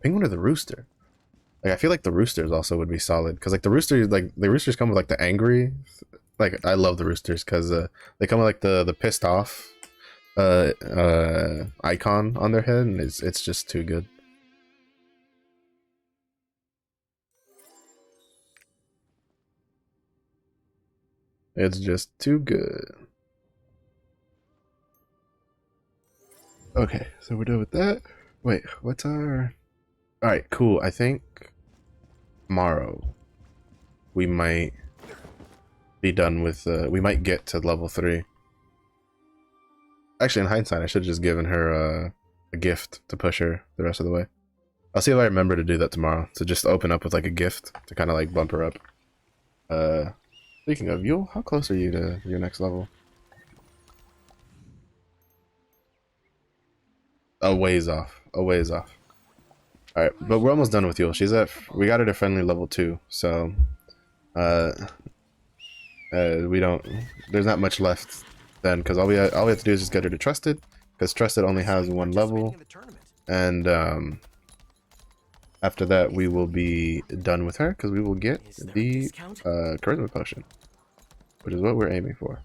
penguin or the rooster. Like I feel like the roosters also would be solid because like the roosters come with like the angry. Like I love the roosters because they come with like the pissed off icon on their head, and it's just too good. It's just too good. Okay, so we're done with that. Wait, what's our... Alright, cool. I think tomorrow we might be done with... we might get to level 3. Actually, in hindsight, I should have just given her a gift to push her the rest of the way. I'll see if I remember to do that tomorrow. To just open up with like a gift to kind of like bump her up. Speaking of, Yule, how close are you to your next level? A ways off. A ways off. Alright, but we're almost done with Yule. We got her to friendly level 2, so we don't, there's not much left then, because all we have to do is just get her to trusted, because trusted only has 1 level, and after that we will be done with her, because we will get the charisma potion, which is what we're aiming for.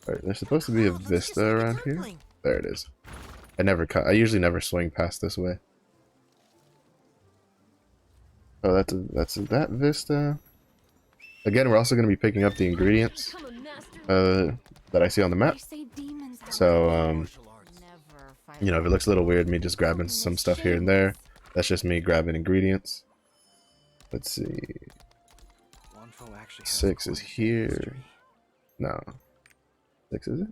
Alright, there's supposed to be a vista around here. There it is. I usually never swing past this way. Oh, that's that vista. Again, we're also going to be picking up the ingredients that I see on the map. So, you know, if it looks a little weird, me just grabbing some stuff here and there, that's just me grabbing ingredients. Let's see. 6 is here. No. 6 is it?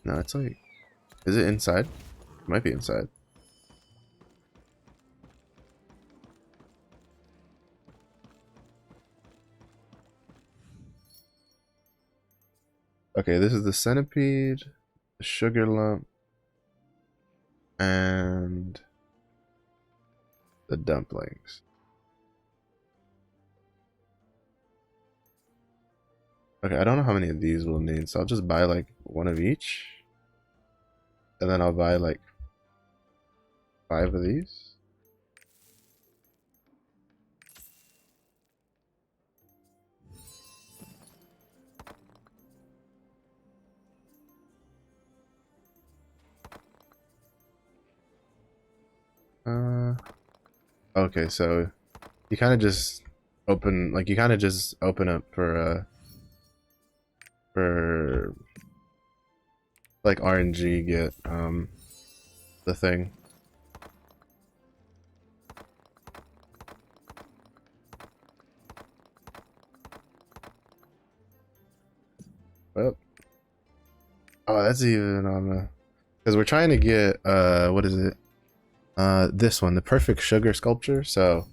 No, it's like... Is it inside? It might be inside. Okay, this is the centipede, the sugar lump, and the dumplings. Okay, I don't know how many of these we'll need, so I'll just buy like 1 of each. And then I'll buy like 5 of these. Okay, so you kind of just open up for like RNG get the thing. Well, oh, that's even on the, because we're trying to get what is it? This one, the perfect sugar sculpture. So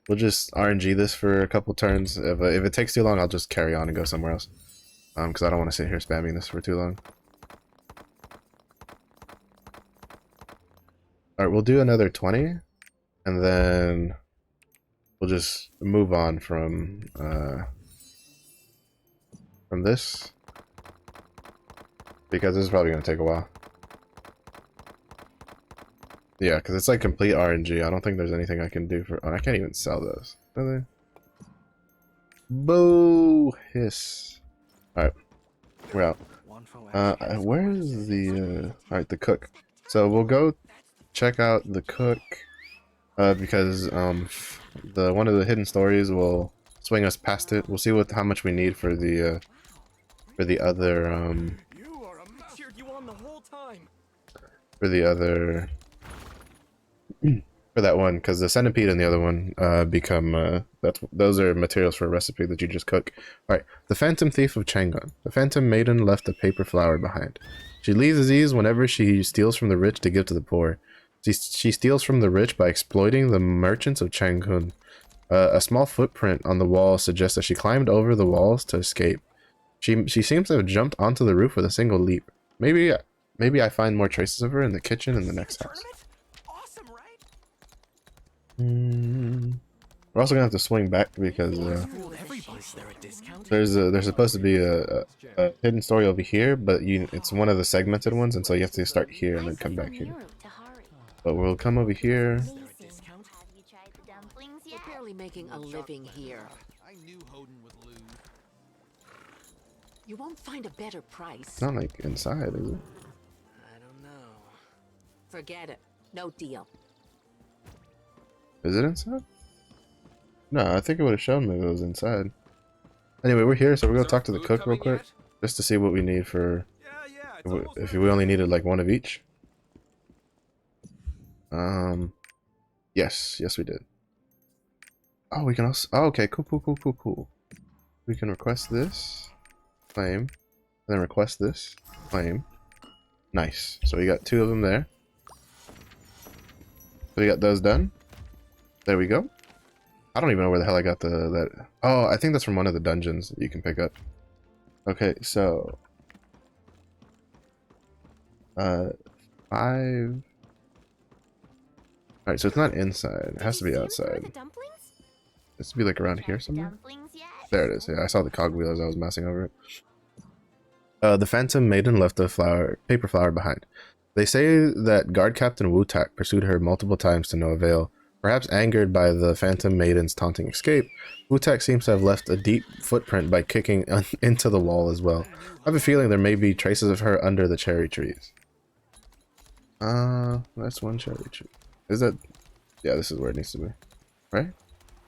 we'll just RNG this for a couple turns. If it takes too long, I'll just carry on and go somewhere else. Because I don't want to sit here spamming this for too long. Alright, we'll do another 20. And then we'll just move on from this. Because this is probably going to take a while. Yeah, because it's like complete RNG. I don't think there's anything I can do for... Oh, I can't even sell those. Really? Boo! Hiss. Alright. We're out. Where is the... Alright, the cook. So we'll go check out the cook. Because the one of the hidden stories will swing us past it. We'll see how much we need for the other for that one, because the centipede and the other one become those are materials for a recipe that you just cook. All right, the Phantom Thief of Changon. The Phantom Maiden left a paper flower behind. She leaves Aziz whenever she steals from the rich to give to the poor. She steals from the rich by exploiting the merchants of Changun. A small footprint on the wall suggests that she climbed over the walls to escape. She seems to have jumped onto the roof with a single leap. Maybe I find more traces of her in the kitchen in the next house. Awesome, right? We're also gonna have to swing back because there's supposed to be a hidden story over here, but it's one of the segmented ones, and so you have to start here and then come back here. But we'll come over here. We're barely making a living here. I knew Hoden would lose. You won't find a better price. It's not like inside, is it? I don't know. Forget it. No deal. Is it inside? No, I think it would have shown me if it was inside. Anyway, we're here, so we're gonna talk to the cook real quick, just to see what we need for. If we only needed like one of each. Yes, we did. Oh, we can also. Oh, okay, cool. We can request this, claim, and then request this, claim. Nice. So we got 2 of them there. So we got those done. There we go. I don't even know where the hell I got that. Oh, I think that's from one of the dungeons that you can pick up. Okay, so 5. Alright, so it's not inside. It has to be outside. It has to be like around here somewhere. There it is. Yeah, I saw the cogwheel as I was messing over it. The Phantom Maiden left a paper flower behind. They say that Guard Captain Wu-Tak pursued her multiple times to no avail. Perhaps angered by the Phantom Maiden's taunting escape, Wu-Tak seems to have left a deep footprint by kicking into the wall as well. I have a feeling there may be traces of her under the cherry trees. That's one cherry tree. Is that... Yeah, this is where it needs to be. Right?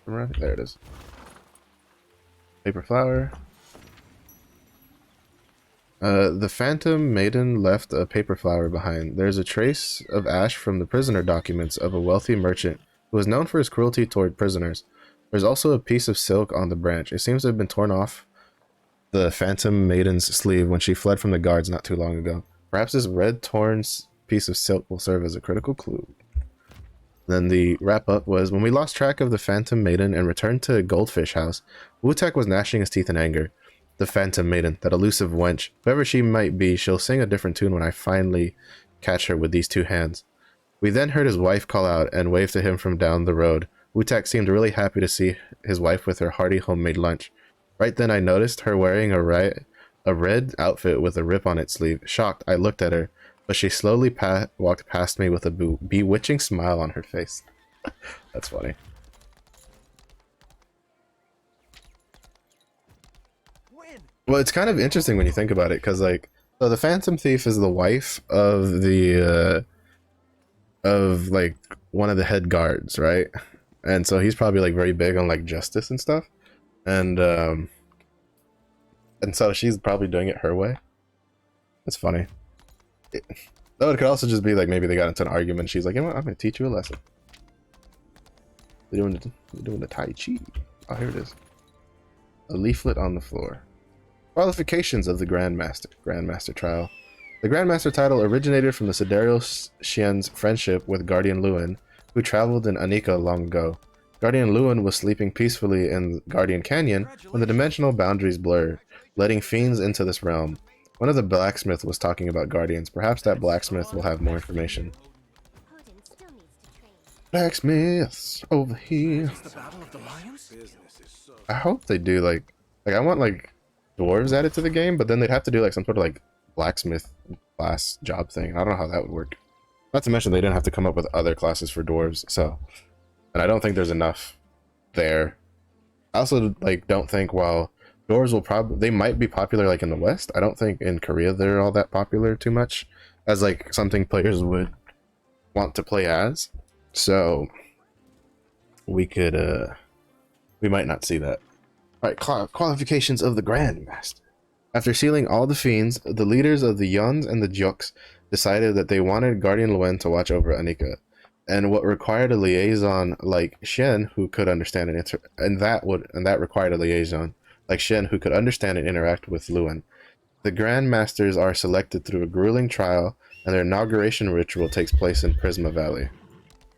There it is. Paper flower. The Phantom Maiden left a paper flower behind. There's a trace of ash from the prisoner documents of a wealthy merchant who was known for his cruelty toward prisoners. There's also a piece of silk on the branch. It seems to have been torn off the Phantom Maiden's sleeve when she fled from the guards not too long ago. Perhaps this red torn piece of silk will serve as a critical clue. Then the wrap-up was, when we lost track of the Phantom Maiden and returned to Goldfish House, Wu-Tak was gnashing his teeth in anger. The Phantom Maiden, that elusive wench. Whoever she might be, she'll sing a different tune when I finally catch her with these 2 hands. We then heard his wife call out and wave to him from down the road. Wu-Tak seemed really happy to see his wife with her hearty homemade lunch. Right then I noticed her wearing a red outfit with a rip on its sleeve. Shocked, I looked at her, but she slowly walked past me with a bewitching smile on her face. That's funny. Well, it's kind of interesting when you think about it, because like, so the Phantom Thief is the wife of the of like one of the head guards, right? And so he's probably like very big on like justice and stuff, and so she's probably doing it her way. It's funny. Though it could also just be like maybe they got into an argument. She's like, you know what? I'm gonna teach you a lesson. You're doing the Tai Chi. Oh, here it is. A leaflet on the floor. Qualifications of the Grandmaster trial. The Grandmaster title originated from the sidereal Xian's friendship with Guardian Lewin, who traveled in Anikka long ago. Guardian Lewin was sleeping peacefully in Guardian Canyon when the dimensional boundaries blurred, letting fiends into this realm. One of the blacksmiths was talking about guardians. Perhaps that blacksmith will have more information. Odin still needs to train. Blacksmiths over here. The Battle of the Lions? I hope they do like I want like dwarves added to the game, but then they'd have to do like some sort of like blacksmith class job thing. I don't know how that would work. Not to mention they didn't have to come up with other classes for dwarves, so, and I don't think there's enough there. I also like don't think while dwarves will probably, they might be popular like in the West, I don't think in Korea they're all that popular too much as like something players would want to play as. So we could we might not see that. All right, qualifications of the Grandmaster. After sealing all the fiends, the leaders of the Yuns and the Juks decided that they wanted Guardian Luen to watch over Anikka, and what required a liaison like Shen who could understand and that required a liaison like Shen who could understand and interact with Luen. The Grandmasters are selected through a grueling trial, and their inauguration ritual takes place in Prisma Valley.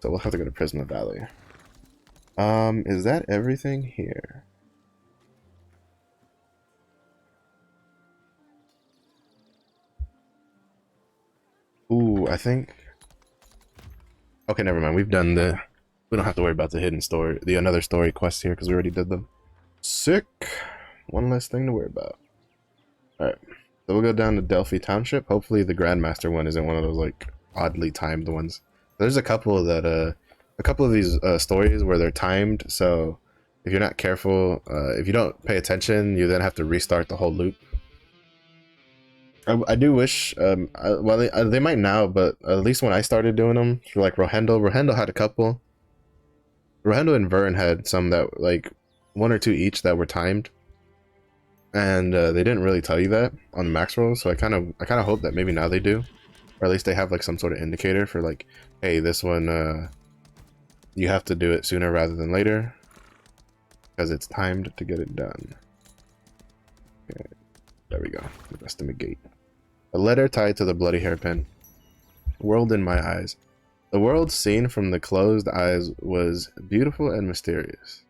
So we'll have to go to Prisma Valley. Is that everything here? Ooh, I think. Okay, never mind. We've done the. We don't have to worry about the hidden story, the another story quests here because we already did them. Sick. One less thing to worry about. All right, so we'll go down to Delphi Township. Hopefully, the Grandmaster one isn't one of those like oddly timed ones. There's a couple that a couple of these stories where they're timed. So if you're not careful, if you don't pay attention, you then have to restart the whole loop. I do wish, well, they might now, but at least when I started doing them, for like Rohendel had a couple. Rohendel and Vern had some that, like, one or two each that were timed. And they didn't really tell you that on the max rolls, so I kind of hope that maybe now they do. Or at least they have, like, some sort of indicator for, like, hey, this one, you have to do it sooner rather than later. Because it's timed to get it done. Okay, there we go. The rest of the gate. A letter tied to the bloody hairpin. World in my eyes. The world seen from the closed eyes was beautiful and mysterious.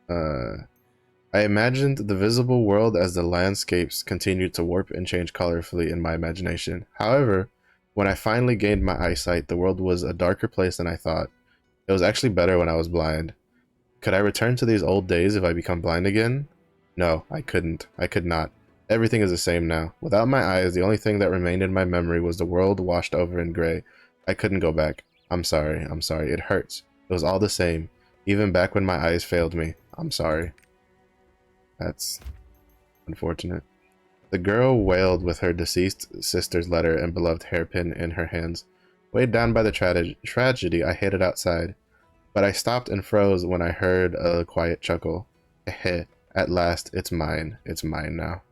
I imagined the visible world as the landscapes continued to warp and change colorfully in my imagination. However, when I finally gained my eyesight, the world was a darker place than I thought. It was actually better when I was blind. Could I return to these old days if I become blind again? No, I couldn't. I could not. Everything is the same now. Without my eyes, the only thing that remained in my memory was the world washed over in gray. I couldn't go back. I'm sorry. I'm sorry. It hurts. It was all the same. Even back when my eyes failed me. I'm sorry. That's unfortunate. The girl wailed with her deceased sister's letter and beloved hairpin in her hands. Weighed down by the tragedy, I headed outside. But I stopped and froze when I heard a quiet chuckle. Heh. At last, it's mine. It's mine now.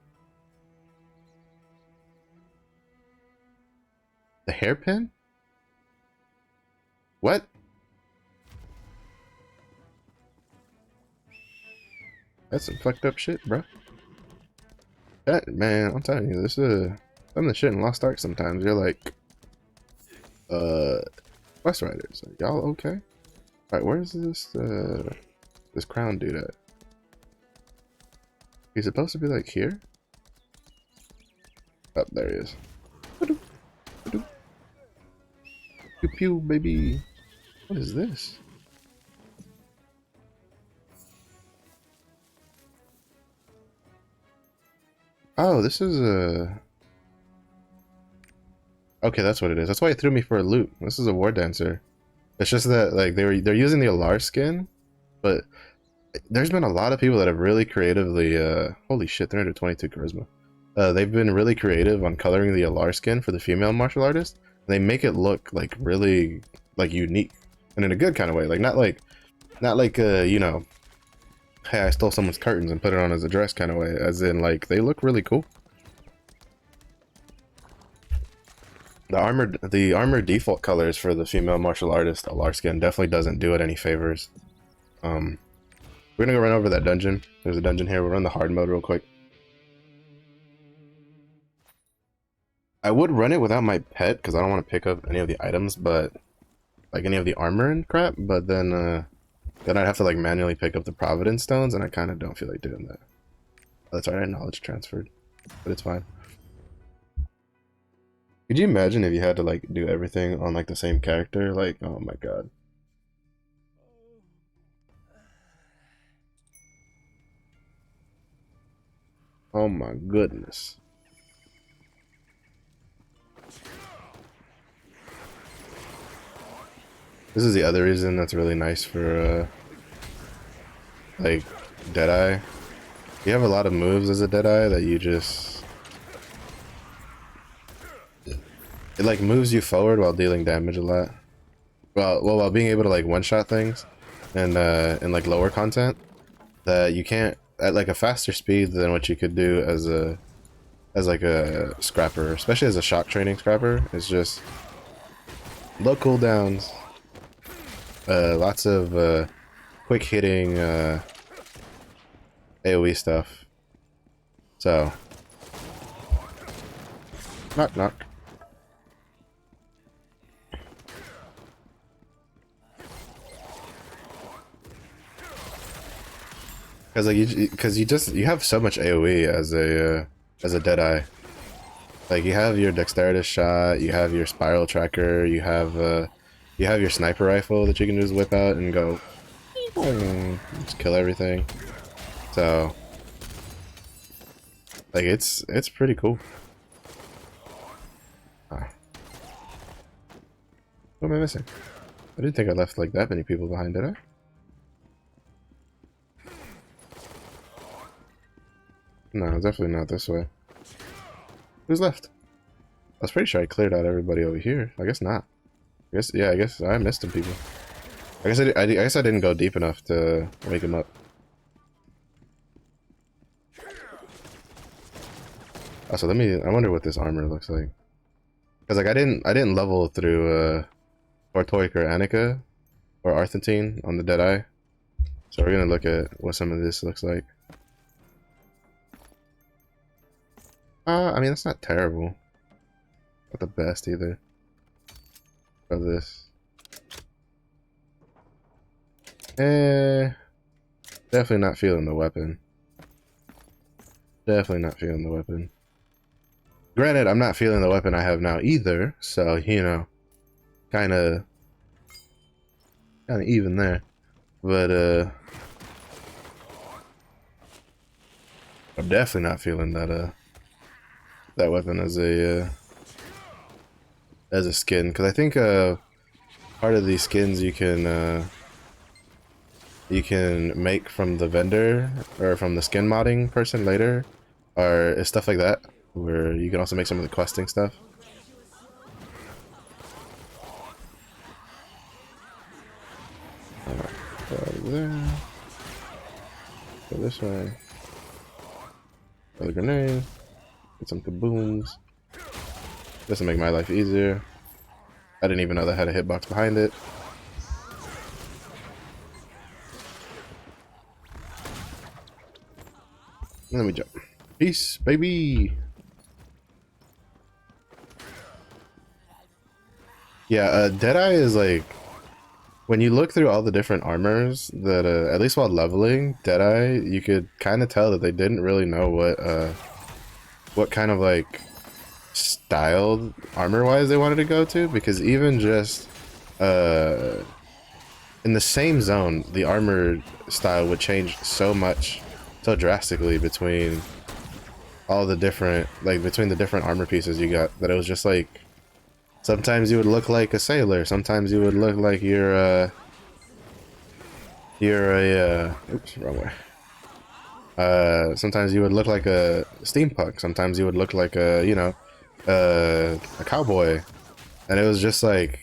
The hairpin? What? That's some fucked up shit, bro. That, man, I'm telling you, this is some of the shit in Lost Ark sometimes. You're like, Quest Riders, are y'all okay? Alright, where's this, this crown dude at? He's supposed to be like here? Oh, there he is. Pew pew, baby. What is this? Oh, this is a... Okay, that's what it is. That's why it threw me for a loop. This is a war dancer. It's just that like they're using the Alar skin, but there's been a lot of people that have really creatively holy shit, 322 charisma. They've been really creative on coloring the Alar skin for the female martial artist. They make it look like really like unique and in a good kind of way, like not like you know, hey, I stole someone's curtains and put it on as a dress kind of way, as in like they look really cool. The armor default colors for the female martial artist Alar skin definitely doesn't do it any favors. We're gonna go run over that dungeon. There's a dungeon here. We'll run the hard mode real quick. I would run it without my pet because I don't want to pick up any of the items, but like any of the armor and crap. But then I'd have to like manually pick up the Providence stones, and I kind of don't feel like doing that. That's alright, knowledge transferred, but it's fine. Could you imagine if you had to like do everything on like the same character? Like, oh my god. Oh my goodness. This is the other reason that's really nice for like Deadeye. You have a lot of moves as a Deadeye that you just, it like moves you forward while dealing damage a lot. Well, while being able to like one-shot things and in like lower content that you can't at like a faster speed than what you could do as like a scrapper, especially as a shock training scrapper. It's just low cooldowns, lots of quick hitting AoE stuff. So knock knock. Because like you have so much AoE as a Deadeye. Like you have your dexterous shot, you have your spiral tracker, you have your sniper rifle that you can just whip out and go just kill everything. So like it's pretty cool. Ah. What am I missing? I didn't think I left like that many people behind, did I? No, definitely not this way. Who's left? I was pretty sure I cleared out everybody over here. I guess not. I guess I missed some people. I guess I didn't go deep enough to wake him up. Oh, so I wonder what this armor looks like. Cause like I didn't level through tortoyk or Anikka or Arthentine on the Deadeye. So we're gonna look at what some of this looks like. I mean, that's not terrible. Not the best either. Of this. Definitely not feeling the weapon. Definitely not feeling the weapon. Granted, I'm not feeling the weapon I have now either, so, you know, kind of even there. But, I'm definitely not feeling that weapon as a skin, because I think part of these skins you can make from the vendor or from the skin modding person later is stuff like that, where you can also make some of the questing stuff. Alright, go over there. Go this way. Throw the grenade. Get some kabooms. This will make my life easier. I didn't even know that had a hitbox behind it. And then we jump. Peace, baby! Yeah, Deadeye is like, when you look through all the different armors that, at least while leveling Deadeye, you could kind of tell that they didn't really know what kind of like styled armor-wise they wanted to go to, because even just in the same zone, the armor style would change so much, so drastically between all the different, like between the different armor pieces you got, that it was just like, sometimes you would look like a sailor, sometimes you would look like you're a oops, wrong way. Sometimes you would look like a steampunk, sometimes you would look like a, you know, a cowboy, and it was just like,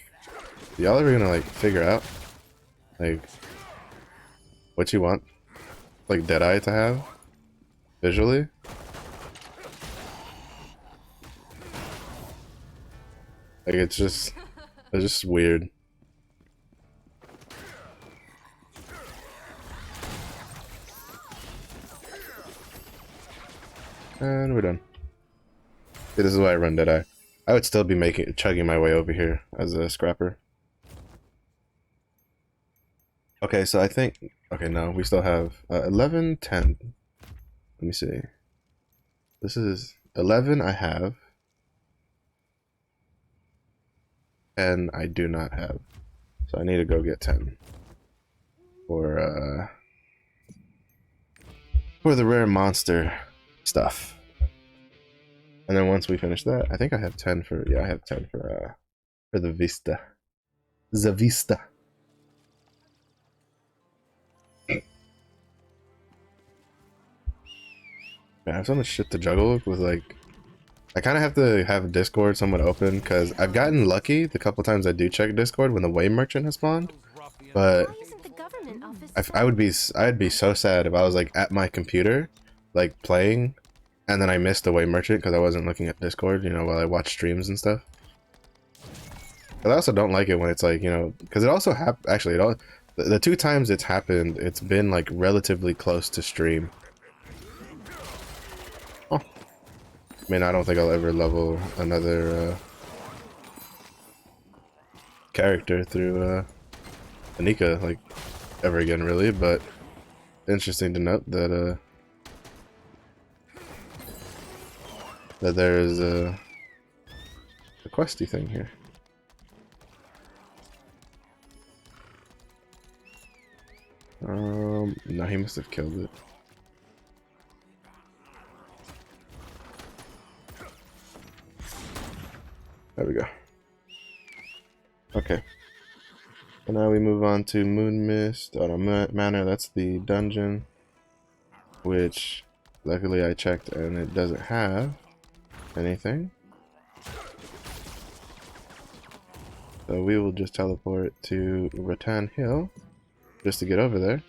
y'all ever gonna like figure out like what you want like Deadeye to have visually? Like it's just weird. And we're done. See, this is why I run Deadeye. I would still be chugging my way over here as a scrapper. Okay, so I think, okay, no, we still have 11, 10. Let me see. This is 11 I have. 10 I do not have. So I need to go get 10 for the rare monster stuff. And then once we finish that, I think I have 10 for, yeah, I have 10 for the Vista. The Vista. Man, I have so much shit to juggle with, like, I kind of have to have Discord somewhat open because I've gotten lucky the couple times I do check Discord when the Way Merchant has spawned, but Why isn't the government office I'd be so sad if I was like at my computer, like playing, and then I missed the Way Merchant because I wasn't looking at Discord, you know, while I watch streams and stuff. But I also don't like it when it's like, you know, because it also actually it all the 2 times it's happened, it's been like relatively close to stream. Oh. I mean, I don't think I'll ever level another character through Anikka, like, ever again, really, but interesting to note that that there's a questy thing here. No, he must have killed it. There we go. Okay. And now we move on to Moon Mist Manor. That's the dungeon, which luckily I checked and it doesn't have anything. So we will just teleport to Rattan Hill just to get over there.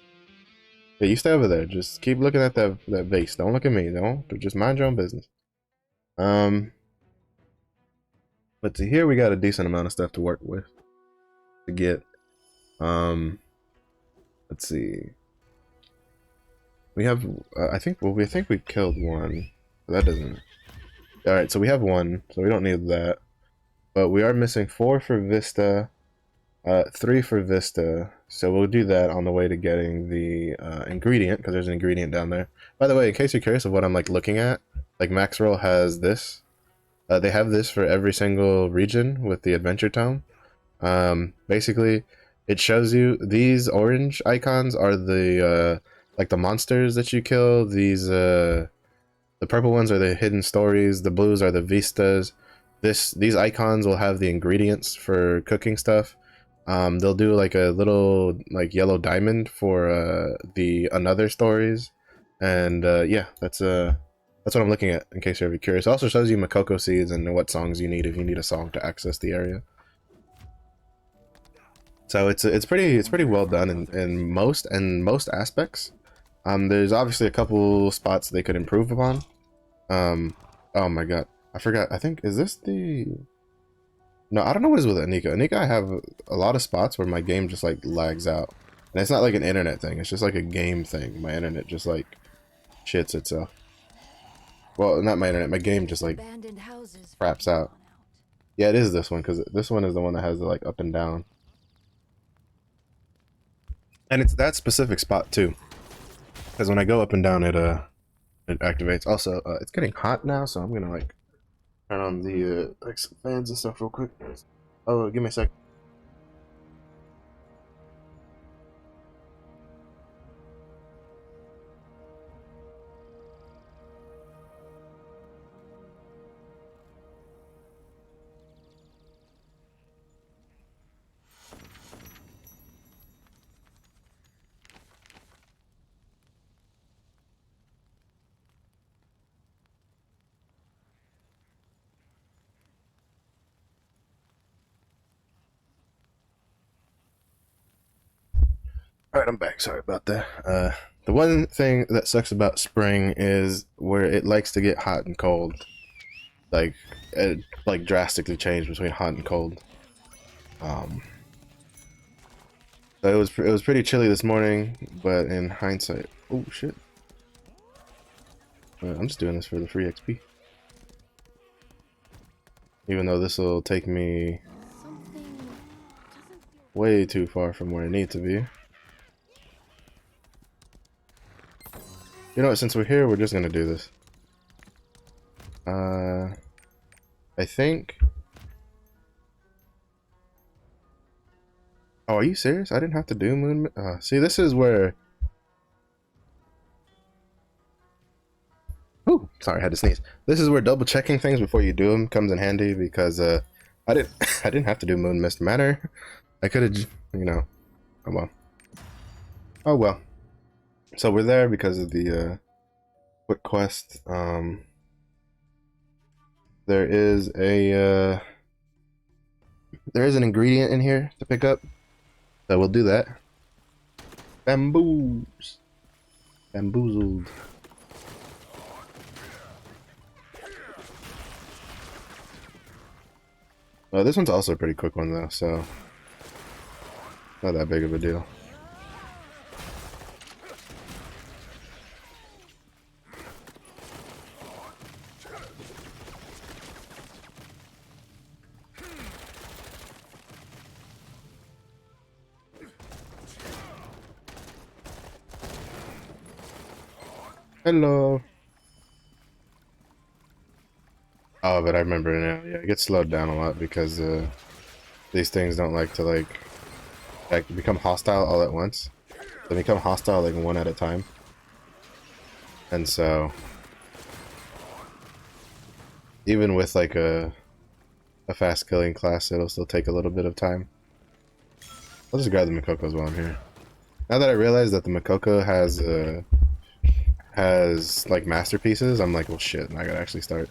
Yeah, you stay over there. Just keep looking at that vase. Don't look at me. Don't. Just mind your own business. Let's see, here we got a decent amount of stuff to work with to get. Let's see. We have I think we killed one. That doesn't. All right, so we have one, so we don't need that. But we are missing 4 for Vista, 3 for Vista. So we'll do that on the way to getting the ingredient, because there's an ingredient down there. By the way, in case you're curious of what I'm like looking at, like Maxroll has this. They have this for every single region with the adventure tome. Basically, it shows you these orange icons are the like the monsters that you kill. These the purple ones are the hidden stories. The blues are the vistas. These icons will have the ingredients for cooking stuff. They'll do like a little like yellow diamond for the another stories, and yeah, that's what I'm looking at, in case you're ever curious. It also shows you Makoko seeds and what songs you need if you need a song to access the area. So it's pretty well done in most aspects. There's obviously a couple spots they could improve upon. Oh my god, I forgot. I think, is this the? No, I don't know what is with Anikka. Anikka, I have a lot of spots where my game just like lags out, and it's not like an internet thing. It's just like a game thing. My internet just like shits itself. Well, not my internet. My game just like craps out. Yeah, it is this one, because this one is the one that has the like up and down. And it's that specific spot too, because when I go up and down, it activates. Also, it's getting hot now, so I'm gonna like turn on the like some fans and stuff real quick. Oh, give me a sec. Alright, I'm back. Sorry about that. The one thing that sucks about spring is where it likes to get hot and cold. Like, it like drastically change between hot and cold. So it was pretty chilly this morning, but in hindsight, oh shit. I'm just doing this for the free XP. Even though this will take me Something doesn't feel way too far from where I need to be. You know what, since we're here, we're just gonna do this. I think... Oh, are you serious? I didn't have to do moon... see, this is where... Ooh, sorry, I had to sneeze. This is where double checking things before you do them comes in handy, because I didn't I didn't have to do moon mist manor. I could have, you know, oh well. Oh well. So we're there because of the quick quest. There is a there is an ingredient in here to pick up, so we'll do that. Bamboos, bamboozled. This one's also a pretty quick one though, so not that big of a deal. Hello. Oh, but I remember now. Yeah, it gets slowed down a lot because these things don't like to like become hostile all at once. They become hostile like one at a time, and so even with like a fast killing class, it'll still take a little bit of time. I'll just grab the Makokos while I'm here. Now that I realize that the Makoko has like masterpieces, I'm like, well, shit, I gotta actually start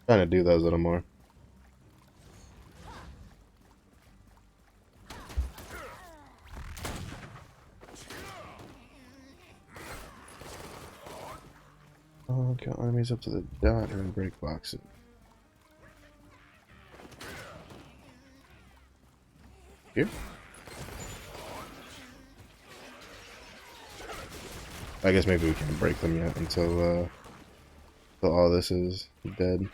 trying to do those a little more. Oh, kill enemies up to the dot and break boxes. Here? I guess maybe we can't break them yet until all this is dead.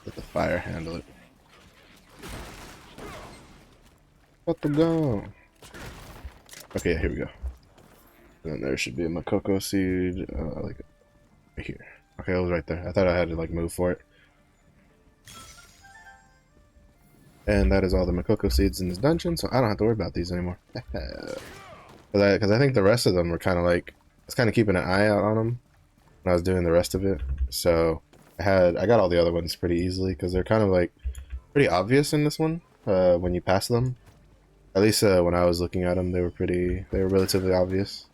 Let the fire handle it. Let the go. Okay, yeah, here we go. And then there should be a Makoko seed, like right here. Okay, it was right there. I thought I had to like move for it. And that is all the Makoko seeds in this dungeon, so I don't have to worry about these anymore. Because I think the rest of them were kind of like, I was kind of keeping an eye out on them when I was doing the rest of it. So I got all the other ones pretty easily because they're kind of like pretty obvious in this one when you pass them. At least when I was looking at them, they were relatively obvious.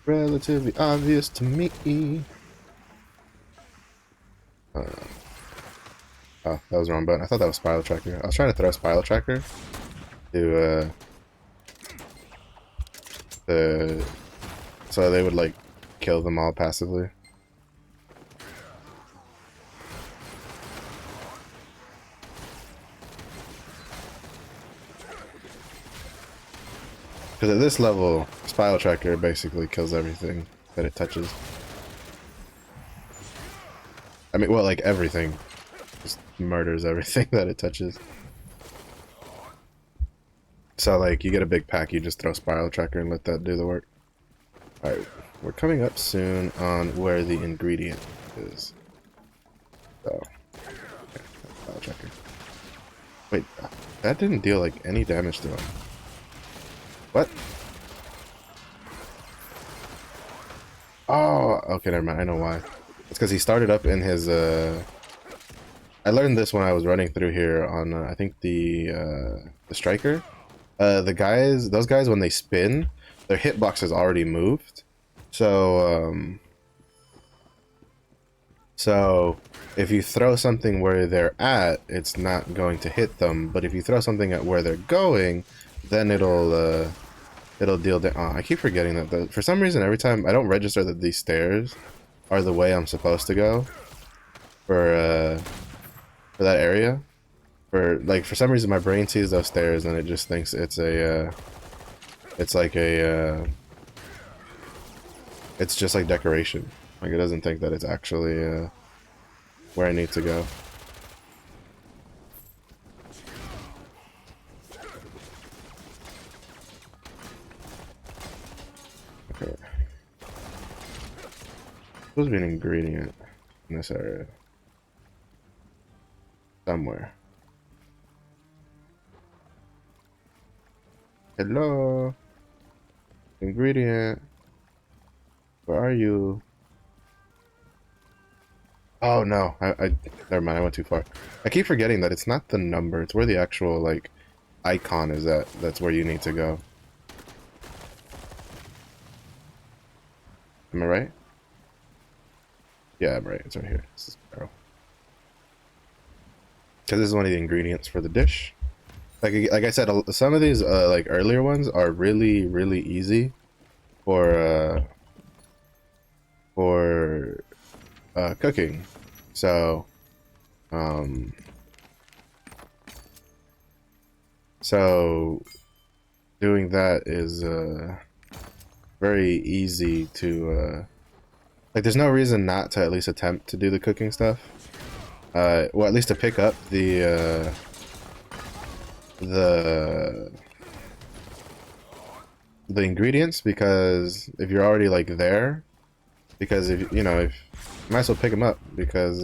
Relatively obvious to me. Oh, that was the wrong button. I thought that was Spiral Tracker. I was trying to throw Spiral Tracker to so they would like kill them all passively. Because at this level, Spiral Tracker basically kills everything that it touches. I mean, well, like everything. Just murders everything that it touches. So, like, you get a big pack, you just throw Spiral Tracker and let that do the work. Alright, we're coming up soon on where the ingredient is. So, okay, Spiral Tracker. Wait, that didn't deal, like, any damage to him. What? Oh, okay, never mind. I know why. It's because he started up in his, I learned this when I was running through here on, I think the Striker. Those guys, when they spin, their hitbox is already moved. So, So if you throw something where they're at, it's not going to hit them. But if you throw something at where they're going, then it'll deal damage. Oh, I keep forgetting that. For some reason, every time I don't register that these stairs are the way I'm supposed to go for that area. For some reason, my brain sees those stairs and it just thinks it's a it's like a it's just like decoration. Like it doesn't think that it's actually where I need to go. Okay. Supposed to be an ingredient in this area. Somewhere. Hello? Ingredient. Where are you? Oh no, I never mind, I went too far. I keep forgetting that it's not the number, it's where the actual like icon is at. That's where you need to go. Am I right? Yeah, I'm right. It's right here. This is arrow. Because this is one of the ingredients for the dish. Like I said, some of these like earlier ones are really easy for cooking. So so doing that is very easy to like there's no reason not to at least attempt to do the cooking stuff. Well, at least to pick up the ingredients, because if you're already like there, because if you know, if you might as well pick them up, because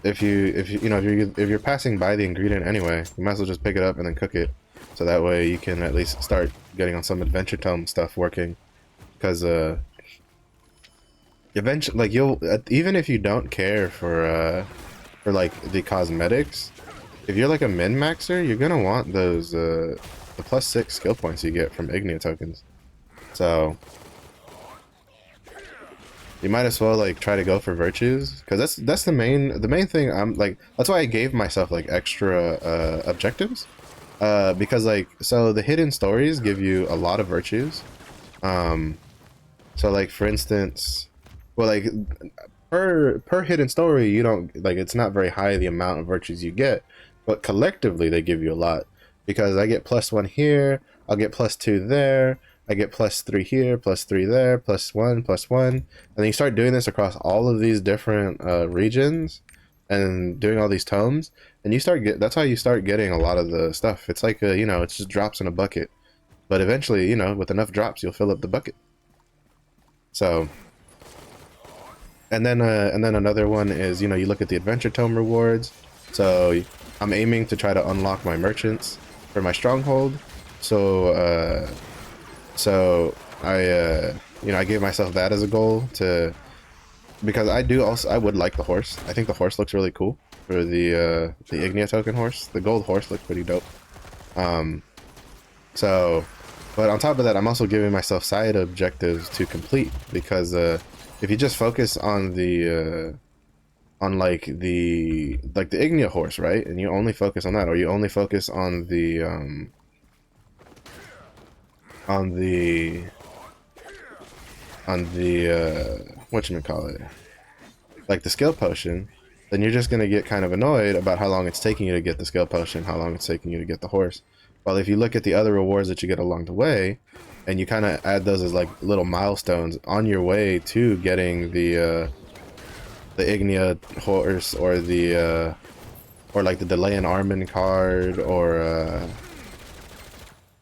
if you're passing by the ingredient anyway, you might as well just pick it up and then cook it, so that way you can at least start getting on some adventure tome stuff working, because eventually, like, you'll even if you don't care for like the cosmetics, if you're like a min-maxer, you're gonna want those the +6 skill points you get from Ignia tokens. So you might as well like try to go for virtues, because that's the main thing. I'm like, that's why I gave myself like extra objectives, because like, so the hidden stories give you a lot of virtues. So like, for instance, well, like per hidden story, you don't like, it's not very high the amount of virtues you get, but collectively they give you a lot, because I get +1 here, I'll get +2 there, I get +3 here, +3 there, +1, +1, and then you start doing this across all of these different regions and doing all these tomes, and that's how you start getting a lot of the stuff. It's like you know, it's just drops in a bucket, but eventually, you know, with enough drops you'll fill up the bucket. So and then another one is, you know, you look at the adventure tome rewards. So I'm aiming to try to unlock my merchants for my stronghold. So I you know, I gave myself that as a goal, to because I would like the horse. I think the horse looks really cool for the Ignia token horse. The gold horse looks pretty dope. So, but on top of that, I'm also giving myself side objectives to complete, because if you just focus on the on like the Ignia horse, right, and you only focus on that, or you only focus on the whatchamacallit, like the skill potion, then you're just gonna get kind of annoyed about how long it's taking you to get the skill potion, how long it's taking you to get the horse. Well, if you look at the other rewards that you get along the way, and you kind of add those as like little milestones on your way to getting the Ignia horse, or the or like the delay in Armin card, or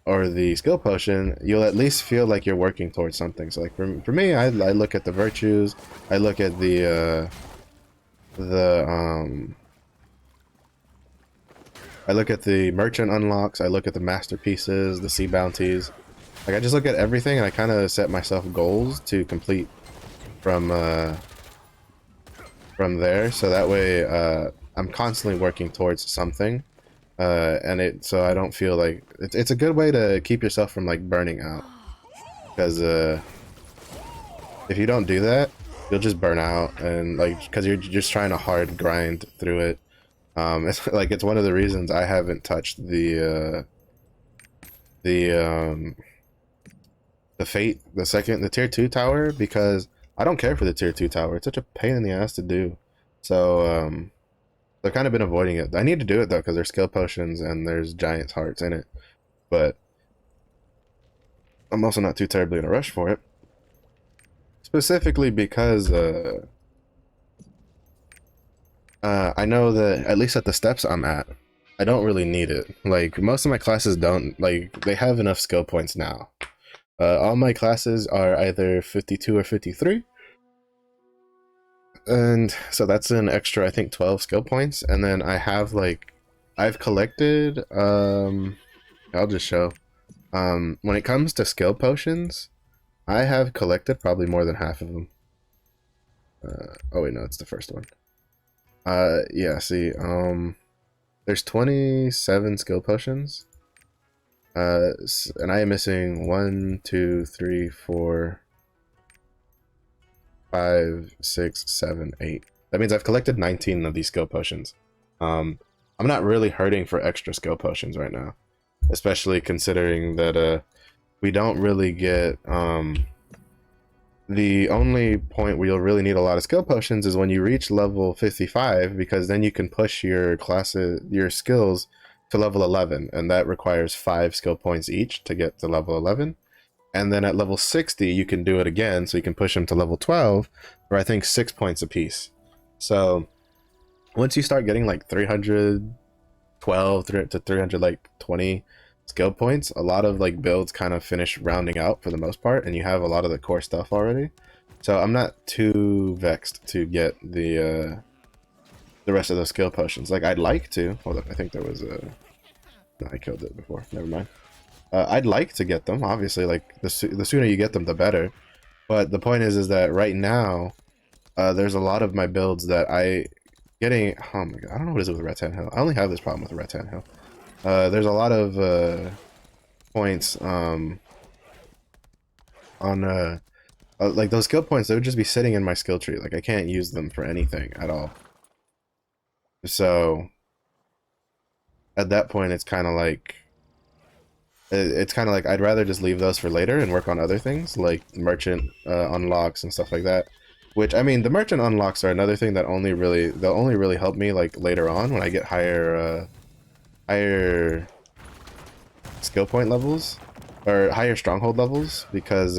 the skill potion, you'll at least feel like you're working towards something. So like for me, I look at the virtues, I look at I look at the merchant unlocks, I look at the masterpieces, the sea bounties. Like, I just look at everything, and I kind of set myself goals to complete from there, so that way I'm constantly working towards something, and so I don't feel like it's a good way to keep yourself from like burning out, because If you don't do that, you'll just burn out, and like because you're just trying to hard grind through it. It's like it's one of the reasons I haven't touched the the tier 2 tower, because I don't care for the tier 2 tower. It's such a pain in the ass to do. So I've kind of been avoiding it. I need to do it though because there's skill potions and there's giant's hearts in it, but I'm also not too terribly in a rush for it. Specifically because I know that at least at the steps I'm at, I don't really need it. Like most of my classes don't, like they have enough skill points now. All my classes are either 52 or 53. And so that's an extra, I think, 12 skill points. And then I have like, I've collected, I'll just show. When it comes to skill potions, I have collected probably more than half of them. Oh wait, no, it's the first one. Yeah, see, there's 27 skill potions. And I am missing 1, 2, 3, 4, 5, 6, 7, 8. That means I've collected 19 of these skill potions. I'm not really hurting for extra skill potions right now, especially considering that we don't really get the only point where you'll really need a lot of skill potions is when you reach level 55, because then you can push your your skills to level 11, and that requires 5 skill points each to get to level 11. And then at level 60 you can do it again, so you can push them to level 12 for I think 6 points apiece. So once you start getting like 312 to 300 like 20 skill points, a lot of like builds kind of finish rounding out for the most part, and you have a lot of the core stuff already. So I'm not too vexed to get the rest of those skill potions. Like I'd like to. Hold up, I think there was a. No, I killed it before. Never mind. I'd like to get them. Obviously, like the sooner you get them, the better. But the point is that right now, there's a lot of my builds that getting. Oh my god, I don't know what it is with Rattan Hill. I only have this problem with Rattan Hill. There's a lot of points on like those skill points. They would just be sitting in my skill tree. Like I can't use them for anything at all. So at that point, it's kind of like I'd rather just leave those for later and work on other things like merchant unlocks and stuff like that. Which, I mean, the merchant unlocks are another thing that they'll only really help me like later on when I get higher skill point levels or higher stronghold levels, because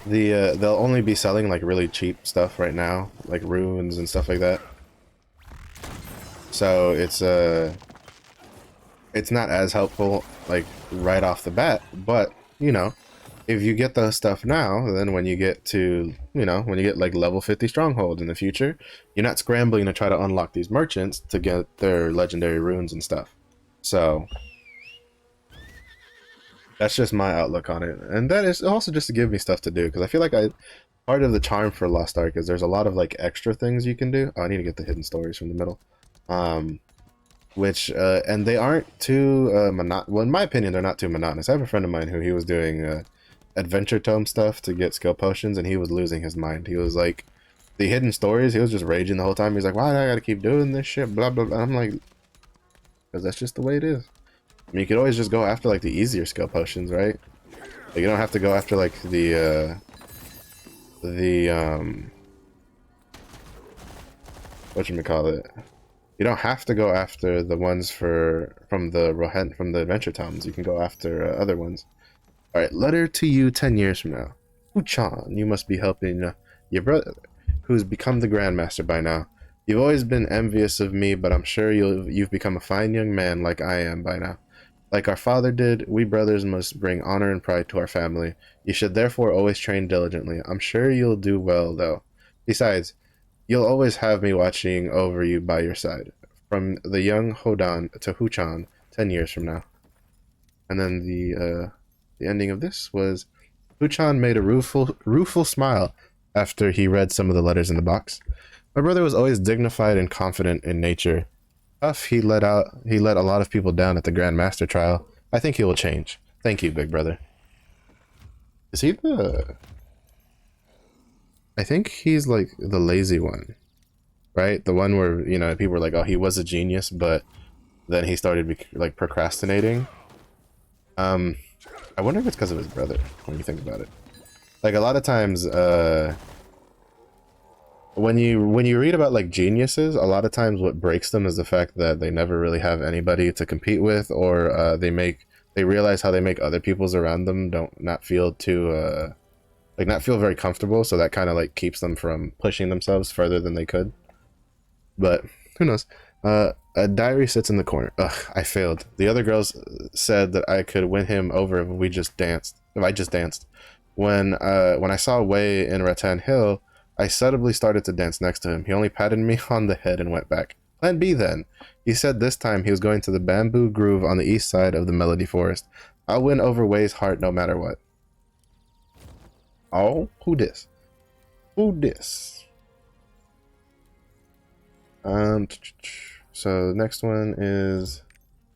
they'll only be selling like really cheap stuff right now, like runes and stuff like that. So it's not as helpful like right off the bat, but you know, if you get the stuff now, then when you get to, you know, when you get like level 50 stronghold in the future, you're not scrambling to try to unlock these merchants to get their legendary runes and stuff. So that's just my outlook on it, and that is also just to give me stuff to do, because I feel like part of the charm for Lost Ark is there's a lot of like extra things you can do. Oh, I need to get the hidden stories from the middle. Which and they aren't too well, in my opinion, they're not too monotonous. I have a friend of mine who he was doing adventure tome stuff to get skill potions, and he was losing his mind. He was like, the hidden stories, he was just raging the whole time. He's like, why do I gotta keep doing this shit, blah blah blah. I'm like, because that's just the way it is. I mean, you could always just go after like the easier skill potions, right? Like, you don't have to go after like the whatchamacallit. You don't have to go after the ones from the adventure tomes. You can go after other ones. All right, letter to you 10 years from now. Uchan, you must be helping your brother, who's become the Grandmaster by now. You've always been envious of me, but I'm sure you've become a fine young man like I am by now. Like our father did, we brothers must bring honor and pride to our family. You should therefore always train diligently. I'm sure you'll do well, though. Besides, you'll always have me watching over you by your side. From the young Hodan to Huchan 10 years from now. And then the ending of this was, Huchan made a rueful smile after he read some of the letters in the box. My brother was always dignified and confident in nature. Tough, he let a lot of people down at the Grand Master trial. I think he will change. Thank you, big brother. Is he the... I think he's like the lazy one, right? The one where, you know, people were like, oh, he was a genius, but then he started like procrastinating. I wonder if it's because of his brother, when you think about it. Like, a lot of times, when you read about like geniuses, a lot of times what breaks them is the fact that they never really have anybody to compete with, or they realize how they make other people's around them not feel too not feel very comfortable, so that kind of like keeps them from pushing themselves further than they could. But who knows? A diary sits in the corner. Ugh, I failed. The other girls said that I could win him over if we just danced. If I just danced. When I saw Wei in Rattan Hill, I suddenly started to dance next to him. He only patted me on the head and went back. Plan B then. He said this time he was going to the bamboo grove on the east side of the Melody Forest. I'll win over Wei's heart no matter what. Oh, who this? Who this? So the next one is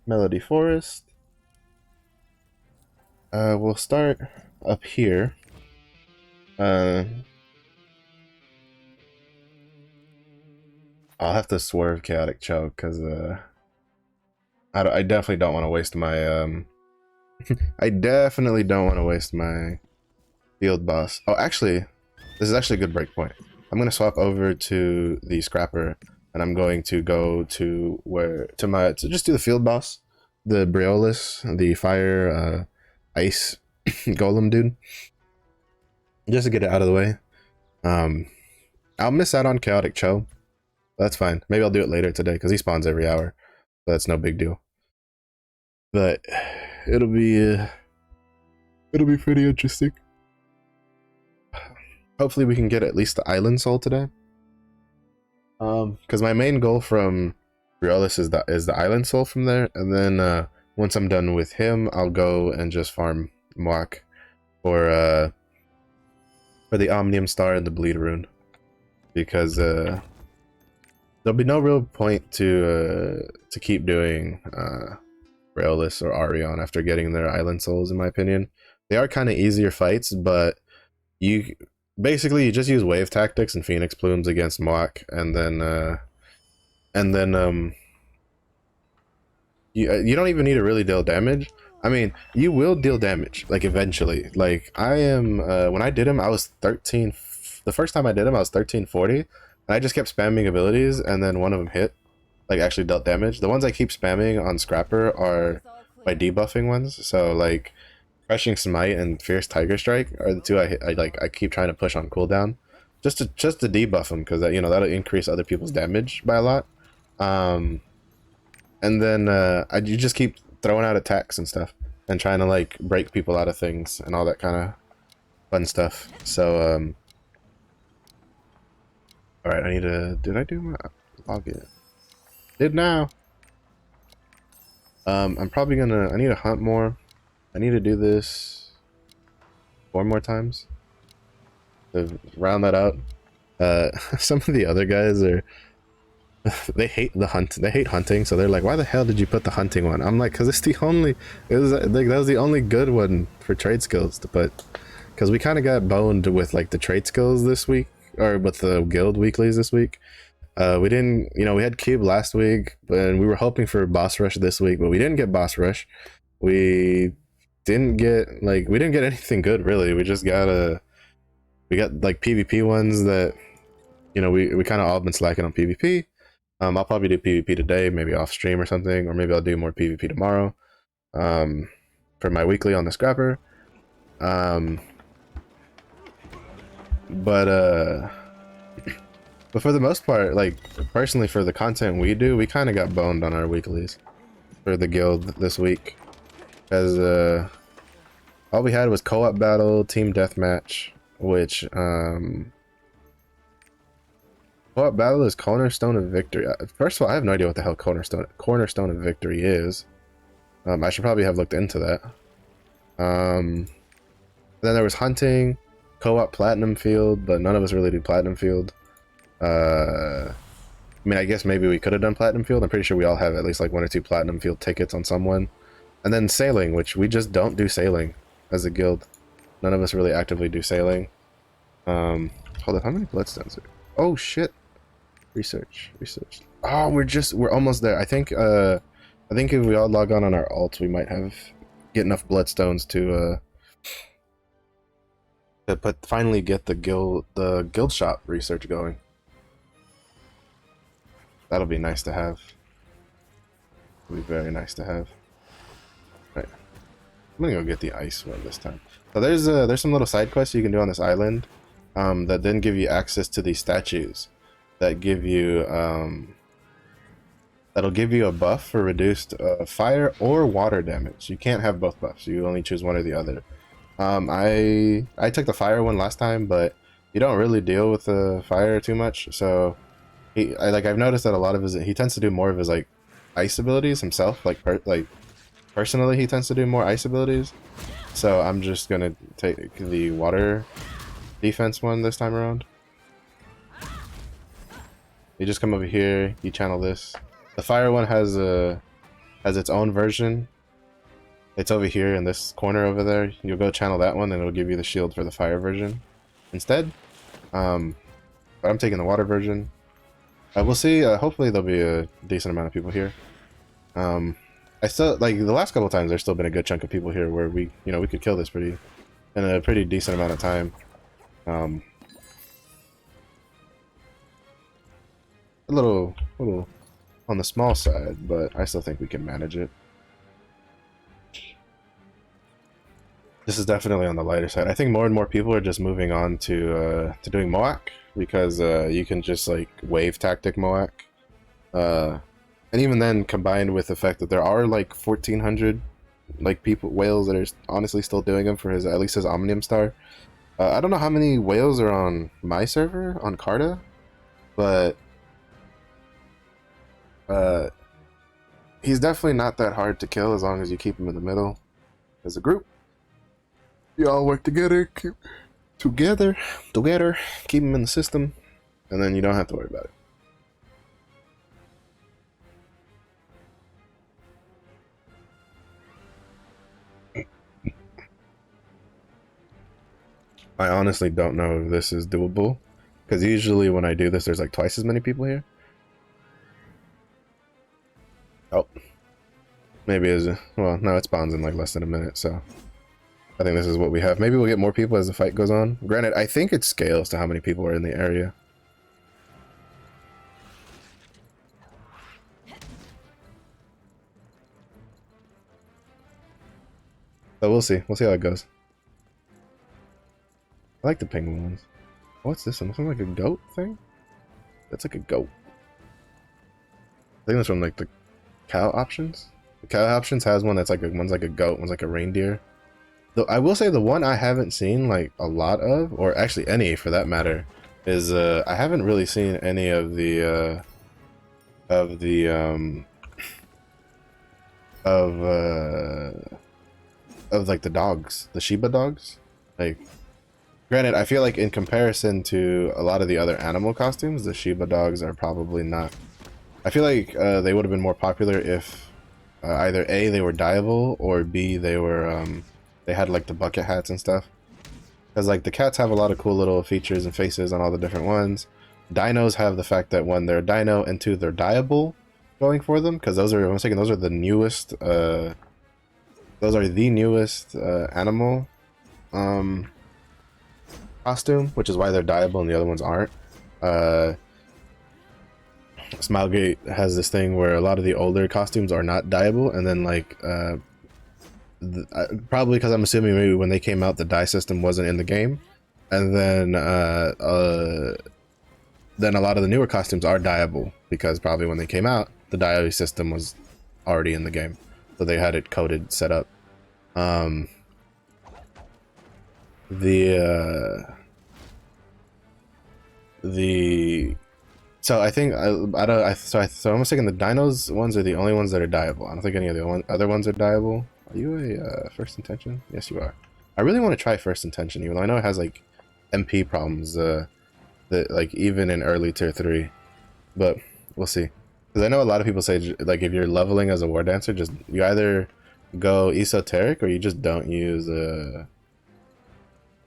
Melody Forest. We'll start up here. I'll have to swerve Chaotic Choke because I definitely don't want to waste my I definitely don't want to waste my field boss. Oh, actually, this is actually a good break point. I'm gonna swap over to the scrapper, and I'm going to go to just do the field boss, the Briolis, the fire ice golem dude, just to get it out of the way. I'll miss out on Chaotic Cho. That's fine. Maybe I'll do it later today because he spawns every hour, so that's no big deal. But it'll be pretty interesting. Hopefully we can get at least the island soul today. Because my main goal from Briolis is the island soul from there, and then once I'm done with him, I'll go and just farm Moak for the Omnium Star and the Bleed Rune, because there'll be no real point to keep doing Briolis or Arion after getting their island souls. In my opinion, they are kind of easier fights, but you just use wave tactics and Phoenix Plumes against Moak, and then you don't even need to really deal damage. I mean, you will deal damage, like, eventually. Like, I am, when I did him, I was 13, the first time I did him, I was 1340, and I just kept spamming abilities, and then one of them hit, like, actually dealt damage. The ones I keep spamming on Scrapper are my debuffing ones, so, like, Crushing Smite and Fierce Tiger Strike are the two I keep trying to push on cooldown, just to debuff them, because, you know, that'll increase other people's damage by a lot. And then you just keep throwing out attacks and stuff, and trying to, like, break people out of things and all that kind of fun stuff. So all right, I need to. Did I do my login? Did now. I'm probably gonna. I need to hunt more. I need to do this 4 more times to round that out. Some of the other guys are. They hate the hunt. They hate hunting, so they're like, "Why the hell did you put the hunting one?" I'm like, "Cause it's the only. It was like that was the only good one for trade skills to put." Cause we kind of got boned with like the trade skills this week, or with the guild weeklies this week. We didn't, you know, we had Cube last week, and we were hoping for Boss Rush this week, but we didn't get Boss Rush. We didn't get anything good really. We got like PvP ones that, you know, we kind of all been slacking on PvP. I'll probably do PvP today, maybe off stream or something, or maybe I'll do more PvP tomorrow. For my weekly on the Scrapper. But for the most part, like, personally, for the content we do, we kind of got boned on our weeklies for the guild this week, because all we had was co-op battle, team deathmatch, which co-op battle is cornerstone of victory. First of all, I have no idea what the hell cornerstone of victory is. I should probably have looked into that. Then there was hunting, co-op platinum field, but none of us really do platinum field. I mean, I guess maybe we could have done platinum field. I'm pretty sure we all have at least like 1 or 2 platinum field tickets on someone. And then sailing, which we just don't do sailing as a guild. None of us really actively do sailing. Hold up, how many bloodstones are? Oh shit! Research. Oh, we're almost there. I think if we all log on our alts, we might get enough bloodstones to finally get the guild shop research going. That'll be nice to have. It'll be very nice to have. Right. I'm gonna go get the ice one this time. So there's some little side quests you can do on this island, that then give you access to these statues, that give you that'll give you a buff for reduced fire or water damage. You can't have both buffs. You only choose one or the other. I took the fire one last time, but you don't really deal with the fire too much. So I've noticed that a lot of he tends to do more of his like ice abilities himself. Personally, he tends to do more ice abilities. So I'm just gonna take the water defense one this time around. You just come over here, you channel this. The fire one has its own version. It's over here in this corner over there. You'll go channel that one and it'll give you the shield for the fire version instead. But I'm taking the water version. We'll see. Hopefully there'll be a decent amount of people here. I still, like, the last couple times there's still been a good chunk of people here where we could kill this in a pretty decent amount of time. A little on the small side, but I still think we can manage it. This is definitely on the lighter side. I think more and more people are just moving on to doing Moak, because you can just like wave tactic Moak, and even then, combined with the fact that there are like 1,400 like whales that are honestly still doing them for at least his Omnium Star. I don't know how many whales are on my server on Carta, but he's definitely not that hard to kill as long as you keep him in the middle as a group. You all work together, keep him in the system, and then you don't have to worry about it. I honestly don't know if this is doable, because usually when I do this, there's like twice as many people here. Oh, maybe well, no, it spawns in like less than a minute, so I think this is what we have. Maybe we'll get more people as the fight goes on. Granted, I think it scales to how many people are in the area. So we'll see. We'll see how it goes. I like the penguin ones. What's this one? This one like a goat thing? That's like a goat. I think that's from like the cow options. The cow options has one that's like one's like a goat, one's like a reindeer. Though I will say the one I haven't seen like a lot of, or actually any for that matter, is I haven't really seen any of the like the dogs, the Shiba dogs. Like, granted, I feel like in comparison to a lot of the other animal costumes, the Shiba dogs are probably not. I feel like they would have been more popular if either A, they were dyeable, or B, they were they had like the bucket hats and stuff. Because like the cats have a lot of cool little features and faces on all the different ones. Dinos have the fact that one, they're dino, and two, they're dyeable going for them. Because those are, I'm thinking those are the newest animal costume, which is why they're dyeable and the other ones aren't. Smilegate has this thing where a lot of the older costumes are not dyeable, and then like probably because I'm assuming maybe when they came out the dye system wasn't in the game, and then a lot of the newer costumes are dyeable because probably when they came out the dye system was already in the game, so they had it coded set up. So I think I'm almost thinking the dinos ones are the only ones that are dyeable. I don't think any of the other ones are dyeable. Are you a first intention? Yes, you are. I really want to try first intention, even though I know it has like MP problems, that like even in early tier 3, but we'll see. Because I know a lot of people say like if you're leveling as a war dancer, just you either go esoteric or you just don't use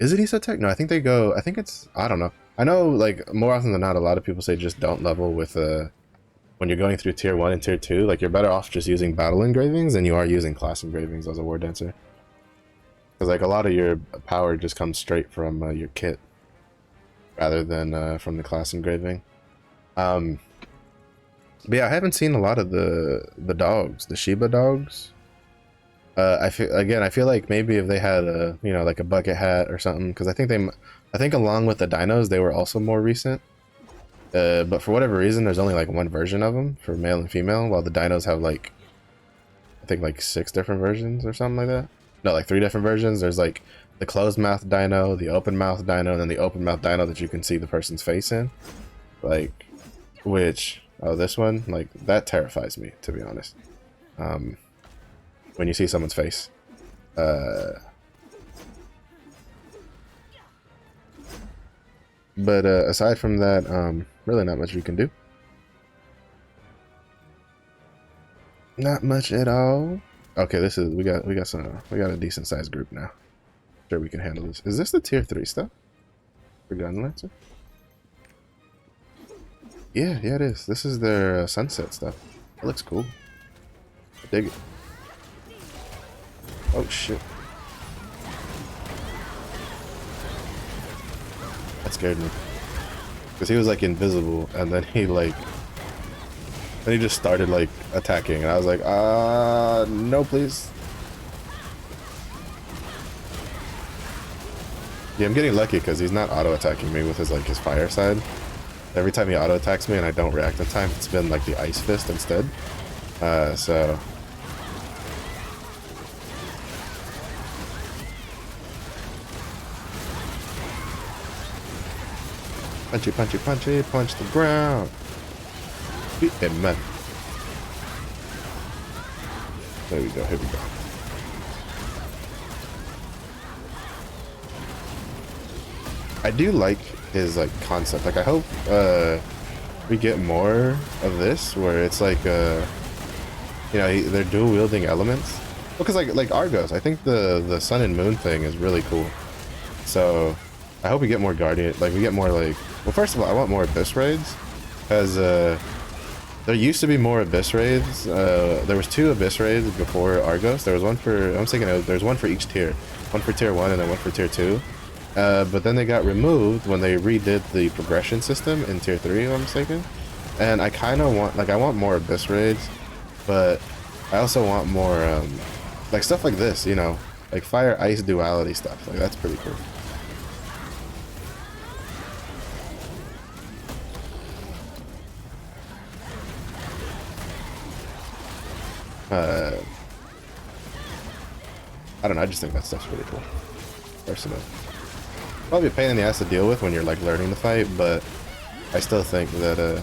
Is it Isotech? No, I think they go. I think it's. I don't know. I know, like, more often than not, a lot of people say just don't level with when you're going through tier 1 and tier 2. Like, you're better off just using battle engravings than you are using class engravings as a war dancer. Because, like, a lot of your power just comes straight from your kit rather than from the class engraving. But yeah, I haven't seen a lot of the dogs, the Shiba dogs. I feel like maybe if they had a, you know, like a bucket hat or something, because I think along with the dinos they were also more recent. But for whatever reason, there's only like one version of them for male and female, while the dinos have like, I think like 6 different versions or something like that. No, like 3 different versions. There's like the closed mouth dino, the open mouth dino, and then the open mouth dino that you can see the person's face in. Like, which, oh, this one, like, that terrifies me, to be honest. When you see someone's face. But aside from that, really not much you can do. Not much at all. Okay, this is we got a decent sized group now. Sure, we can handle this. Is this the tier 3 stuff for Gun Lancer? Yeah, it is. This is their sunset stuff. It looks cool. I dig it. Oh shit. That scared me. Because he was like invisible and then he just started like attacking and I was like, no please. Yeah, I'm getting lucky because he's not auto attacking me with his fire side. Every time he auto attacks me and I don't react in time, it's been like the ice fist instead. So punchy, punchy, punchy, punch the ground. Beat him, man. There we go, here we go. I do like his like concept. Like I hope we get more of this where it's like you know, they're dual wielding elements. Well, because like Argos, I think the sun and moon thing is really cool. So I hope we get more guardian, like we get more like, well, first of all, I want more abyss raids, because there used to be more abyss raids. There was 2 abyss raids before Argos. There was one for, I'm thinking there's one for each tier, one for tier 1 and then one for tier 2. But then they got removed when they redid the progression system in tier 3, if I'm mistaken. And I kind of want, like, I want more abyss raids, but I also want more like stuff like this, you know, like fire ice duality stuff. Like that's pretty cool. I don't know, I just think that stuff's really cool, personally. Probably a pain in the ass to deal with when you're like learning the fight, but I still think that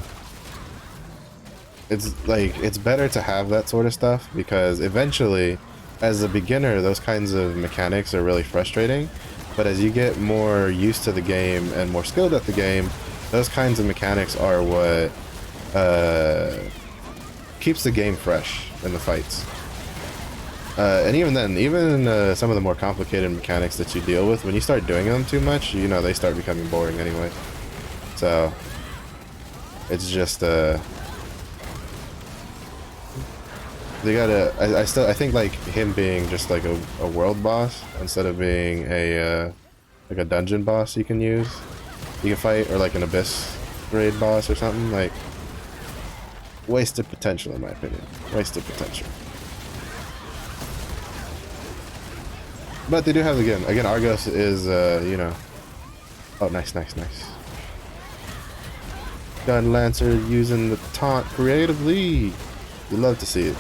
it's better to have that sort of stuff, because eventually, as a beginner, those kinds of mechanics are really frustrating, but as you get more used to the game and more skilled at the game, those kinds of mechanics are what keeps the game fresh in the fights. And even then, even some of the more complicated mechanics that you deal with, when you start doing them too much, you know, they start becoming boring anyway. So it's just they gotta, I think like him being just like a world boss instead of being a like a dungeon boss you can fight, or like an abyss raid boss or something, like wasted potential in my opinion. Wasted potential. But they do have again Argos is you know, oh nice. Gun Lancer using the taunt creatively. You love to see it.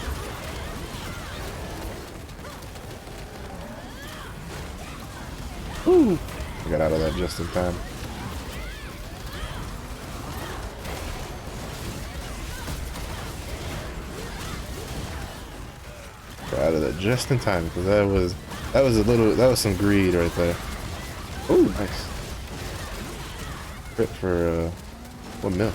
Ooh, I got out of that just in time. Got out of that just in time, because that was some greed right there. Oh, nice. Crit for 1 mil.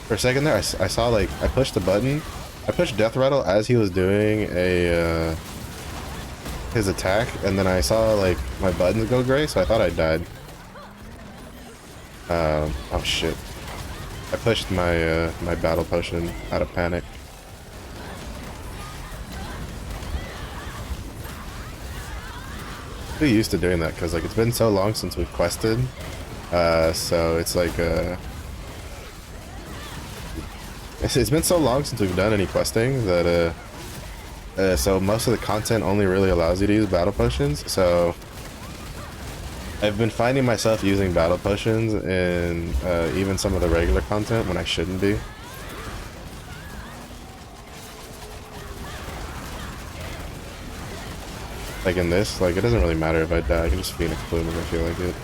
For a second there, I saw like, I pushed the button. I pushed Death Rattle as he was doing a his attack, and then I saw like my buttons go gray, so I thought I died. Oh shit. I pushed my my battle potion out of panic. I'm used to doing that because like it's been so long since we've quested. So it's like it's been so long since we've done any questing that so most of the content only really allows you to use battle potions. So I've been finding myself using battle potions in even some of the regular content when I shouldn't be. Like in this, like it doesn't really matter if I die, I can just Phoenix Plume if I feel like it.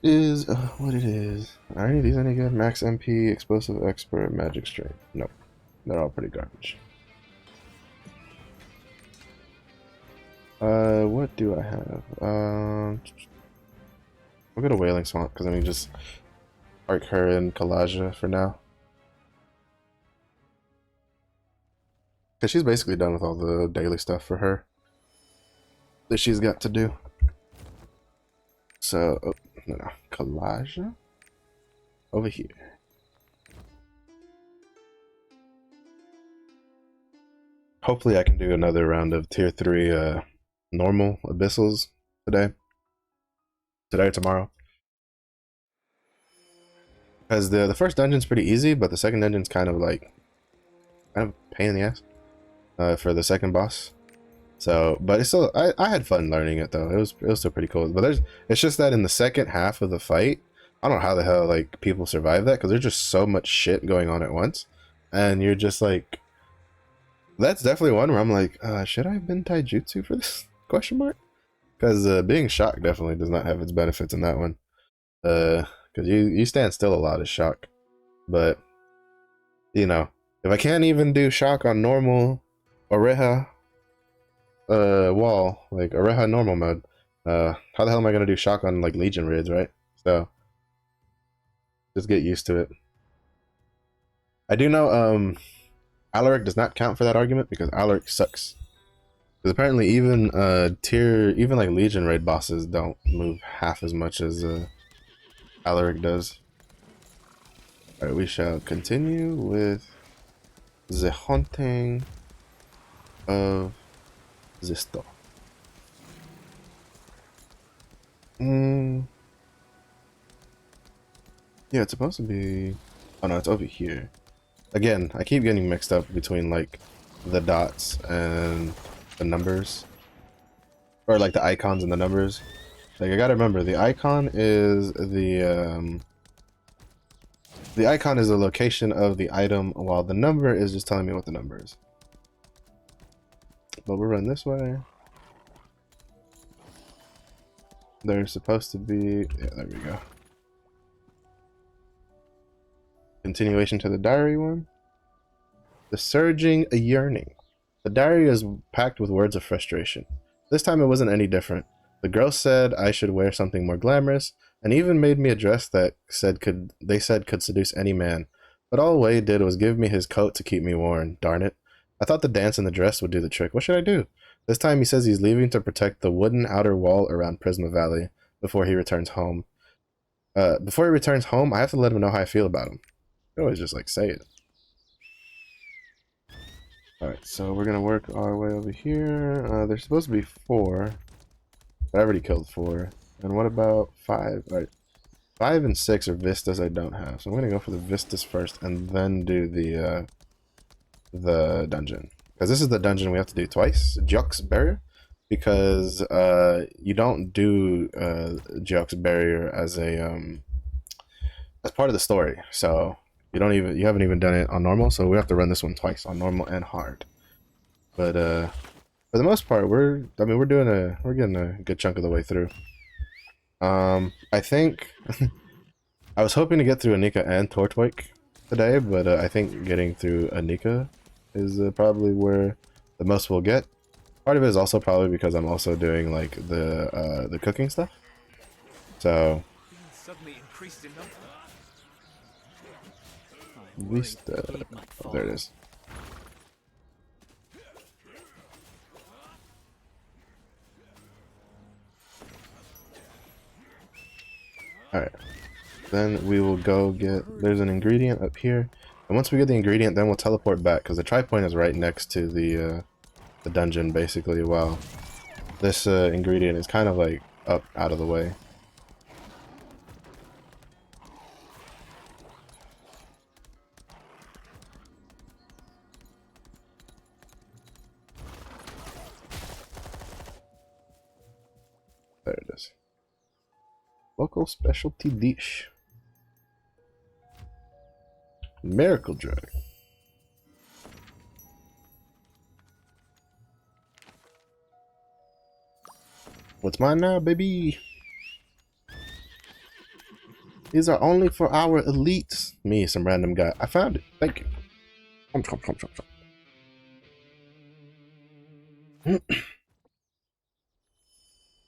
Is what it is. Are any of these any good? Max MP, Explosive Expert, Magic Strength. Nope. They're all pretty garbage. What do I have? We'll go to Wailing Swamp because I mean just arc her in Kalaja for now. Because she's basically done with all the daily stuff for her that she's got to do. So, oh, no, Kalaja? Over here. Hopefully I can do another round of tier 3 normal abyssals today. Today or tomorrow. Because the first dungeon's pretty easy, but the second dungeon's kind of like a pain in the ass for the second boss. So, but it's still I had fun learning it though. It was still pretty cool. But it's just that in the second half of the fight, I don't know how the hell like people survive that because there's just so much shit going on at once, and you're just like, that's definitely one where I'm like, should I have been taijutsu for this? Question mark? Because being shocked definitely does not have its benefits in that one. Because you stand still a lot of shock, but you know, if I can't even do shock on normal Oreha wall, like Oreha normal mode, how the hell am I gonna do shock on like Legion raids, right? So just get used to it. I do know Alaric does not count for that argument because Alaric sucks. Because apparently even even like Legion raid bosses don't move half as much as Alaric does. Alright, we shall continue with the haunting of the store. Yeah, it's supposed to be... Oh no, it's over here. Again, I keep getting mixed up between like the dots and the numbers. Or like the icons and the numbers. Like I gotta remember, the icon is the icon is the location of the item, while the number is just telling me what the number is. But we'll run this way. There's supposed to be... Yeah, there we go. Continuation to the diary one. The surging yearning. The diary is packed with words of frustration. This time it wasn't any different. The girl said I should wear something more glamorous, and even made me a dress that they said could seduce any man. But all Wade did was give me his coat to keep me warm. Darn it. I thought the dance and the dress would do the trick. What should I do? This time he says he's leaving to protect the wooden outer wall around Prisma Valley before he returns home. I have to let him know how I feel about him. I always just like say it. Alright, so we're gonna work our way over here. There's supposed to be 4. But I already killed 4. And what about 5? Alright. 5 and 6 are vistas I don't have. So I'm gonna go for the vistas first and then do the dungeon. Because this is the dungeon we have to do twice. Jux Barrier. Because you don't do Jux Barrier as part of the story. So you haven't even done it on normal, so we have to run this one twice on normal and hard. But for the most part, we're getting a good chunk of the way through. I think I was hoping to get through Anikka and Tortoyk today, but I think getting through Anikka is probably where the most we'll get. Part of it is also probably because I'm also doing like the cooking stuff. So Suddenly increased in number. At least, oh, there it is. Alright. Then we will go get, there's an ingredient up here. And once we get the ingredient, then we'll teleport back, because the tri-point is right next to the dungeon, basically, while this ingredient is kind of like up out of the way. There it is. Local specialty dish. Miracle drug. What's mine now, baby? These are only for our elites. Me, some random guy. I found it. Thank you.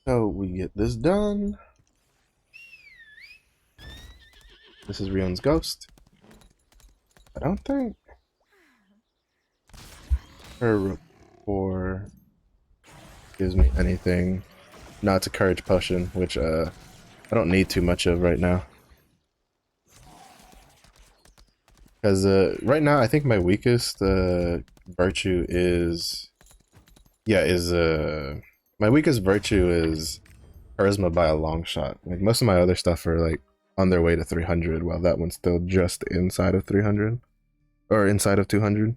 So we get this done. This is Rion's ghost. I don't think her rapport gives me anything. No, it's a courage potion, which I don't need too much of right now. Because right now I think my weakest virtue is, my weakest virtue is charisma by a long shot. Like most of my other stuff are like on their way to 300, while that one's still just inside of 300 or inside of 200.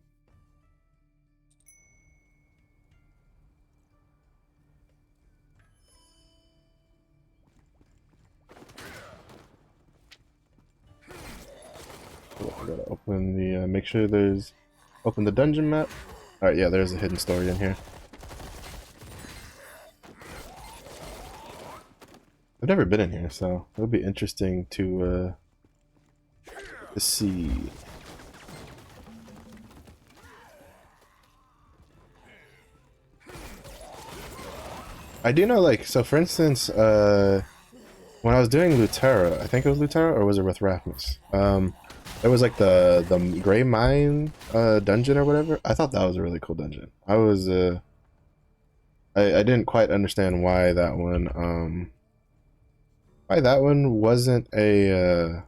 Oh, I gotta open the make sure there's open the dungeon map. All right, yeah, there's a hidden story in here. I've never been in here, so it'll be interesting to see. I do know, like, so for instance, when I was doing Lutera, I think it was Lutera, or was it with Rasmus? There was like the Gray Mine dungeon or whatever. I thought that was a really cool dungeon. I was I didn't quite understand why that one wasn't a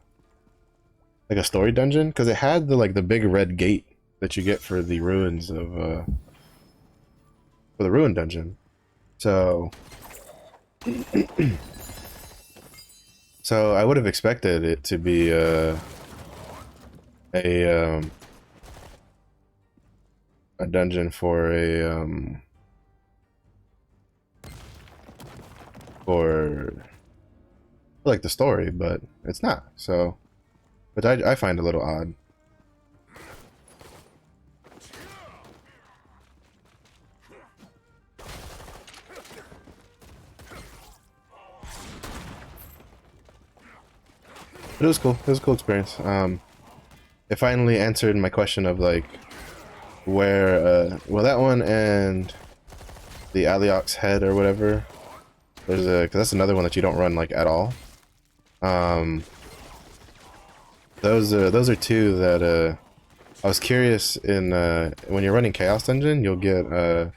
like a story dungeon, because it had the big red gate that you get for the ruins of for the ruin dungeon. So so I would have expected it to be a dungeon for for like the story, but it's not. So, but I find it a little odd. But it was cool. It was a cool experience. It finally answered my question of like where well, that one and the Aliox head or whatever. There's a, because that's another one that you don't run like at all. Those are two that I was curious in when you're running Chaos Dungeon, you'll get the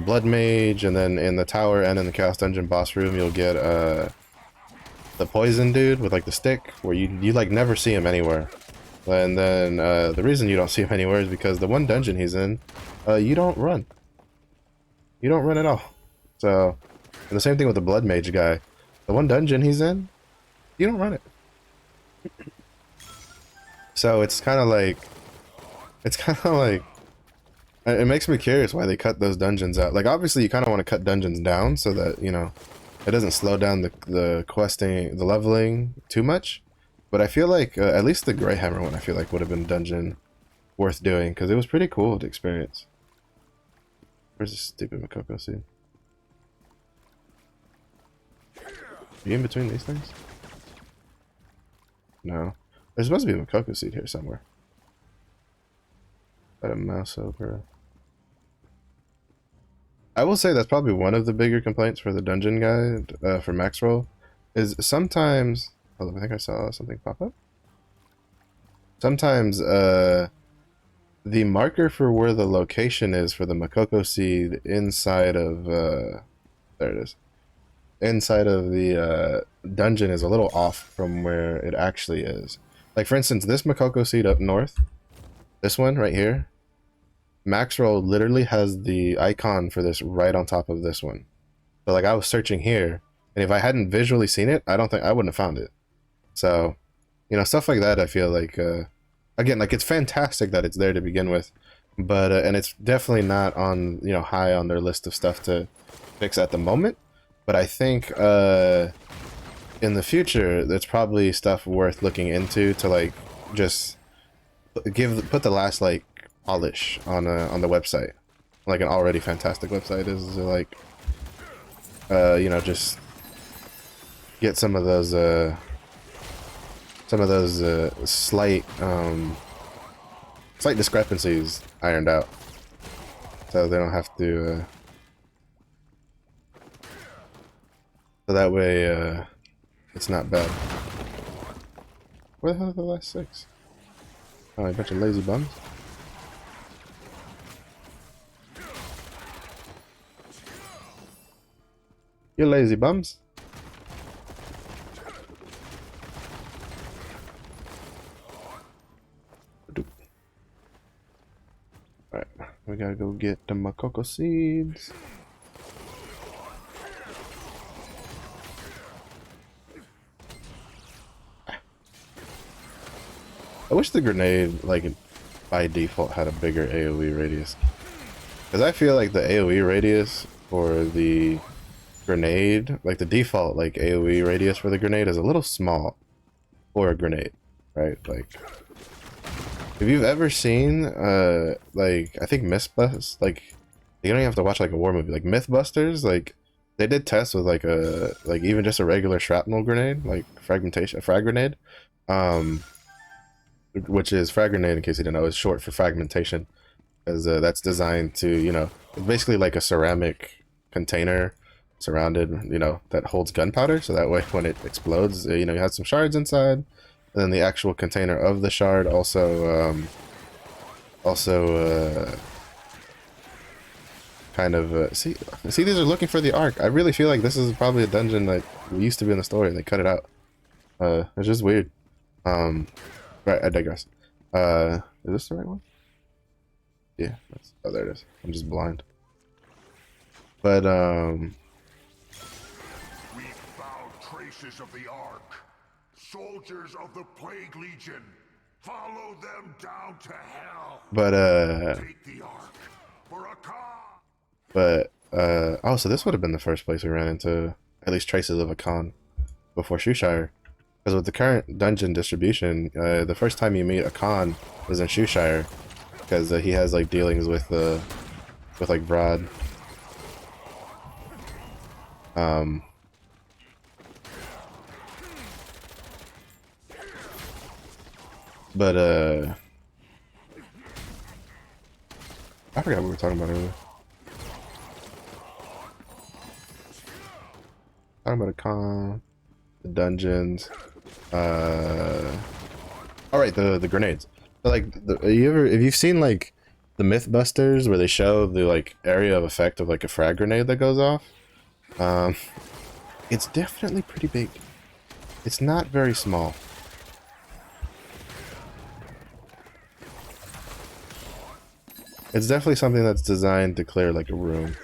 Blood Mage, and then in the tower and in the Chaos Dungeon boss room you'll get the poison dude with like the stick, where you like never see him anywhere. And then the reason you don't see him anywhere is because the one dungeon he's in, you don't run. You don't run at all. So, and the same thing with the Blood Mage guy. The one dungeon he's in, you don't run it. So it's kind of like, it makes me curious why they cut those dungeons out. Like obviously you kind of want to cut dungeons down so that, you know, it doesn't slow down the questing, the leveling too much. But I feel like at least the Greyhammer one I feel like would have been a dungeon worth doing, because it was pretty cool to experience. Where's this stupid Makoko seed? Are you in between these things? No. There's supposed to be a Makoko seed here somewhere. Got a mouse over. I will say that's probably one of the bigger complaints for the dungeon guide for max roll, is sometimes. Hold on, I think I saw something pop up. sometimes the marker for where the location is for the Makoko seed inside of there it is. Inside of the dungeon is a little off from where it actually is. Like for instance, this Makoko seed up north, this one right here, Maxroll literally has the icon for this right on top of this one. So like I was searching here, and if I hadn't visually seen it, I wouldn't have found it. So, you know, stuff like that, I feel like, again, like it's fantastic that it's there to begin with, but, and it's definitely not on, you know, high on their list of stuff to fix at the moment. But I think, in the future, there's probably stuff worth looking into to like, just put the last like polish on the website. Like an already fantastic website is like, you know, just get some of those slight slight discrepancies ironed out, so they don't have to so that way it's not bad. Where the hell are the last 6? Oh, a bunch of lazy bums. You lazy bums. Alright, we gotta go get the Makoko seeds. I wish the grenade, like, by default had a bigger AoE radius. Because I feel like the AoE radius for the grenade, like the default like AoE radius for the grenade is a little small for a grenade, right? Like, if you've ever seen, like, I think Mythbusters, like, you don't even have to watch like a war movie, like Mythbusters, like, they did tests with like even just a regular shrapnel grenade, like a frag grenade, which is frag grenade, in case you didn't know, is short for fragmentation, because that's designed to, you know, it's basically like a ceramic container surrounded, you know, that holds gunpowder, so that way when it explodes, you know, you have some shards inside, and then the actual container of the shard also kind of see these are looking for the arc. I really feel like this is probably a dungeon that used to be in the story and they cut it out. It's just weird. Right, I digress. Is this the right one? Yeah, oh, there it is. I'm just blind. But We found traces of the Ark. Soldiers of the Plague Legion. Follow them down to hell. but Take the Ark for a car. But, oh, so this would have been the first place we ran into at least traces of a Khan before Shoeshire. Because with the current dungeon distribution, the first time you meet a Khan was in Shoeshire. Because he has, like, dealings with like, Vrod. But, I forgot what we were talking about earlier. Talking about a Khan, the dungeons, alright, the grenades. So, like, have you seen, like, the Mythbusters where they show the, like, area of effect of, like, a frag grenade that goes off? It's definitely pretty big. It's not very small. It's definitely something that's designed to clear, like, a room.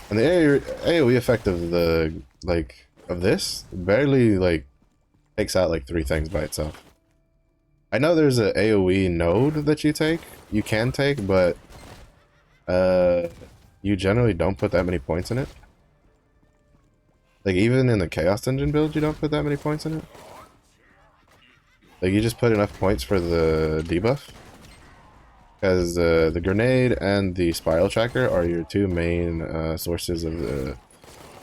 And the AoE effect of the, like, of this barely, like, takes out, like, 3 things by itself. I know there's a AoE node that you can take, but, you generally don't put that many points in it. Like, even in the Chaos Dungeon build, you don't put that many points in it. Like, you just put enough points for the debuff. Because the grenade and the spiral tracker are your 2 main sources of the...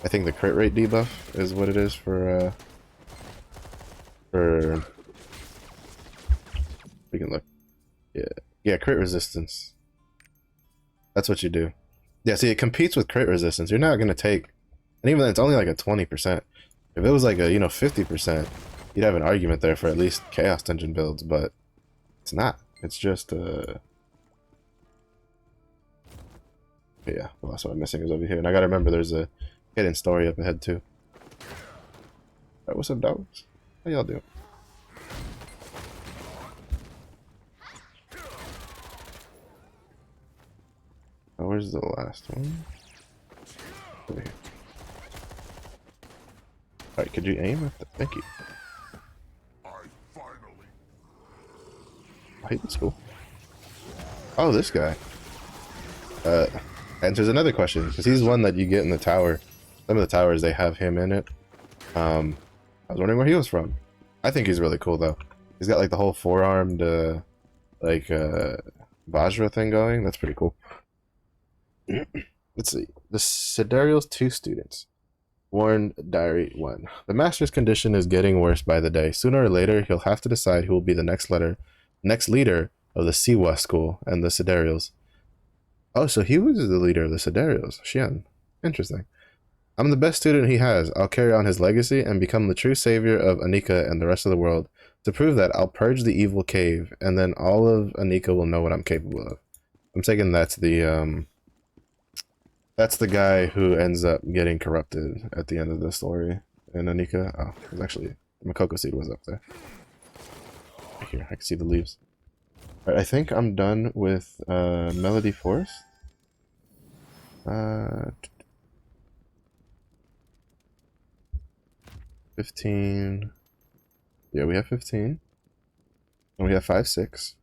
I think the crit rate debuff is what it is for... We can look. Yeah, crit resistance. That's what you do. Yeah, see, it competes with crit resistance. You're not going to take... And even then, it's only like a 20%. If it was like a, 50%, you'd have an argument there for at least Chaos Dungeon builds, but It's not. It's just yeah, the last one I'm missing is over here. And I gotta remember there's a hidden story up ahead too. Alright, what's up, dogs? How y'all doing? Oh, where's the last one? Over here. Alright, could you aim? Thank you. I finally. Hey, that's cool. Oh, this guy. Answers another question, because he's one that you get in the tower. Some of the towers, they have him in it. I was wondering where he was from. I think he's really cool, though. He's got, like, the whole four-armed, Vajra thing going. That's pretty cool. Let's see. The Sidereal's 2 students. Warren Diary 1. The master's condition is getting worse by the day. Sooner or later, he'll have to decide who will be the next leader of the Siwa school and the Sidereals. Oh, so he was the leader of the Sidereals. Xian. Interesting. I'm the best student he has. I'll carry on his legacy and become the true savior of Anikka and the rest of the world. To prove that, I'll purge the evil cave, and then all of Anikka will know what I'm capable of. I'm taking that's the guy who ends up getting corrupted at the end of the story in Anikka. Oh, it was actually, the Makoko seed was up there. Right here, I can see the leaves. Alright, I think I'm done with Melody Forest. 15. Yeah, we have 15. And we have 5, 6.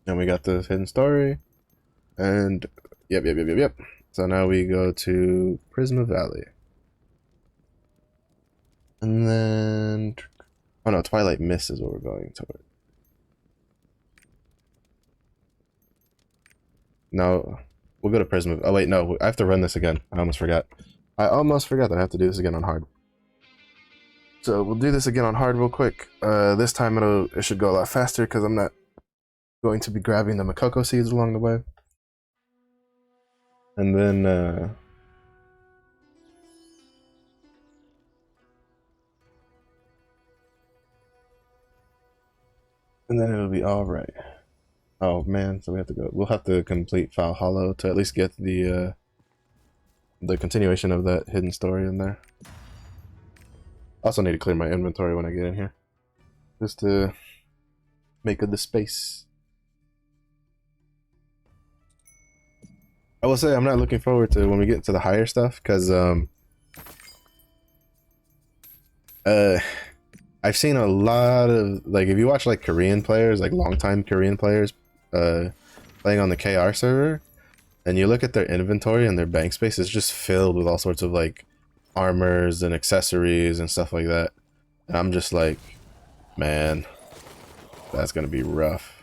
And we got the hidden story. And yep. So now we go to Prisma Valley. And then, oh no, Twilight Mist is what we're going toward. No, we'll go to Prisma. Oh wait, no, I have to run this again. I almost forgot that I have to do this again on hard. So we'll do this again on hard real quick. This time it should go a lot faster because I'm not going to be grabbing the Makoko seeds along the way. And then it'll be all right. Oh man, so we have to go. We'll have to complete Foul Hollow to at least get the continuation of that hidden story in there. Also need to clear my inventory when I get in here, just to make good the space. I will say I'm not looking forward to when we get to the higher stuff, because I've seen a lot of, like, if you watch like Korean players, like longtime Korean players playing on the KR server, and you look at their inventory and their bank space is just filled with all sorts of like armors and accessories and stuff like that. And I'm just like, man, that's gonna be rough.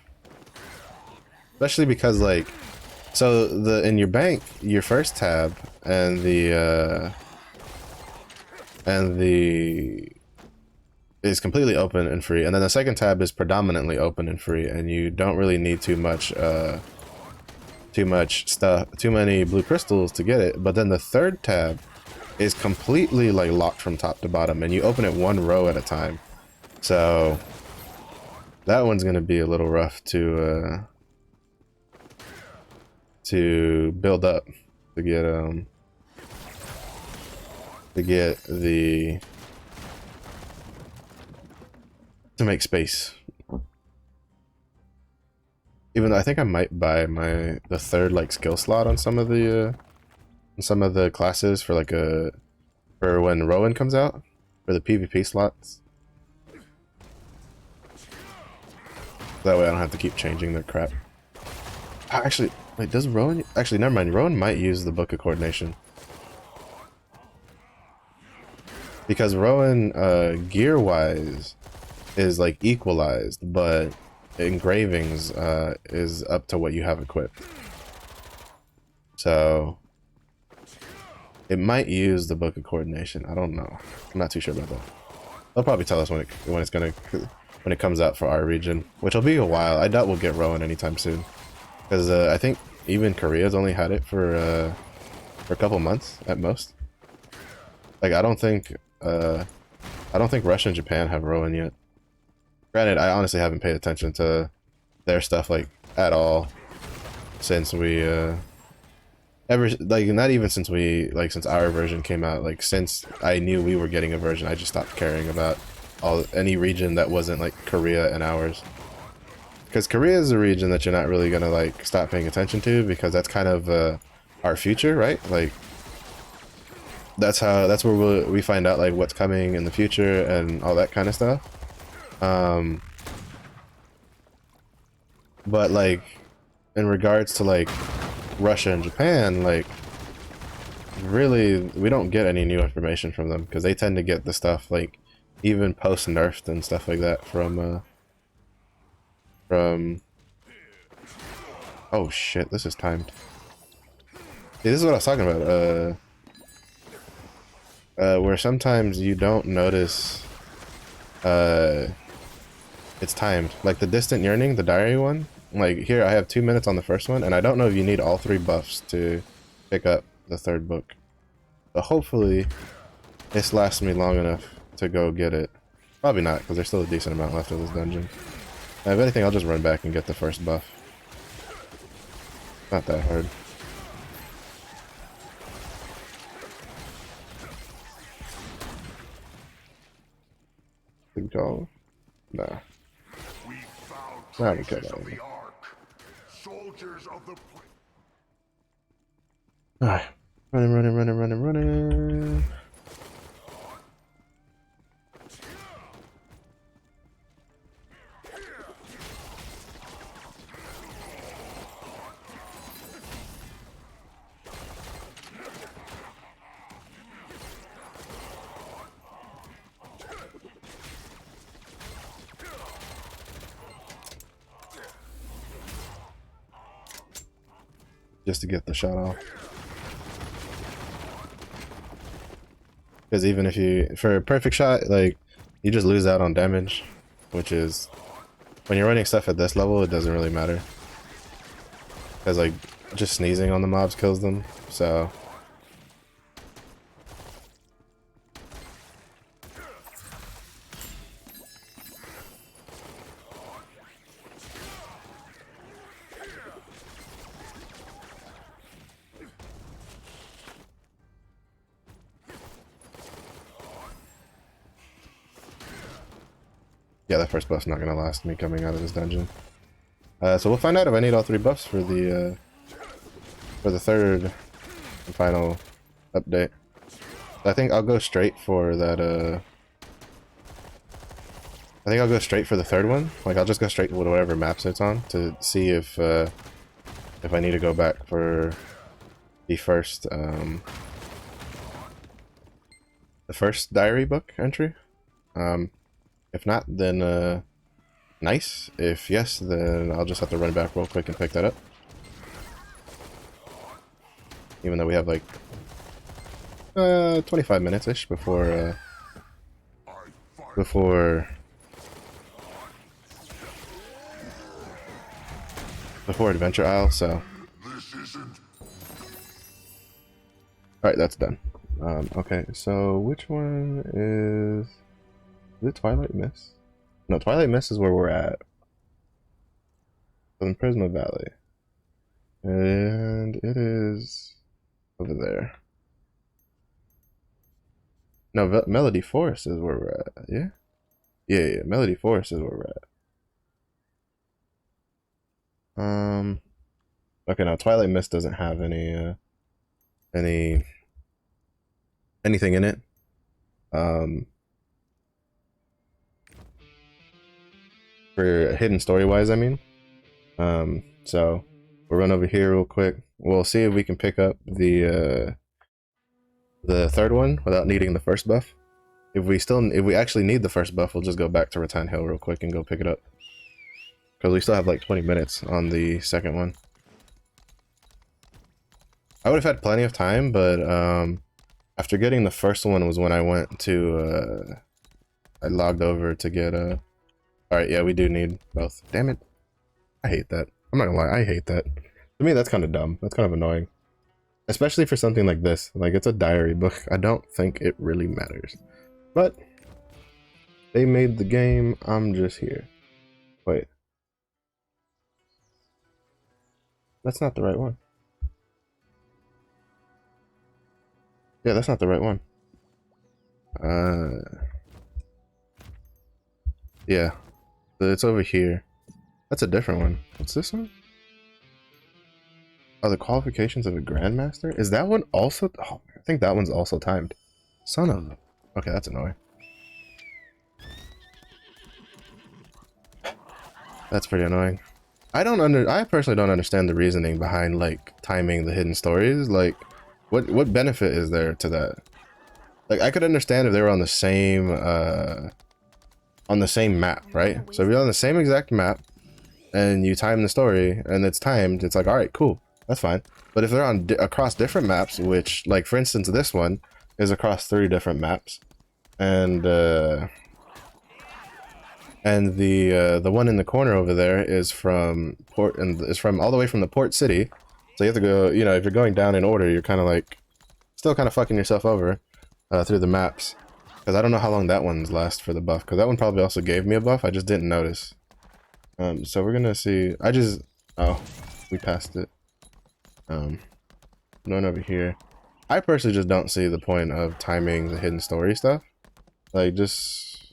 Especially because, like, so in your bank, your first tab and the is completely open and free, and then the second tab is predominantly open and free, and you don't really need too many blue crystals to get it. But then the third tab is completely like locked from top to bottom, and you open it one row at a time. So that one's gonna be a little rough to build up to get to make space. Even though I think I might buy the third like skill slot on some of the classes for like for when Rowan comes out, for the PvP slots. That way I don't have to keep changing their crap. Actually, wait, does Rowan? Actually, never mind. Rowan might use the Book of Coordination. Because Rowan, gear-wise, is like equalized, but engravings is up to what you have equipped. So it might use the Book of Coordination. I don't know. I'm not too sure about that. They'll probably tell us when it comes out for our region, which will be a while. I doubt we'll get Rowan anytime soon, because I think even Korea's only had it for a couple months at most. Like I don't think Russia and Japan have Rowan yet. Granted, I honestly haven't paid attention to their stuff like at all since we ever like not even since we like since our version came out. Like since I knew we were getting a version, I just stopped caring about any region that wasn't like Korea and ours. Because Korea is a region that you're not really gonna like stop paying attention to because that's kind of our future, right? Like that's where we find out like what's coming in the future and all that kind of stuff. But like in regards to like Russia and Japan, like really we don't get any new information from them because they tend to get the stuff like even post nerfed and stuff like that from oh shit, this is timed. See, this is what I was talking about. Where sometimes you don't notice it's timed. Like the Distant Yearning, the diary one. Like here I have 2 minutes on the first one, and I don't know if you need all 3 buffs to pick up the 3rd book. But hopefully this lasts me long enough to go get it. Probably not, because there's still a decent amount left of this dungeon. If anything, I'll just run back and get the first buff. Not that hard. Big doll? Nah. We found Nah, we traces cut of that. the Ark. Soldiers of the plague. Alright. Running. Just to get the shot off. Because even if you, for a perfect shot, like, you just lose out on damage, which is, when you're running stuff at this level, it doesn't really matter. Because, like, just sneezing on the mobs kills them, so. Yeah, that first buff's not gonna last me coming out of this dungeon. So we'll find out if I need all 3 buffs for the 3rd and final update. I think I'll go straight for that. I think I'll go straight for the 3rd one. Like I'll just go straight to whatever maps it's on to see if I need to go back for the first diary book entry. If not, then nice. If yes, then I'll just have to run back real quick and pick that up. Even though we have like 25 minutes-ish before Adventure Isle, so. Alright, that's done. Okay, so which one is it Twilight Mist? No, Twilight Mist is where we're at. In Prisma Valley. And it is over there. No, Melody Forest is where we're at, yeah? Yeah, Melody Forest is where we're at. Okay, now Twilight Mist doesn't have anything in it. For hidden story wise, I mean. So we'll run over here real quick. We'll see if we can pick up the 3rd one without needing the first buff. If we actually need the first buff, we'll just go back to Rattan Hill real quick and go pick it up. Because we still have like 20 minutes on the 2nd one. I would have had plenty of time, but after getting the first one was when I went to I logged over to get alright, yeah, we do need both. Damn it. I hate that. I'm not gonna lie, I hate that. To me, that's kind of dumb. That's kind of annoying. Especially for something like this. Like, it's a diary book. I don't think it really matters. But They made the game. I'm just here. Wait. That's not the right one. Yeah, that's not the right one. Yeah. It's over here. That's a different one. What's this one? Oh, the qualifications of a grandmaster? Is that one also? Oh, I think that one's also timed. Son of a... Okay, that's annoying. That's pretty annoying. I personally don't understand the reasoning behind like timing the hidden stories. Like, what benefit is there to that? Like, I could understand if they were on the same map, right? So if you're on the same exact map and you time the story and it's timed, it's like, all right, cool, that's fine. But if they're on across different maps, which, like, for instance, this one is across 3 different maps, and the one in the corner over there is from port, and is from all the way from the port city. So you have to go, you know, if you're going down in order, you're kind of like still kind of fucking yourself over through the maps. Because I don't know how long that one's last for the buff. Because that one probably also gave me a buff. I just didn't notice. So we're gonna see. Oh, we passed it. Going over here. I personally just don't see the point of timing the hidden story stuff. Like, it's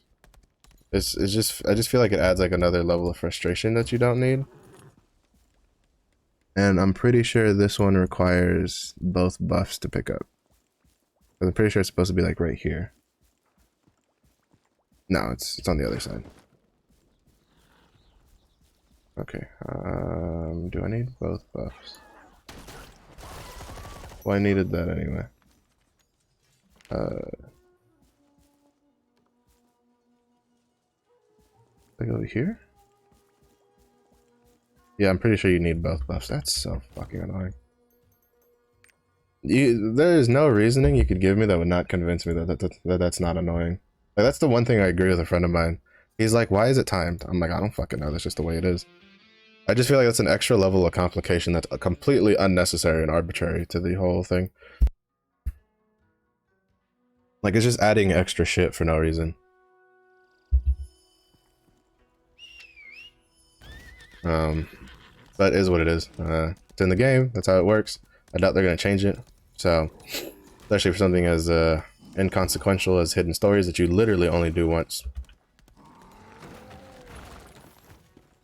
just, I just feel like it adds like another level of frustration that you don't need. And I'm pretty sure this one requires both buffs to pick up. I'm pretty sure it's supposed to be like right here. No, it's on the other side. Okay. Do I need both buffs? Well, I needed that anyway. Like over here? Yeah, I'm pretty sure you need both buffs. That's so fucking annoying. There is no reasoning you could give me that would not convince me that that's not annoying. Like, that's the one thing I agree with a friend of mine. He's like, why is it timed? I'm like, I don't fucking know. That's just the way it is. I just feel like that's an extra level of complication that's completely unnecessary and arbitrary to the whole thing. Like, it's just adding extra shit for no reason. But it is what it is. It's in the game. That's how it works. I doubt they're going to change it. So, especially for something as inconsequential as hidden stories that you literally only do once.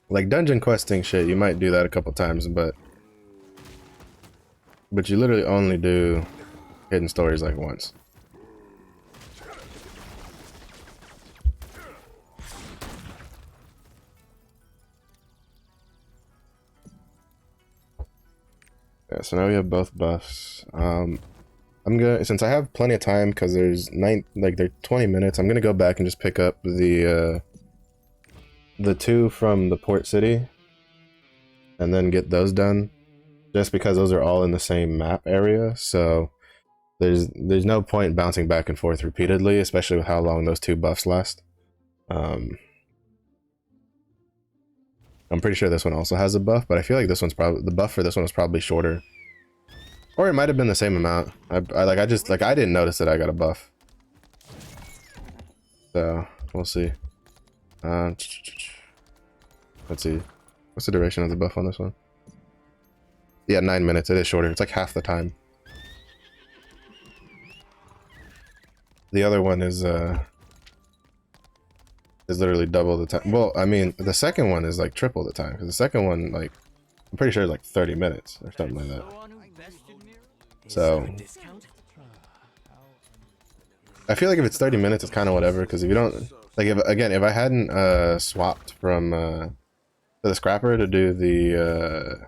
Like dungeon questing shit, you might do that a couple times, but you literally only do hidden stories like once. Yeah, so now we have both buffs. I'm gonna, since I have plenty of time, because there's they're 20 minutes, I'm gonna go back and just pick up the 2 from the port city, and then get those done, just because those are all in the same map area. So there's no point bouncing back and forth repeatedly, especially with how long those 2 buffs last. I'm pretty sure this one also has a buff, but I feel like this one's probably, the buff for this one was probably shorter. Or it might have been the same amount. I didn't notice that I got a buff. So, we'll see. Let's see. What's the duration of the buff on this one? Yeah, 9 minutes. It is shorter. It's like half the time. The other one is literally double the time. Well, I mean, the second one is like triple the time, because the second one, like, I'm pretty sure it's like 30 minutes or something like that. So I feel like if it's 30 minutes, it's kind of whatever, because if you don't, like, if I hadn't swapped from to the scrapper to do the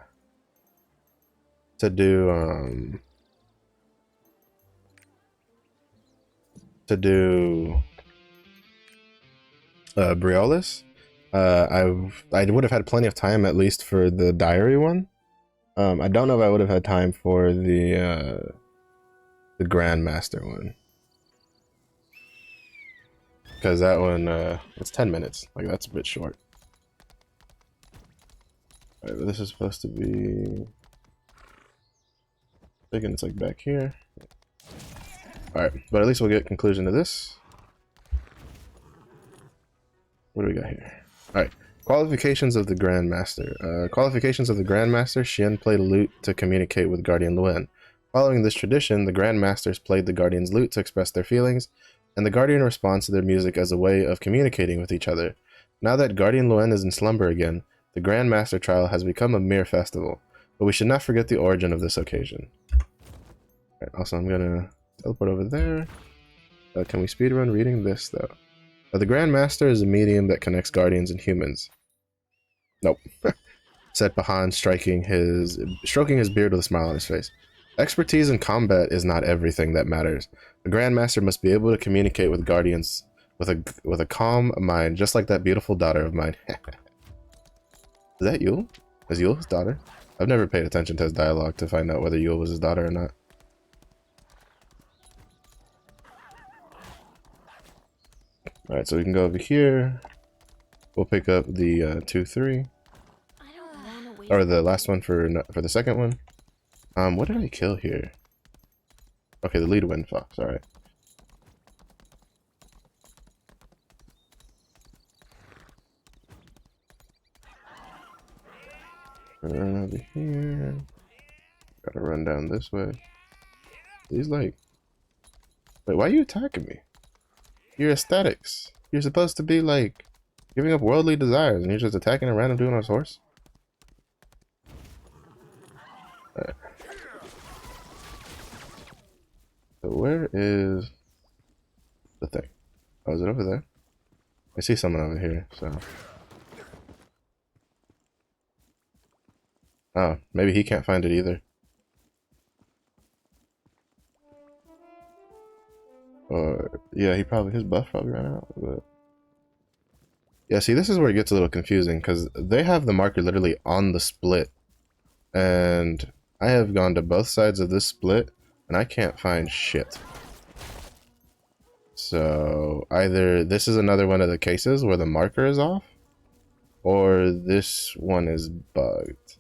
Briolis, I would have had plenty of time, at least for the diary one. I don't know if I would have had time for the Grandmaster one, because that one it's 10 minutes. Like, that's a bit short. All right, but this is supposed to be, thinking it's like back here. All right, but at least we'll get conclusion to this. What do we got here? Alright. Qualifications of the Grandmaster. Qualifications of the Grandmaster. Xian played a lute to communicate with Guardian Luen. Following this tradition, the Grandmasters played the Guardian's lute to express their feelings, and the Guardian responds to their music as a way of communicating with each other. Now that Guardian Luen is in slumber again, the Grandmaster trial has become a mere festival, but we should not forget the origin of this occasion. Alright, also I'm gonna teleport over there. Can we speedrun reading this, though? The Grandmaster is a medium that connects Guardians and humans. Nope. Said Pahan, stroking his beard with a smile on his face. Expertise in combat is not everything that matters. The Grandmaster must be able to communicate with Guardians with a calm mind, just like that beautiful daughter of mine. Is that Yule? Is Yule his daughter? I've never paid attention to his dialogue to find out whether Yule was his daughter or not. Alright, so we can go over here. We'll pick up the 2-3. I don't wanna wait. Or the last one for the second one. What did I kill here? Okay, the lead wind fox, alright. Run over here. Gotta run down this way. He's like... Wait, why are you attacking me? Your aesthetics. You're supposed to be like giving up worldly desires and you're just attacking a random dude on his horse? Alright. So where is the thing? Oh, is it over there? I see someone over here, so... Oh, maybe he can't find it either. Or, yeah, his buff probably ran out, but... Yeah, see, this is where it gets a little confusing, because they have the marker literally on the split. And I have gone to both sides of this split, and I can't find shit. So, either this is another one of the cases where the marker is off, or this one is bugged.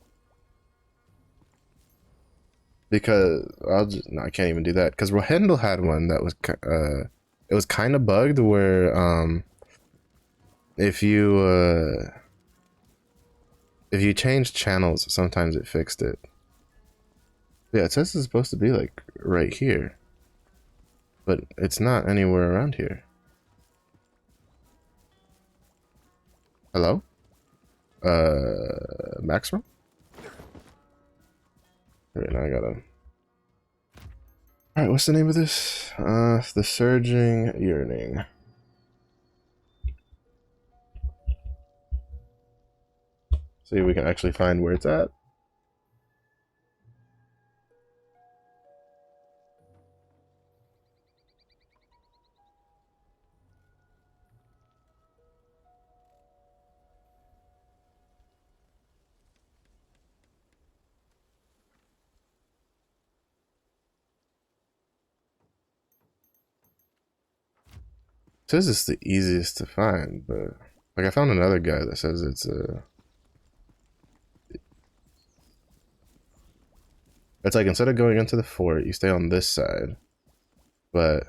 Because no, I can't even do that. Because Rohendel had one that was it was kind of bugged where if you change channels, sometimes it fixed it. Yeah, it says it's supposed to be like right here, but it's not anywhere around here. Hello, Maximum. Alright, now I gotta... Alright, what's the name of this? The Surging Yearning. See if we can actually find where it's at. It says it's the easiest to find, but like I found another guy that says it's like instead of going into the fort, you stay on this side, but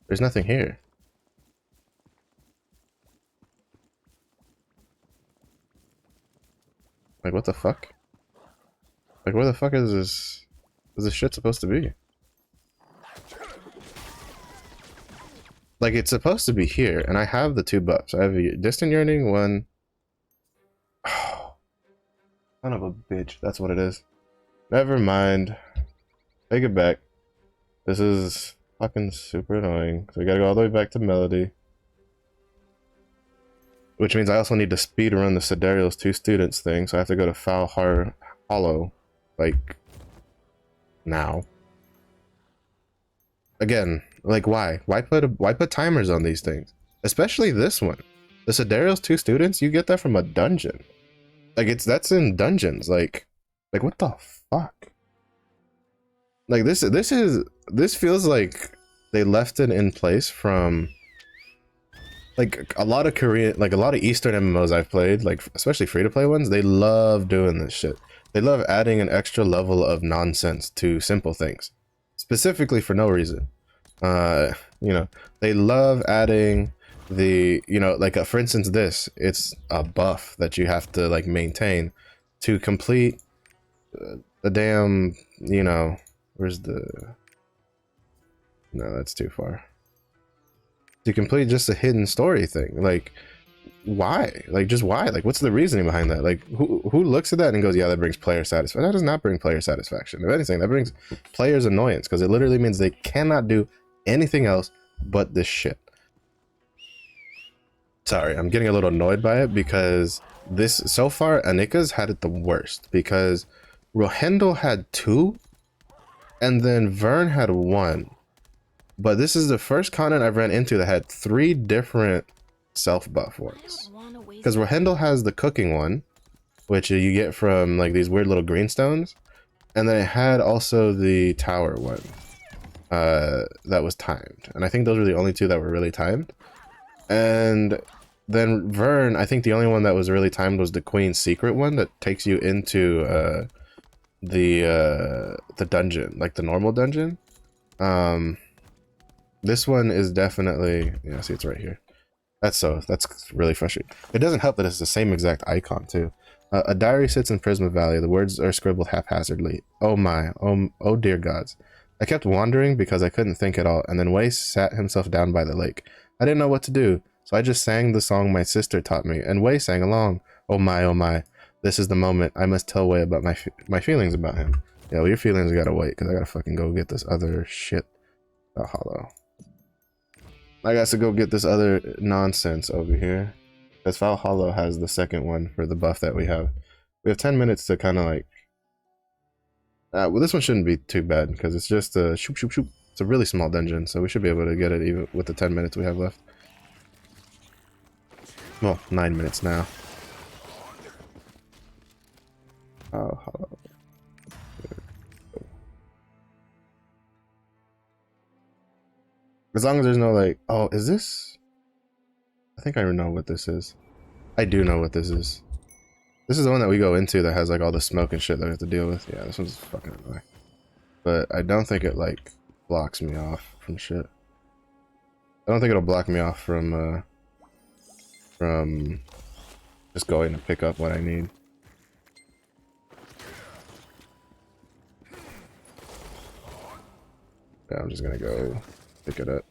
there's nothing here. Like what the fuck? Like where the fuck is this shit supposed to be? Like, it's supposed to be here, and I have the 2 buffs. I have a Distant Yearning, 1... Oh, son of a bitch. That's what it is. Never mind. Take it back. This is fucking super annoying. So we gotta go all the way back to Melody. Which means I also need to speedrun the Sidariel's 2 students thing, so I have to go to Foul Hollow. Like, now. Again, like why? Why put timers on these things? Especially this one. The Sidariel's 2 students, you get that from a dungeon. Like that's in dungeons. Like what the fuck? Like this feels like they left it in place from like a lot of Korean, like a lot of Eastern MMOs I've played, like especially free-to-play ones, they love doing this shit. They love adding an extra level of nonsense to simple things. Specifically for no reason. You know, they love adding you know, like for instance, it's a buff that you have to like maintain to complete the damn, you know, where's the, no, that's too far. To complete just a hidden story thing. Like, why? Like, just why? Like, what's the reasoning behind that? Like, who looks at that and goes, yeah, that brings player satisfaction? That does not bring player satisfaction. If anything, that brings players annoyance, because it literally means they cannot do anything else but this shit. Sorry, I'm getting a little annoyed by it, because this, so far, Anikka's had it the worst, because Rohendel had 2, and then Vern had 1. But this is the first continent I've ran into that had 3 different self-buff ones. Because Rohendel has the cooking one, which you get from like these weird little green stones. And then it had also the tower one that was timed. And I think those were the only 2 that were really timed. And then Vern, I think the only one that was really timed was the Queen's Secret one that takes you into the dungeon, like the normal dungeon. This one is definitely, yeah, see, it's right here. That's really frustrating. It doesn't help that it's the same exact icon too. A diary sits in Prisma Valley. The words are scribbled haphazardly. Oh my, oh dear gods. I kept wandering because I couldn't think at all, and then Wei sat himself down by the lake. I didn't know what to do, so I just sang the song my sister taught me, and Wei sang along. Oh my, this is the moment. I must tell Wei about my feelings about him. Yeah, well, your feelings gotta wait, because I gotta fucking go get this other shit. Hollow. I got to go get this other nonsense over here. Because Valhalla has the second one for the buff that we have. We have 10 minutes to kind of like... well, this one shouldn't be too bad, because it's just a shoop shoop shoop. It's a really small dungeon, so we should be able to get it even with the 10 minutes we have left. Well, 9 minutes now. Valhalla. As long as there's no like, oh, is this? I think I know what this is. I do know what this is. This is the one that we go into that has like all the smoke and shit that we have to deal with. Yeah, this one's fucking annoying. But I don't think it like blocks me off from shit. I don't think it'll block me off from just going to pick up what I need. Yeah, I'm just gonna go pick it up.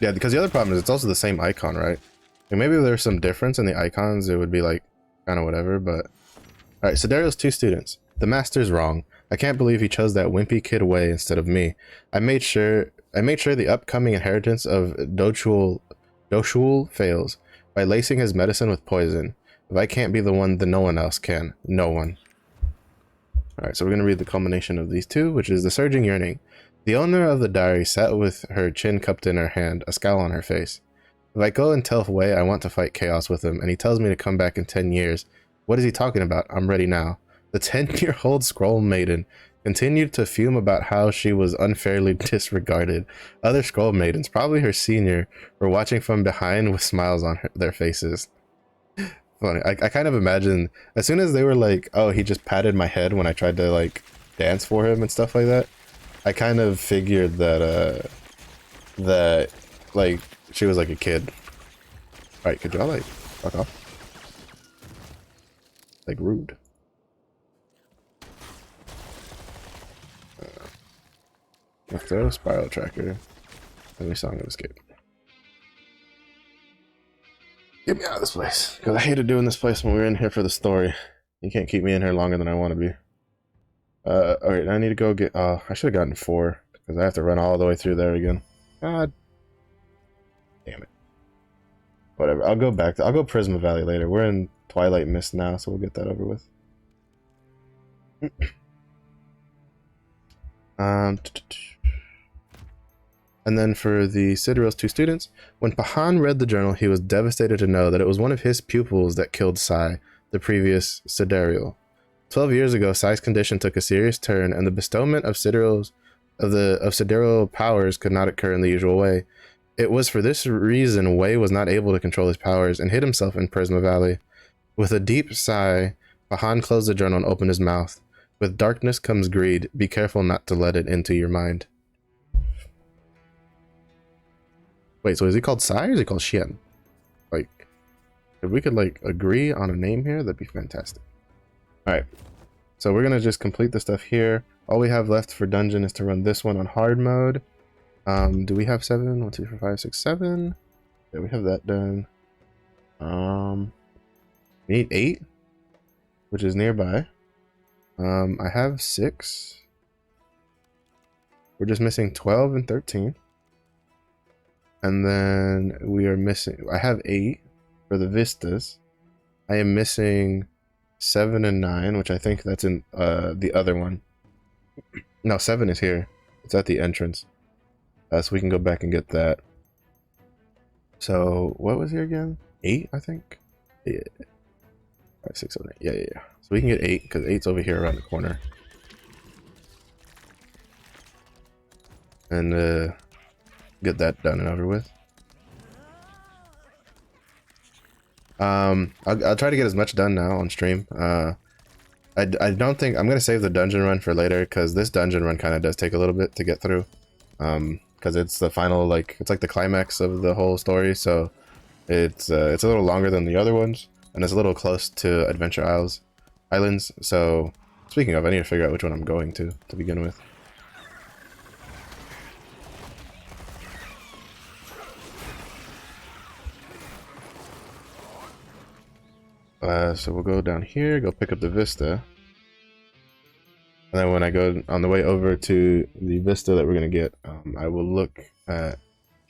Yeah, because the other problem is it's also the same icon, right? And maybe if there's some difference in the icons, it would be like kind of whatever, but... Alright, Siderio's 2 students. The master's wrong. I can't believe he chose that wimpy kid away instead of me. I made sure the upcoming inheritance of Doshul fails by lacing his medicine with poison. If I can't be the one, then no one else can. No one. Alright, so we're going to read the culmination of these 2, which is the surging yearning. The owner of the diary sat with her chin cupped in her hand, a scowl on her face. If I go and tell Wei I want to fight chaos with him, and he tells me to come back in 10 years, what is he talking about? I'm ready now. The 10-year-old scroll maiden continued to fume about how she was unfairly disregarded. Other scroll maidens, probably her senior, were watching from behind with smiles on their faces. Funny. I kind of imagine, as soon as they were like, oh, he just patted my head when I tried to like dance for him and stuff like that, I kind of figured that that like she was like a kid. Alright, could y'all like fuck off? Like rude. Left throw, spiral tracker. Let me Song of Escape. Get me out of this place. Because I hated doing this place when we were in here for the story. You can't keep me in here longer than I want to be. Alright, I need to go get... I should have gotten 4. Because I have to run all the way through there again. God. Damn it. Whatever, I'll go back. I'll go Prisma Valley later. We're in Twilight Mist now, so we'll get that over with. And then for the Sideril's 2 students, when Pahan read the journal, he was devastated to know that it was one of his pupils that killed Sai, the previous Sidereal. 12 years ago, Sai's condition took a serious turn, and the bestowment of Sidereal powers could not occur in the usual way. It was for this reason Wei was not able to control his powers and hid himself in Prisma Valley. With a deep sigh, Bahan closed the journal and opened his mouth. With darkness comes greed. Be careful not to let it into your mind. Wait, so is he called Sai or is he called Xian? Like, if we could like agree on a name here, that'd be fantastic. Alright. So we're gonna just complete the stuff here. All we have left for dungeon is to run this one on hard mode. Do we have 7? 1, 2, 4, 5, 6, 7. Yeah, we have that done. We need 8, which is nearby. I have 6. We're just missing 12 and 13. And then we are missing, I have 8 for the vistas. I am missing 7 and 9, which I think that's in the other one. No, 7 is here. It's at the entrance. So we can go back and get that. So what was here again? 8, I think. Yeah. 5, 6, 7, 8. Yeah. So we can get 8 because 8's over here around the corner. And get that done and over with. I'll try to get as much done now on stream. I don't think I'm gonna save the dungeon run for later because this dungeon run kind of does take a little bit to get through. Because it's the final, like, it's like the climax of the whole story, so it's a little longer than the other ones, and it's a little close to Adventure Islands. So speaking of, I need to figure out which one I'm going to begin with. So we'll go down here, go pick up the Vista. And then when I go on the way over to the Vista that we're going to get, I will look at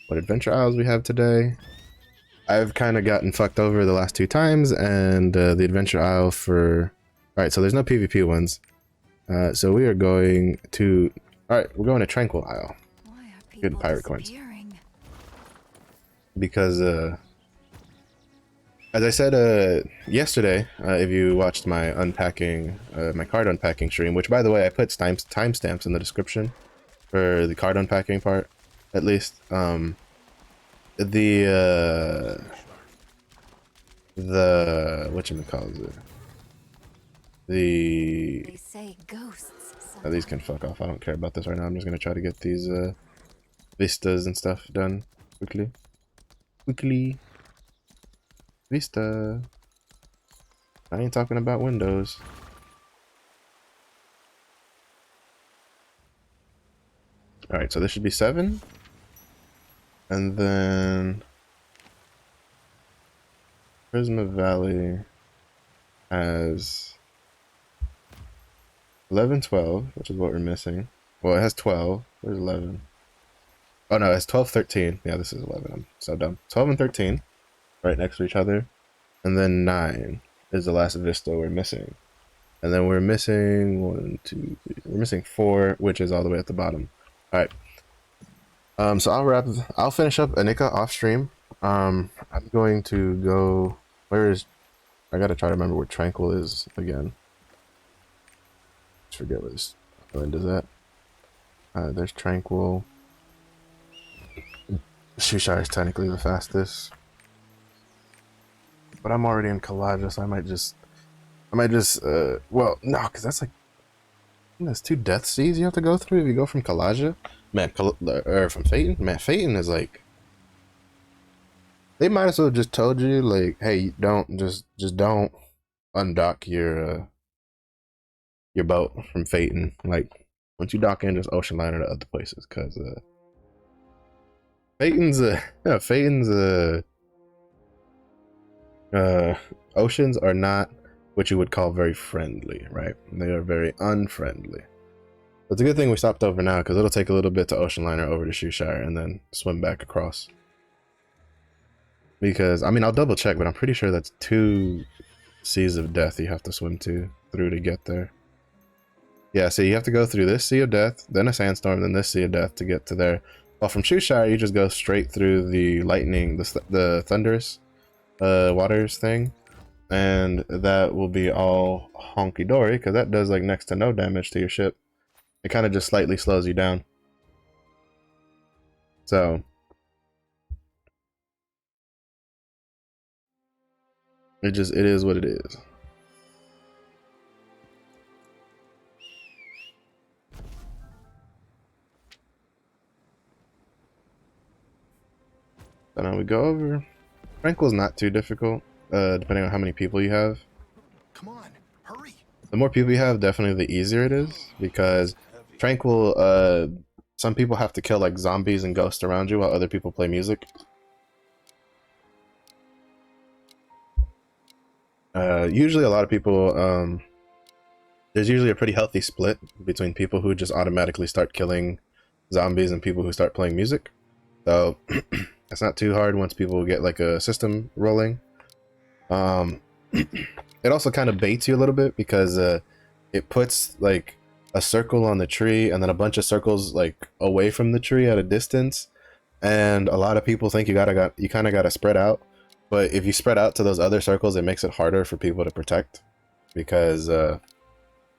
what Adventure Isles we have today. I've kind of gotten fucked over the last 2 times, and the Adventure Isle for... Alright, so there's no PvP ones. So we are going to... Alright, we're going to Tranquil Isle. Good pirate coins. Because, as I said yesterday, if you watched my unpacking, my card unpacking stream, which by the way I put timestamps in the description for the card unpacking part, at least. The whatchamacallit, They say ghosts. oh, these can fuck off. I don't care about this right now. I'm just gonna try to get these vistas and stuff done quickly. Vista. I ain't talking about Windows. Alright, so this should be 7. And then Prisma Valley has 11, 12, which is what we're missing. Well, it has 12. Where's 11? Oh no, it's 12, 13. Yeah, this is 11. I'm so dumb. 12 and 13. Right next to each other, and then 9 is the last Vista we're missing, and then we're missing 1, 2, 3. We're missing 4, which is all the way at the bottom. All right. So I'll finish up Anikka off stream. I'm going to go. Where is? I gotta try to remember where Tranquil is again. Just forget what this island is at. There's Tranquil. Shushire is technically the fastest. But I'm already in Kalaja, so I might just, well, no, because that's like, that's 2 death seas you have to go through if you go from Kalaja. Man, or from Phaeton. Man, Phaeton is like, they might as well just told you, like, hey, don't, just don't undock your boat from Phaeton. Like, once you dock in, just ocean liner to other places, because, Phaeton's, oceans are not what you would call very friendly, right? They are very unfriendly. It's a good thing we stopped over now, because it'll take a little bit to ocean liner over to Shushire and then swim back across. Because, I mean, I'll double check, but I'm pretty sure that's 2 seas of death you have to swim through to get there. Yeah, so you have to go through this sea of death, then a sandstorm, then this sea of death to get to there. Well, from Shushire, you just go straight through the lightning, the thunderous waters thing, and that will be all honky-dory, because that does like next to no damage to your ship. It kind of just slightly slows you down. So It is what it is. So now we go over. Tranquil's not too difficult, depending on how many people you have. Come on, hurry. The more people you have, definitely the easier it is, because Tranquil, some people have to kill like zombies and ghosts around you while other people play music. Usually a lot of people, there's usually a pretty healthy split between people who just automatically start killing zombies and people who start playing music. So it's not too hard once people get like a system rolling. It also kind of baits you a little bit because it puts like a circle on the tree and then a bunch of circles like away from the tree at a distance, and a lot of people think you kind of gotta spread out. But if you spread out to those other circles, it makes it harder for people to protect, because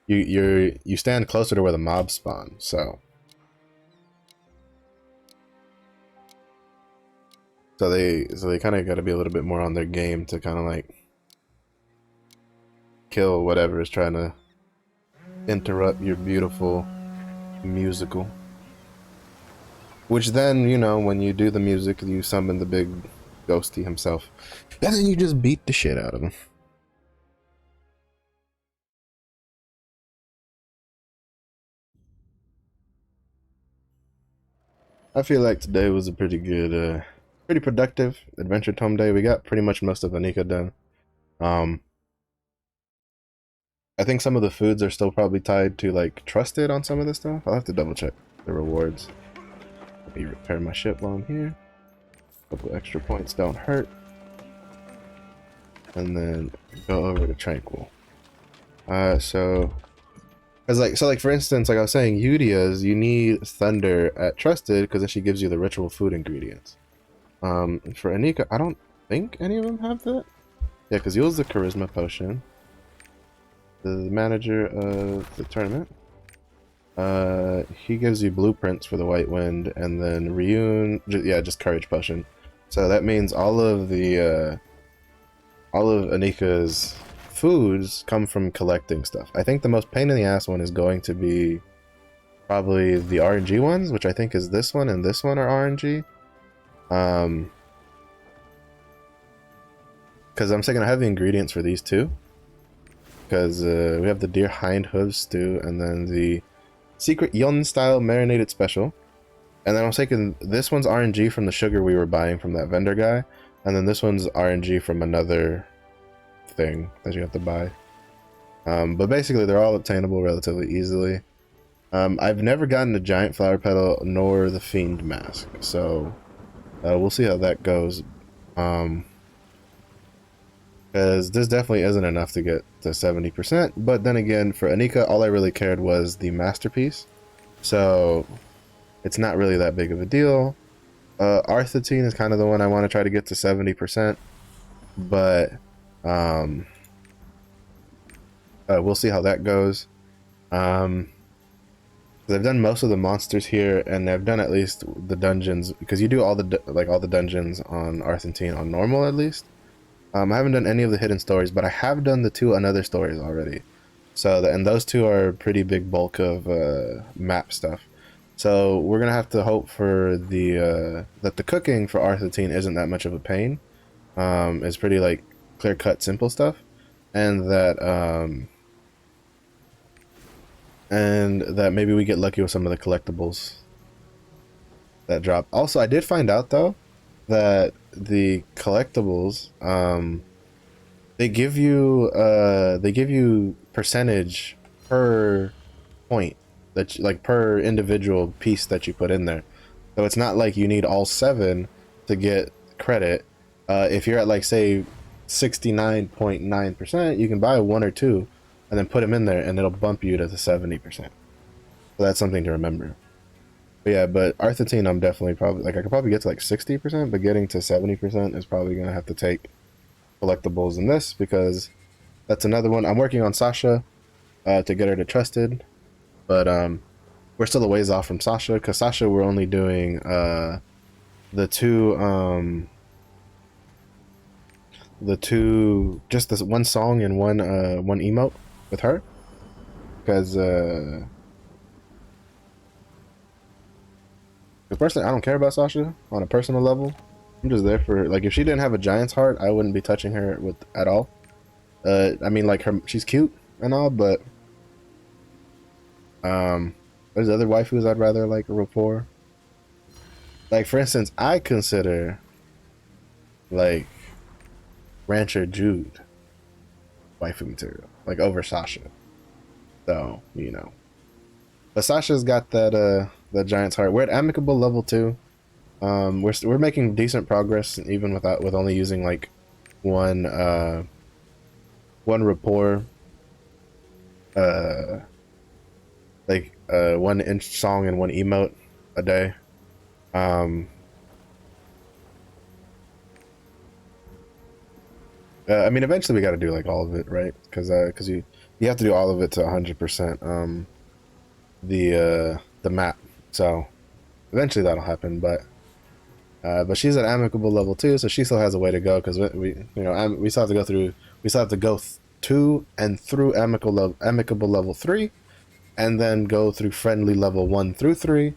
you stand closer to where the mobs spawn. So they kind of got to be a little bit more on their game to kind of like kill whatever is trying to interrupt your beautiful musical. Which then, you know, when you do the music, you summon the big ghosty himself, and then you just beat the shit out of him. I feel like today was a pretty good, pretty productive Adventure Tome day. We got pretty much most of Anikka done. I think some of the foods are still probably tied to like trusted on some of the stuff. I'll have to double check the rewards. Let me repair my ship while I'm here. A couple extra points don't hurt. And then go over to Tranquil. So for instance, like I was saying, Yudia's, you need Thunder at Trusted because then she gives you the ritual food ingredients. For Anikka, I don't think any of them have that. Yeah, because Yule's the Charisma Potion. The manager of the tournament. He gives you blueprints for the White Wind, and then Ryun, just Courage Potion. So that means all of Anikka's foods come from collecting stuff. I think the most pain in the ass one is going to be probably the RNG ones, which I think is this one and this one are RNG. Because I'm saying I have the ingredients for these two. Because we have the deer hind hooves stew, and then the secret Yon style marinated special. And then I'm taking this one's RNG from the sugar we were buying from that vendor guy, and then this one's RNG from another thing that you have to buy. But basically they're all obtainable relatively easily. I've never gotten a giant flower petal nor the fiend mask, so we'll see how that goes. Because this definitely isn't enough to get to 70%, but then again, for Anikka, all I really cared was the masterpiece, so it's not really that big of a deal. Arthitine is kind of the one I want to try to get to 70%, but we'll see how that goes. I've done most of the monsters here, and I've done at least the dungeons, because you do all the dungeons on Arthitine on normal at least. I haven't done any of the hidden stories, but I have done the 2 another stories already. So, and those 2 are a pretty big bulk of map stuff. So we're gonna have to hope for the that the cooking for Arthitine isn't that much of a pain. It's pretty like clear-cut, simple stuff, and that maybe we get lucky with some of the collectibles that drop. Also, I did find out though that the collectibles, they give you percentage per point that like per individual piece that you put in there. So it's not like you need all 7 to get credit. If you're at like say 69.9%, you can buy 1 or 2 and then put them in there, and it'll bump you to the 70%. So that's something to remember. But yeah, but Arthitine, I'm definitely probably like I could probably get to like 60%, but getting to 70% is probably gonna have to take collectibles in this, because that's another one. I'm working on Sasha to get her to Trusted, but we're still a ways off from Sasha, because Sasha we're only doing the 2 the two, just this one song and one emote with her, because personally I don't care about Sasha on a personal level. I'm just there for, like, if she didn't have a giant's heart, I wouldn't be touching her with at all. I mean, like, she's cute and all, but there's other waifus I'd rather like a rapport. Like, for instance, I consider like Rancher Jude waifu material, like, over Sasha. So, you know. But Sasha's got that giant's heart. We're at amicable level 2. We're making decent progress even with only using like one rapport, like 1 inch song and 1 emote a day. I mean, eventually we got to do like all of it, right? Because you have to do all of it to 100% the map. So eventually that'll happen, but she's at amicable level 2, so she still has a way to go, because we still have to go through, to and through amicable level 3, and then go through friendly level 1 through 3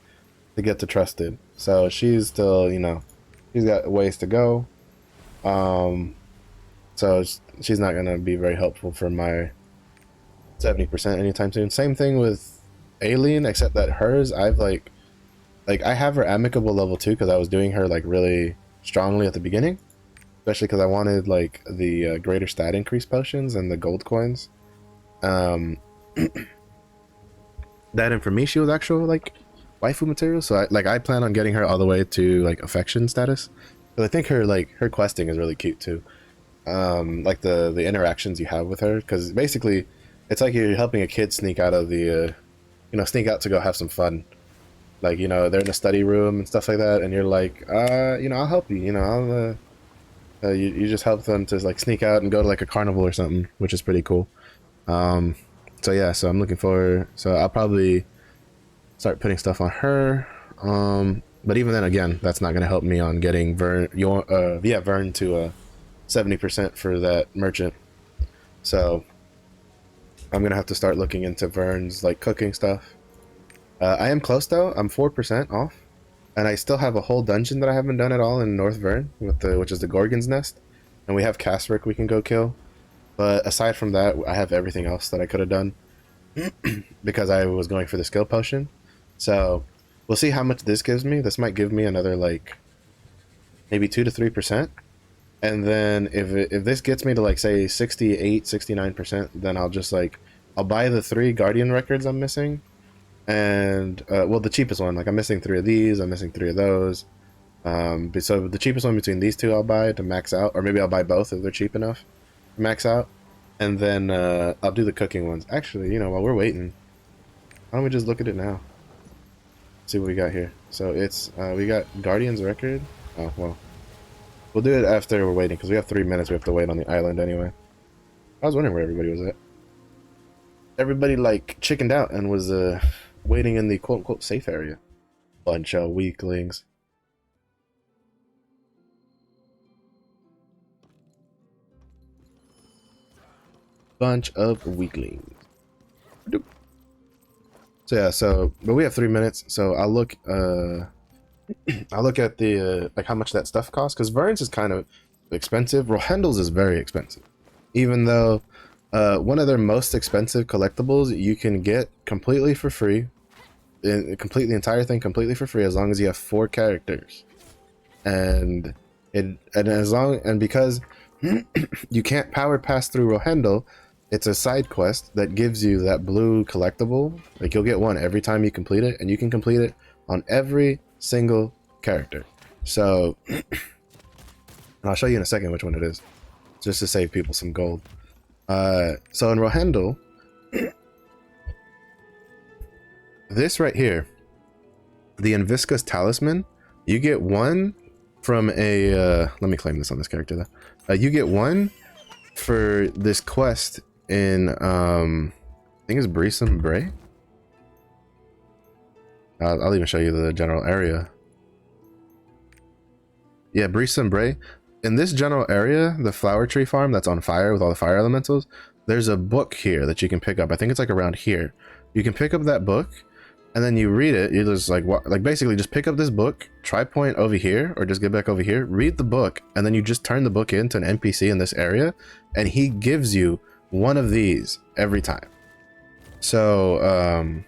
to get to trusted. So she's still, she's got ways to go. So she's not gonna be very helpful for my 70% anytime soon. Same thing with Alien, except that hers, I've like I have her amicable level 2 because I was doing her like really strongly at the beginning, especially because I wanted like the greater stat increase potions and the gold coins. That, and for me, she was actual like waifu material, so I plan on getting her all the way to like affection status, but I think her questing is really cute too. Like the interactions you have with her, because basically it's like you're helping a kid sneak out of the sneak out to go have some fun. Like, they're in a study room and stuff like that, and you're like, I'll help you, I'll you just help them to like sneak out and go to like a carnival or something, which is pretty cool. So yeah, so I'm looking forward, so I'll probably start putting stuff on her. But even then, again, that's not going to help me on getting Vern to 70% for that merchant. So I'm gonna have to start looking into Vern's like cooking stuff. I am close though. I'm 4% off, and I still have a whole dungeon that I haven't done at all in North Vern, which is the Gorgon's Nest, and we have Casric we can go kill. But aside from that, I have everything else that I could have done because I was going for the skill potion. So we'll see how much this gives me. This might give me another like maybe 2 to 3%. And then if this gets me to like say 68, 69%, then I'll buy the 3 Guardian records I'm missing. And well, the cheapest one, like I'm missing 3 of these, I'm missing 3 of those. So the cheapest one between these 2 I'll buy to max out, or maybe I'll buy both if they're cheap enough to max out. And then I'll do the cooking ones. Actually, while we're waiting, why don't we just look at it now? See what we got here. So it's we got Guardian's record. Oh well. We'll do it after we're waiting, because we have 3 minutes we have to wait on the island anyway. I was wondering where everybody was at. Everybody, like, chickened out and was waiting in the quote-unquote safe area. Bunch of weaklings. Bunch of weaklings. Doop. So yeah, but we have 3 minutes, so I'll look at the like how much that stuff costs, because Vern's is kind of expensive. Rohendell's is very expensive, even though one of their most expensive collectibles you can get completely for free, complete the entire thing completely for free, as long as you have 4 characters, and because you can't power pass through Rohendell, it's a side quest that gives you that blue collectible. Like, you'll get one every time you complete it, and you can complete it on every single character. So I'll show you in a second which one it is, just to save people some gold. So in Rohendell, this right here, the Invisca's Talisman, you get 1 from a let me claim this on this character though. You get 1 for this quest in I think it's Brisum Bray. I'll even show you the general area. Yeah, Brisum Bray. in this general area, the flower tree farm that's on fire with all the fire elementals, there's a book here that you can pick up. I think it's like around here. You can pick up that book, and then you read it. You just like basically just pick up this book, try point over here, or just get back over here, read the book, and then you just turn the book into an NPC in this area, and he gives you one of these every time. So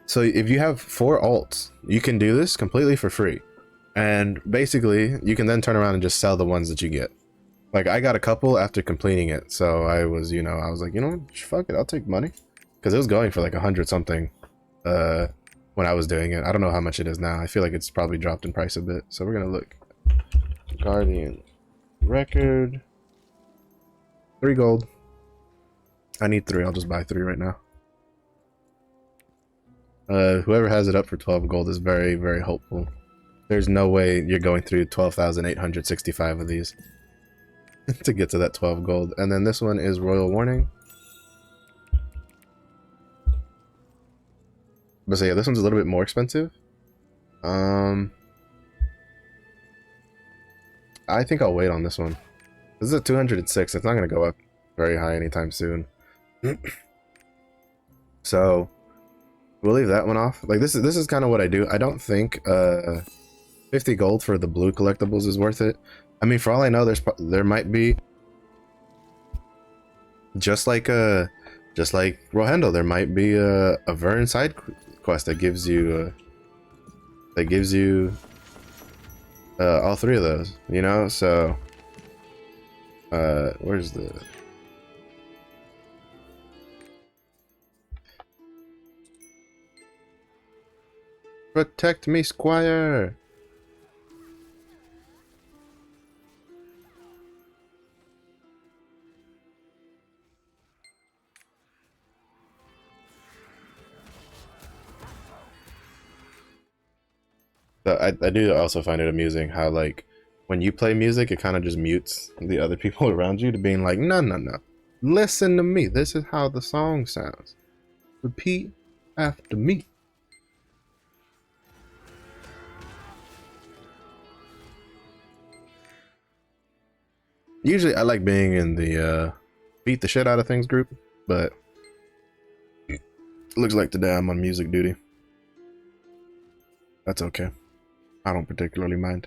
so if you have 4 alts, you can do this completely for free. And basically, you can then turn around and just sell the ones that you get. Like, I got a couple after completing it, so I was, you know, I was like, you know, fuck it, I'll take money. Because it was going for like 100 something when I was doing it. I don't know how much it is now. I feel like it's probably dropped in price a bit. So we're going to look. Guardian record. 3 gold. I need 3. I'll just buy 3 right now. Whoever has it up for 12 gold is very, very hopeful. There's no way you're going through 12,865 of these to get to that 12 gold. And then this one is Royal Warning. But so yeah, this one's a little bit more expensive. I think I'll wait on this one. This is a 206. It's not going to go up very high anytime soon. So we'll leave that one off. Like this is kind of what I do. I don't think 50 gold for the blue collectibles is worth it. I mean, for all I know, there might be just like Rohendo, there might be a Vern side quest that gives you all 3 of those, you know. So where's the protect me, Squire? So I do also find it amusing how, like, when you play music, it kind of just mutes the other people around you to being like, no, no, no. Listen to me. This is how the song sounds. Repeat after me. Usually I like being in the beat the shit out of things group, but it looks like today I'm on music duty. That's okay. I don't particularly mind.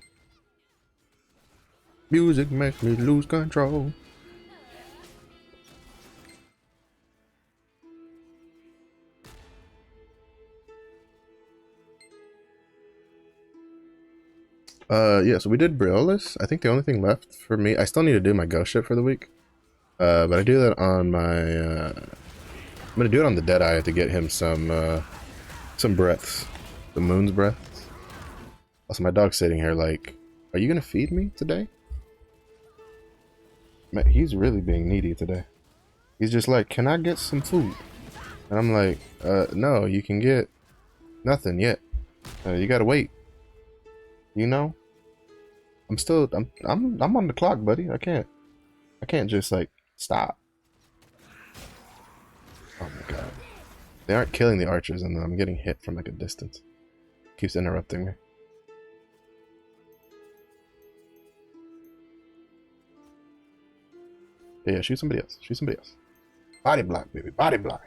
Music makes me lose control. Yeah, so we did Briolis. I think the only thing left for me, I still need to do my ghost ship for the week. But I do that on my, I'm gonna do it on the Deadeye to get him some breaths. The moon's breaths. Also, my dog's sitting here like, are you gonna feed me today? Man, he's really being needy today. He's just like, can I get some food? And I'm like, no, you can get nothing yet. You gotta wait. You know? I'm on the clock, buddy. I can't just like stop. Oh my god. They aren't killing the archers and I'm getting hit from like a distance. Keeps interrupting me. Yeah, shoot somebody else. Shoot somebody else. Body block, baby. Body block.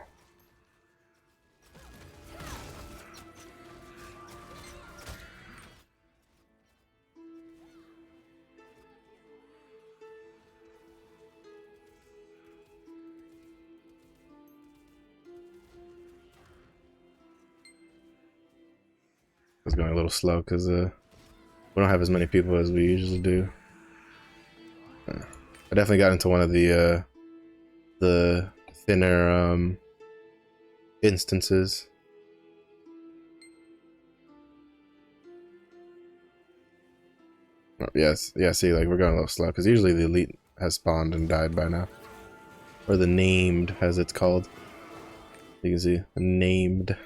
It's going a little slow because we don't have as many people as we usually do. I definitely got into one of the thinner instances. Oh, yes, yeah. See, like we're going a little slow because usually the elite has spawned and died by now, or the named, as it's called. You can see named.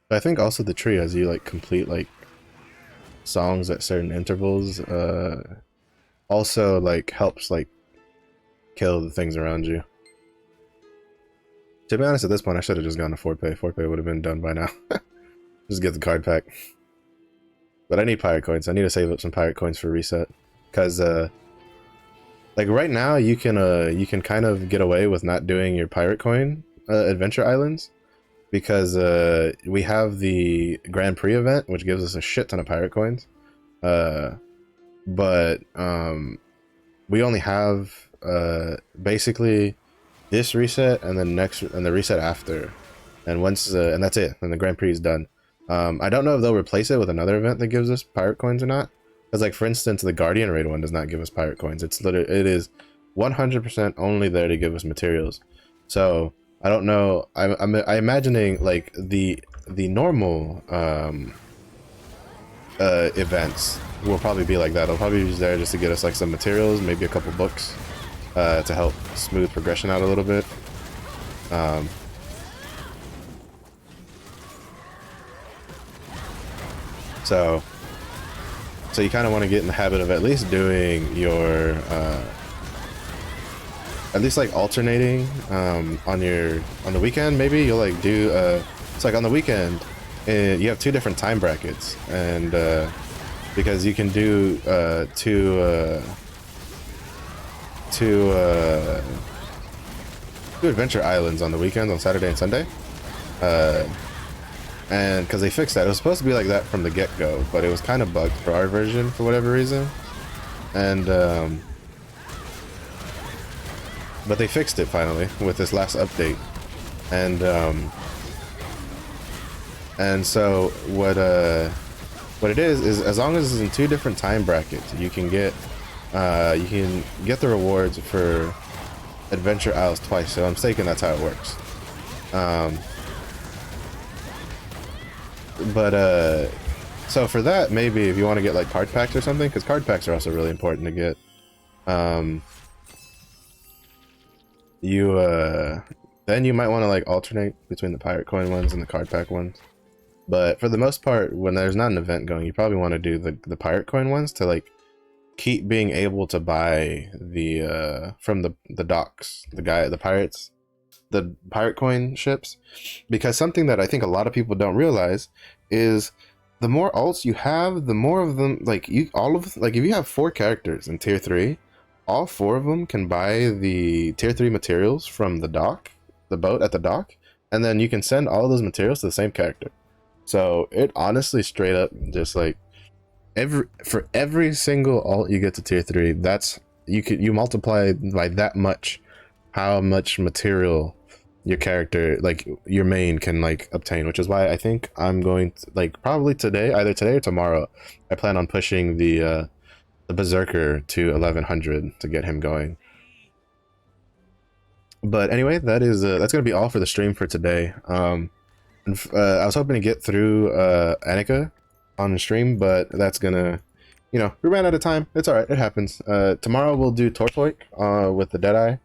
I think also the tree, as you like complete like songs at certain intervals, also like helps like kill the things around you. To be honest, at this point, I should have just gone to Fort Pay. Fort Pay would have been done by now. Just get the card pack. But I need pirate coins. I need to save up some pirate coins for reset. Because, like right now, you can kind of get away with not doing your pirate coin adventure islands. Because we have the Grand Prix event, which gives us a shit ton of pirate coins. But we only have basically this reset and then next and the reset after, and once and that's it, and the Grand Prix is done. I don't know if they'll replace it with another event that gives us pirate coins or not, because like for instance the Guardian Raid one does not give us pirate coins. It is 100% only there to give us materials. So I don't know, I'm imagining like the normal events will probably be like that. It'll probably be there just to get us like some materials, maybe a couple books to help smooth progression out a little bit. So you kind of want to get in the habit of at least doing your at least like alternating on the weekend. Maybe you'll like do it's like on the weekend you have two different time brackets, and because you can do two adventure islands on the weekends on Saturday and Sunday, and because they fixed that. It was supposed to be like that from the get-go, but it was kind of bugged for our version for whatever reason, and but they fixed it finally with this last update, and so what it is as long as it's in two different time brackets, you can get the rewards for Adventure Isles twice. So I'm mistaken, that's how it works. So for that, maybe if you want to get like card packs or something, because card packs are also really important to get. Then you might want to like alternate between the pirate coin ones and the card pack ones. But for the most part, when there's not an event going, you probably want to do the pirate coin ones to like keep being able to buy the from the docks, the pirate coin ships. Because something that I think a lot of people don't realize is the more alts you have, the more of them, like if you have 4 characters in tier 3, all 4 of them can buy the tier 3 materials from the boat at the dock, and then you can send all those materials to the same character. So it honestly straight up just like for every single alt you get to tier 3, that's you multiply by that much how much material your character, like your main, can like obtain, which is why I think I'm going to, like, probably today, either today or tomorrow, I plan on pushing the Berserker to 1100 to get him going. But anyway, that's gonna be all for the stream for today. I was hoping to get through Anikka on the stream, but that's gonna, we ran out of time. It's all right, it happens. Tomorrow we'll do tortoyk with the Deadeye.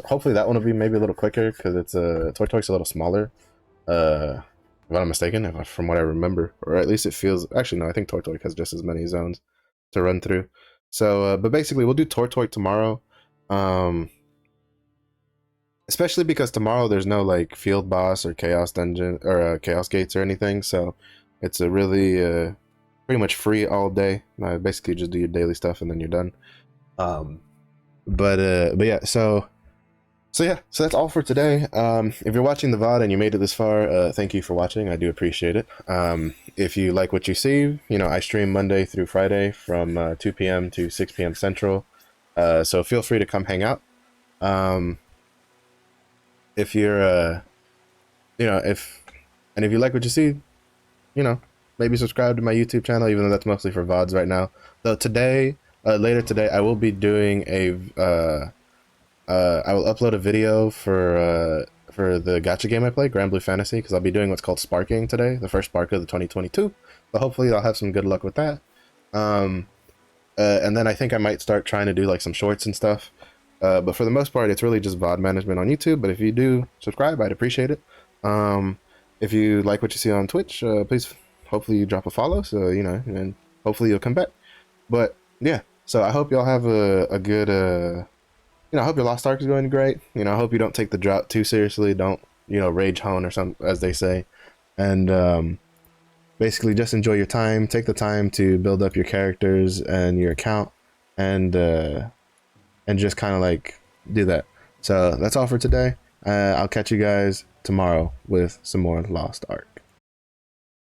Hopefully that one will be maybe a little quicker, because it's tortoyk's a little smaller. If I'm not mistaken, from what I remember, or at least it feels. Actually, no, I think tortoyk has just as many zones to run through. So, but basically, we'll do tortoyk tomorrow. Especially because tomorrow there's no like field boss or chaos dungeon or chaos gates or anything, so it's a really pretty much free all day. Basically just do your daily stuff and then you're done. But yeah, so that's all for today. If you're watching the VOD and you made it this far, thank you for watching. I do appreciate it. If you like what you see, I stream Monday through Friday from 2 p.m. to 6 p.m. Central. So feel free to come hang out. If you're if you like what you see, maybe subscribe to my YouTube channel, even though that's mostly for VODs right now. Though today, later today, I will be doing I will upload a video for the gacha game I play, Grand Blue Fantasy, because I'll be doing what's called sparking today, the first spark of the 2022. So hopefully I'll have some good luck with that. And then I think I might start trying to do like some shorts and stuff. But for the most part, it's really just VOD management on YouTube. But if you do subscribe, I'd appreciate it. If you like what you see on Twitch, please, hopefully you drop a follow, so and hopefully you'll come back. But yeah, so I hope y'all have a good I hope your Lost Ark is going great. I hope you don't take the drought too seriously. Don't, rage hone or something, as they say. And basically just enjoy your time. Take the time to build up your characters and your account, and just kind of like do that. So that's all for today. I'll catch you guys tomorrow with some more Lost Ark.